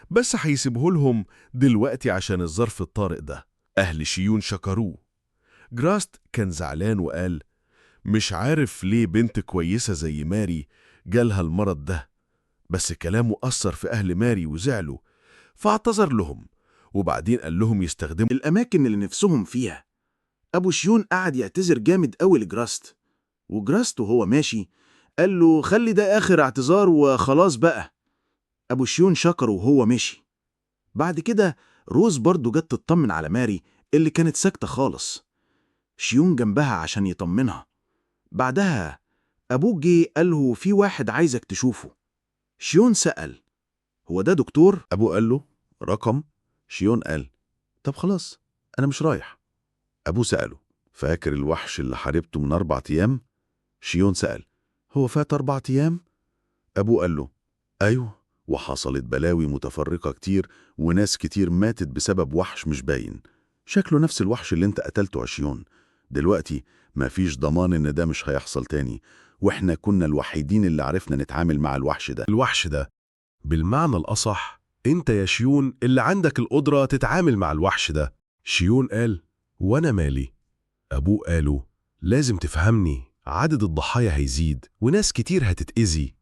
بس هيسيبه لهم دلوقتي عشان الظرف الطارئ ده. أهل شيون شكروه. جراست كان زعلان وقال مش عارف ليه بنت كويسة زي ماري جالها المرض ده، بس كلامه أثر في أهل ماري وزعلوا، فاعتذر لهم وبعدين قال لهم يستخدموا الأماكن اللي نفسهم فيها. أبو شيون قعد يعتذر جامد قوي لجراست، وجراست وهو ماشي قال له خلي ده آخر اعتذار وخلاص بقى. أبو شيون شكره وهو ماشي. بعد كده روز برضو جت تطمن على ماري اللي كانت ساكتة خالص. شيون جنبها عشان يطمنها. بعدها أبوه جه قال له في واحد عايزك تشوفه. شيون سأل هو ده دكتور؟ أبوه قال له رقم. شيون قال طب خلاص أنا مش رايح. أبوه سأله فاكر الوحش اللي حاربته من 4 أيام؟ شيون سأل هو فات 4 أيام؟ أبوه قال له أيوه، وحصلت بلاوي متفرقة كتير وناس كتير ماتت بسبب وحش مش باين، شكله نفس الوحش اللي انت قتلته يا شيون. دلوقتي مفيش ضمان ان ده مش هيحصل تاني، واحنا كنا الوحيدين اللي عرفنا نتعامل مع الوحش ده. الوحش ده بالمعنى الأصح انت يا شيون اللي عندك القدرة تتعامل مع الوحش ده. شيون قال وانا مالي؟ أبوه قالوا لازم تفهمني، عدد الضحايا هيزيد وناس كتير هتتأذي.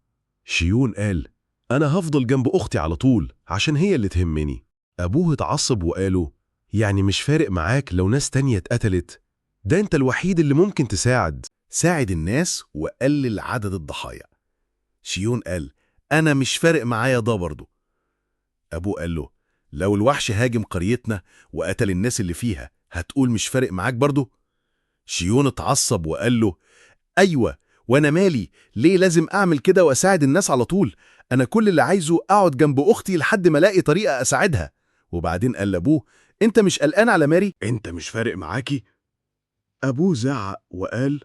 شيون قال أنا هفضل جنب أختي على طول عشان هي اللي تهمني. أبوه اتعصب وقاله يعني مش فارق معاك لو ناس تانية اتقتلت؟ ده انت الوحيد اللي ممكن ساعد الناس وقلل عدد الضحايا. شيون قال أنا مش فارق معايا ده برضه. أبوه قال له لو الوحش هاجم قريتنا وقتل الناس اللي فيها هتقول مش فارق معاك برضه؟ شيون اتعصب وقال له أيوة، وأنا مالي؟ ليه لازم أعمل كده وأساعد الناس على طول؟ أنا كل اللي عايزه أقعد جنب أختي لحد ما ألاقي طريقة أساعدها. وبعدين قال لأبوه أنت مش قلقان على ماري؟ أنت مش فارق معاكي؟ أبوه زعق وقال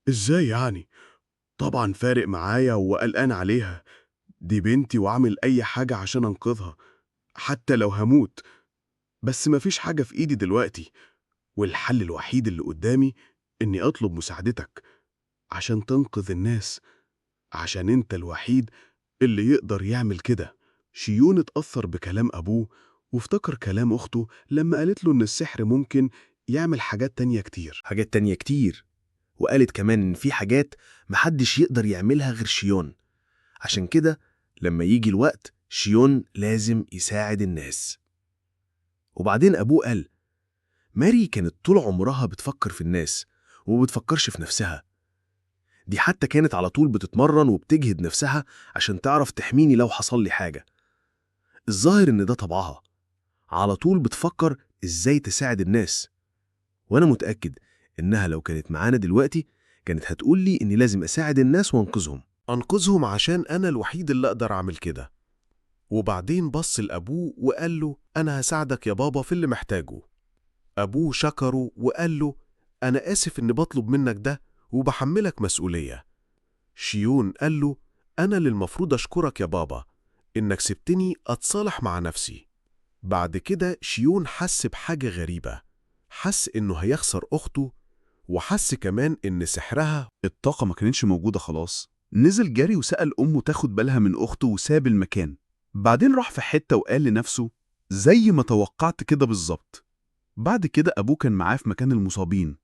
إزاي يعني؟ طبعا فارق معايا وقلقان عليها، دي بنتي وعامل أي حاجة عشان أنقذها حتى لو هموت، بس مفيش حاجة في إيدي دلوقتي، والحل الوحيد اللي قدامي إني أطلب مساعدتك عشان تنقذ الناس، عشان أنت الوحيد اللي يقدر يعمل كده. شيون اتأثر بكلام أبوه وافتكر كلام أخته لما قالت له إن السحر ممكن يعمل حاجات تانية كتير، وقالت كمان إن في حاجات محدش يقدر يعملها غير شيون. عشان كده لما يجي الوقت شيون لازم يساعد الناس. وبعدين أبوه قال ماري كانت طول عمرها بتفكر في الناس وبتفكرش في نفسها. دي حتى كانت على طول بتتمرن وبتجهد نفسها عشان تعرف تحميني لو حصل لي حاجة. الظاهر إن ده طبعها، على طول بتفكر إزاي تساعد الناس. وأنا متأكد إنها لو كانت معانا دلوقتي كانت هتقول لي إني لازم أساعد الناس أنقذهم عشان أنا الوحيد اللي أقدر أعمل كده. وبعدين بص لأبوه وقال له أنا هساعدك يا بابا في اللي محتاجه. أبوه شكره وقال له أنا آسف إني بطلب منك ده وبحملك مسؤولية. شيون قال له أنا اللي المفروض أشكرك يا بابا إنك سبتني أتصالح مع نفسي. بعد كده شيون حس بحاجة غريبة، حس إنه هيخسر أخته، وحس كمان إن سحرها الطاقة ما كانتش موجودة خلاص. نزل جري وسأل أمه تاخد بالها من أخته وساب المكان. بعدين راح في حتة وقال لنفسه زي ما توقعت كده بالظبط. بعد كده أبوه كان معاه في مكان المصابين،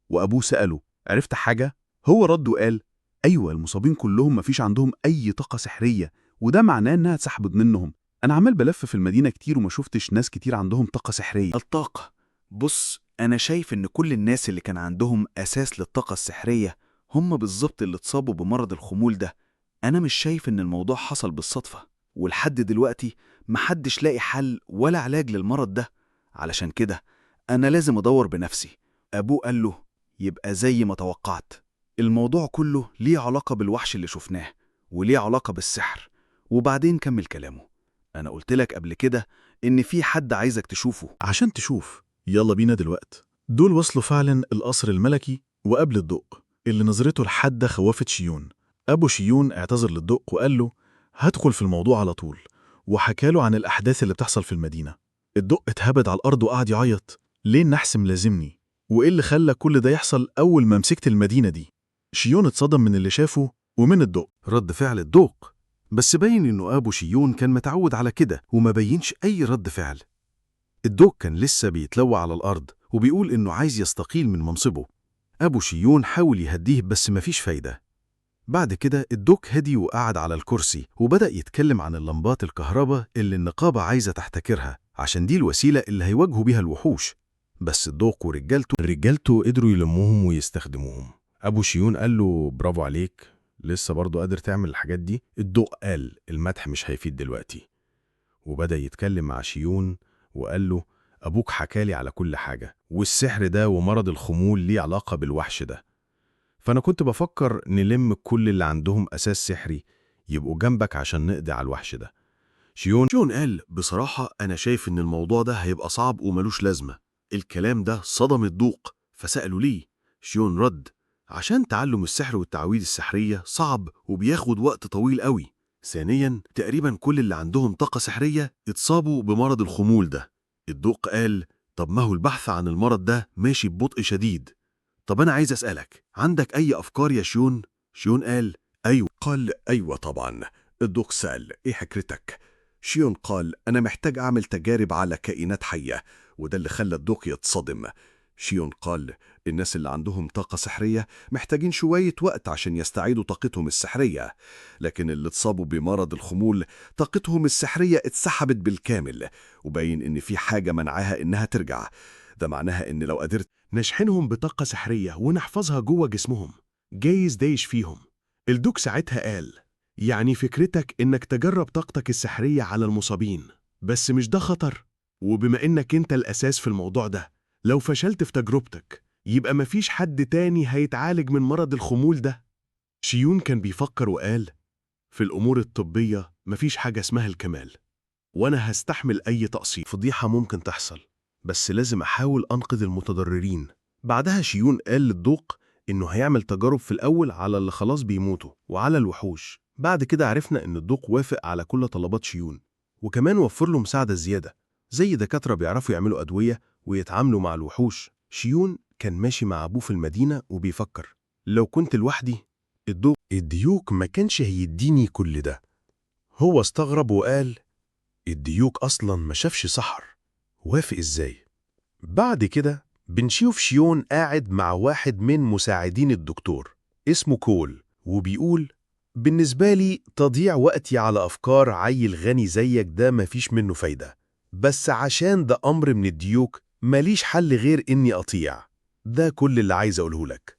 وأبوه سأله عرفت حاجة؟ هو رد وقال أيوة، المصابين كلهم مفيش عندهم أي طاقة سحرية، وده معناه إنها اتسحبت منهم. أنا عمال بلف في المدينة كتير وما شفتش ناس كتير عندهم طاقة سحرية. الطاقة، بص أنا شايف إن كل الناس اللي كان عندهم أساس للطاقة السحرية هم بالظبط اللي اتصابوا بمرض الخمول ده. أنا مش شايف إن الموضوع حصل بالصدفة، ولحد دلوقتي محدش لاقي حل ولا علاج للمرض ده. علشان كده أنا لازم أدور بنفسي. أبوه قال له يبقى زي ما توقعت، الموضوع كله ليه علاقة بالوحش اللي شفناه وليه علاقة بالسحر. وبعدين كمل كلامه. أنا قلت لك قبل كده إن في حد عايزك تشوفه. عشان تشوف، يلا بينا دلوقت. دول وصلوا فعلا القصر الملكي وقبل الدق اللي نظرته الحادة خوفت شيون. أبو شيون اعتذر للدق وقال له هدخل في الموضوع على طول، وحكاله عن الأحداث اللي بتحصل في المدينة. الدق اتهبد على الأرض وقعد يعيط، ليه النحس ملازمني؟ وإيه اللي خلى كل ده يحصل أول ما مسكت المدينة دي؟ شيون اتصدم من اللي شافه ومن الدق. رد فعل الدق، بس باين إنه أبو شيون كان متعود على كده وما بينش أي رد فعل. الدق كان لسه بيتلوى على الأرض وبيقول إنه عايز يستقيل من منصبه. أبو شيون حاول يهديه بس مفيش فايدة. بعد كده الدق هدي وقعد على الكرسي وبدأ يتكلم عن اللمبات الكهرباء اللي النقابة عايزة تحتكرها عشان دي الوسيلة اللي هيواجهوا بيها الوحوش. بس الدق ورجالته قدروا يلموهم ويستخدموهم. أبو شيون قال له برافو عليك، لسه برضو قادر تعمل الحاجات دي. الدق قال المدح مش هيفيد دلوقتي، وبدأ يتكلم مع شيون وقال له أبوك حكالي على كل حاجة، والسحر ده ومرض الخمول ليه علاقة بالوحش ده، فأنا كنت بفكر نلم كل اللي عندهم أساس سحري يبقوا جنبك عشان نقضي على الوحش ده. شيون قال بصراحة أنا شايف إن الموضوع ده هيبقى صعب وملوش لازمة. الكلام ده صدم الدوق فسأله ليه. شيون رد عشان تعلم السحر والتعويذ السحرية صعب وبياخد وقت طويل قوي. ثانيا تقريبا كل اللي عندهم طاقة سحرية اتصابوا بمرض الخمول ده. الدوق قال طب ما هو البحث عن المرض ده ماشي ببطء شديد. طب أنا عايز أسألك عندك أي أفكار يا شيون؟ شيون قال أيوة. قال أيوة طبعا. الدوق سأل إيه فكرتك؟ شيون قال أنا محتاج أعمل تجارب على كائنات حية، وده اللي خلى الدوق يتصدم. شيون قال الناس اللي عندهم طاقة سحرية محتاجين شوية وقت عشان يستعيدوا طاقتهم السحرية، لكن اللي اتصابوا بمرض الخمول طاقتهم السحرية اتسحبت بالكامل، وباين إن في حاجة منعها إنها ترجع. ده معناها إن لو قدرت نشحنهم بطاقة سحرية ونحفظها جوه جسمهم جايز ده يشفيهم. الدوق ساعتها قال يعني فكرتك إنك تجرب طاقتك السحرية على المصابين، بس مش ده خطر؟ وبما إنك أنت الأساس في الموضوع ده، لو فشلت في تجربتك يبقى مفيش حد تاني هيتعالج من مرض الخمول ده. شيون كان بيفكر وقال في الأمور الطبية مفيش حاجة اسمها الكمال، وأنا هستحمل أي تقصير. فضيحة ممكن تحصل، بس لازم أحاول أنقذ المتضررين. بعدها شيون قال للدوق إنه هيعمل تجارب في الأول على اللي خلاص بيموتوا وعلى الوحوش. بعد كده عرفنا إن الدوق وافق على كل طلبات شيون، وكمان وفر له مساعدة زيادة زي دكاترة بيعرفوا يعملوا أدوية ويتعاملوا مع الوحوش. شيون كان ماشي مع أبوه في المدينة وبيفكر لو كنت لوحدي الديوك ما كانش هيديني كل ده. هو استغرب وقال الديوك أصلا ما شافش سحر، وافق إزاي؟ بعد كده بنشوف شيون قاعد مع واحد من مساعدين الدكتور اسمه كول وبيقول بالنسبة لي تضييع وقتي على أفكار عيل غني زيك ده مفيش منه فايدة، بس عشان ده أمر من الديوك ماليش حل غير إني أطيع. ده كل اللي عايز أقوله لك.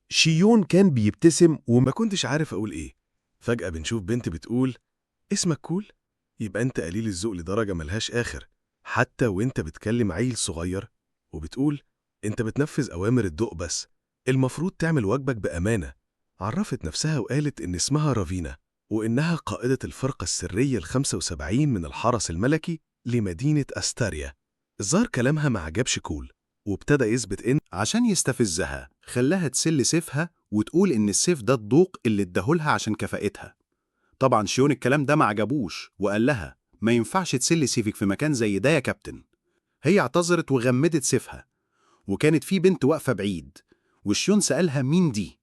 شيون كان بيبتسم وما كنتش عارف أقول إيه. فجأة بنشوف بنت بتقول: اسمك كول؟ يبقى أنت قليل الذوق لدرجة ملهاش آخر، حتى وأنت بتكلم عيل صغير وبتقول أنت بتنفذ أوامر الضوء بس، المفروض تعمل واجبك بأمانة. عرفت نفسها وقالت إن اسمها رافينا، وإنها قائدة الفرقة السرية ال75 من الحرس الملكي لمدينة أستاريا. الظاهر كلامها ما عجبش كول، وابتدى يثبت إن عشان يستفزها خلاها تسل سيفها وتقول إن السيف ده الضوق اللي اداهولها عشان كفاءتها. طبعا شيون الكلام ده ما عجبوش وقال لها ما ينفعش تسلي سيفك في مكان زي ده يا كابتن. هي اعتذرت وغمدت سيفها، وكانت في بنت واقفة بعيد، وشيون سألها مين دي.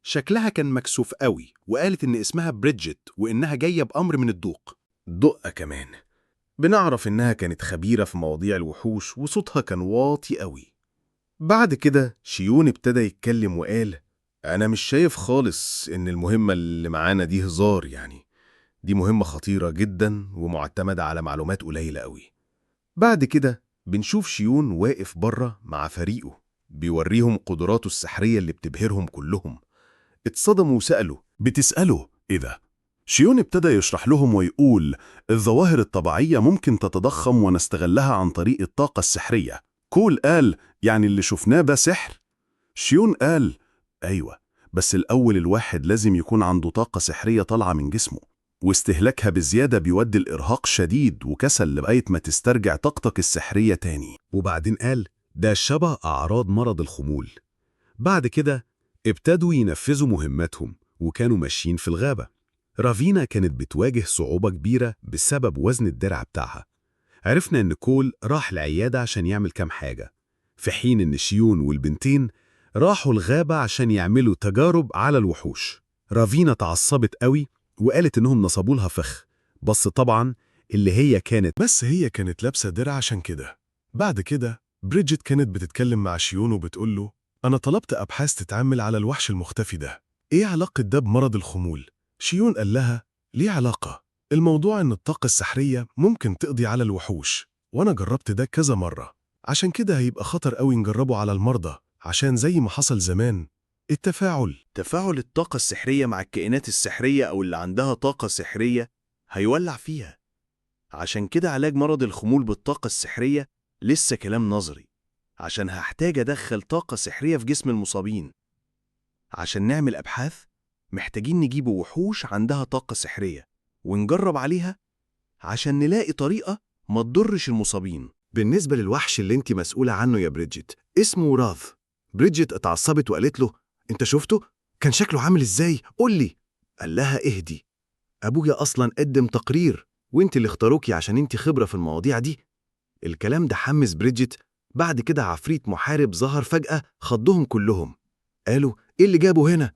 شكلها كان مكسوف قوي، وقالت إن اسمها بريدجيت وإنها جاية بأمر من الضوق. دقة كمان. بنعرف إنها كانت خبيرة في مواضيع الوحوش وصوتها كان واطي قوي. بعد كده شيون ابتدى يتكلم وقال: أنا مش شايف خالص إن المهمة اللي معانا دي هزار، يعني دي مهمة خطيرة جدا ومعتمدة على معلومات قليلة قوي. بعد كده بنشوف شيون واقف بره مع فريقه بيوريهم قدراته السحرية اللي بتبهرهم كلهم. اتصدموا وسألوا: بتسأله إيه ده؟ شيون ابتدى يشرح لهم ويقول الظواهر الطبيعية ممكن تتضخم ونستغلها عن طريق الطاقة السحرية. كول قال: يعني اللي شفناه ده سحر؟ شيون قال: أيوة، بس الأول الواحد لازم يكون عنده طاقة سحرية طالعة من جسمه، واستهلاكها بزيادة بيودي الإرهاق شديد وكسل لغاية ما تسترجع طاقتك السحرية تاني. وبعدين قال: ده شبه أعراض مرض الخمول. بعد كده ابتدوا ينفذوا مهماتهم وكانوا ماشيين في الغابة. رافينا كانت بتواجه صعوبة كبيرة بسبب وزن الدرع بتاعها. عرفنا إن كول راح العيادة عشان يعمل كام حاجة، في حين إن شيون والبنتين راحوا الغابة عشان يعملوا تجارب على الوحوش. رافينا تعصبت قوي وقالت إنهم نصبوا لها فخ، بس طبعا هي كانت لابسة درع عشان كده. بعد كده بريدجيت كانت بتتكلم مع شيون وبتقول له: أنا طلبت أبحاث تتعمل على الوحش المختفي ده، إيه علاقة ده بمرض الخمول؟ شيون قال لها: ليه علاقة؟ الموضوع إن الطاقة السحرية ممكن تقضي على الوحوش، وأنا جربت ده كذا مرة، عشان كده هيبقى خطر قوي نجربه على المرضى، عشان زي ما حصل زمان تفاعل الطاقة السحرية مع الكائنات السحرية أو اللي عندها طاقة سحرية هيولع فيها. عشان كده علاج مرض الخمول بالطاقة السحرية لسه كلام نظري، عشان هحتاج أدخل طاقة سحرية في جسم المصابين. عشان نعمل أبحاث محتاجين نجيب وحوش عندها طاقة سحرية ونجرب عليها عشان نلاقي طريقة ما تضرش المصابين. بالنسبة للوحش اللي انت مسؤولة عنه يا بريدجيت، اسمه راث. بريدجيت اتعصبت وقالت له: انت شفته؟ كان شكله عامل ازاي؟ قول لي. قال لها: اهدي، ابويا اصلا قدم تقرير وانت اللي اختاروكي عشان انت خبرة في المواضيع دي. الكلام ده حمس بريدجيت. بعد كده عفريت محارب ظهر فجأة خضهم كلهم. قالوا: ايه اللي جابه هنا؟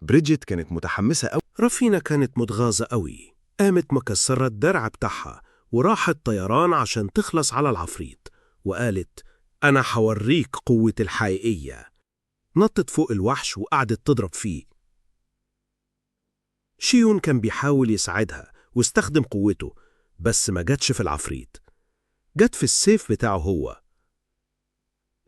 بريدجيت كانت متحمسة قوي. رافينا كانت متغاظة قوي، قامت مكسرة الدرع بتاعها وراحت طيران عشان تخلص على العفريت، وقالت: أنا حوريك قوتي الحقيقية. نطت فوق الوحش وقعدت تضرب فيه. شيون كان بيحاول يساعدها واستخدم قوته، بس ما جاتش في العفريت، جت في السيف بتاعه هو.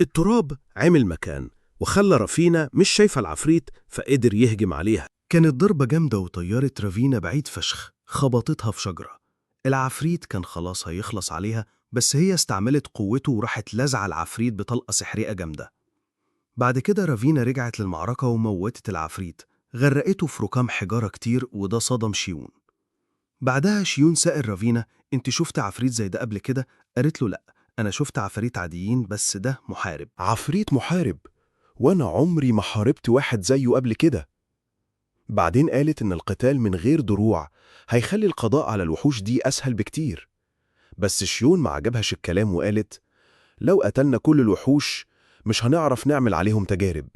التراب عمل مكان وخلى رافينا مش شايفة العفريت، فقدر يهجم عليها. كانت ضربة جامدة وطيرت رافينا بعيد فشخ، خبطتها في شجرة. العفريت كان خلاص هيخلص عليها، بس هي استعملت قوته وراحت لزع العفريت بطلقة سحرية جامدة. بعد كده رافينا رجعت للمعركة وموتت العفريت، غرقته في ركام حجارة كتير، وده صدم شيون. بعدها شيون سأل رافينا: انت شفت عفريت زي ده قبل كده؟ قالت له: لا، انا شفت عفاريت عاديين، بس ده محارب. عفريت محارب؟ وأنا عمري ما حاربت واحد زيه قبل كده. بعدين قالت إن القتال من غير دروع هيخلي القضاء على الوحوش دي أسهل بكتير. بس شيون ما عجبهاش الكلام وقالت: لو قتلنا كل الوحوش مش هنعرف نعمل عليهم تجارب.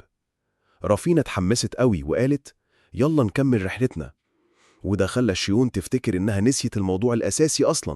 رافينا اتحمست قوي وقالت: يلا نكمل رحلتنا. وده خلى شيون تفتكر إنها نسيت الموضوع الأساسي أصلا،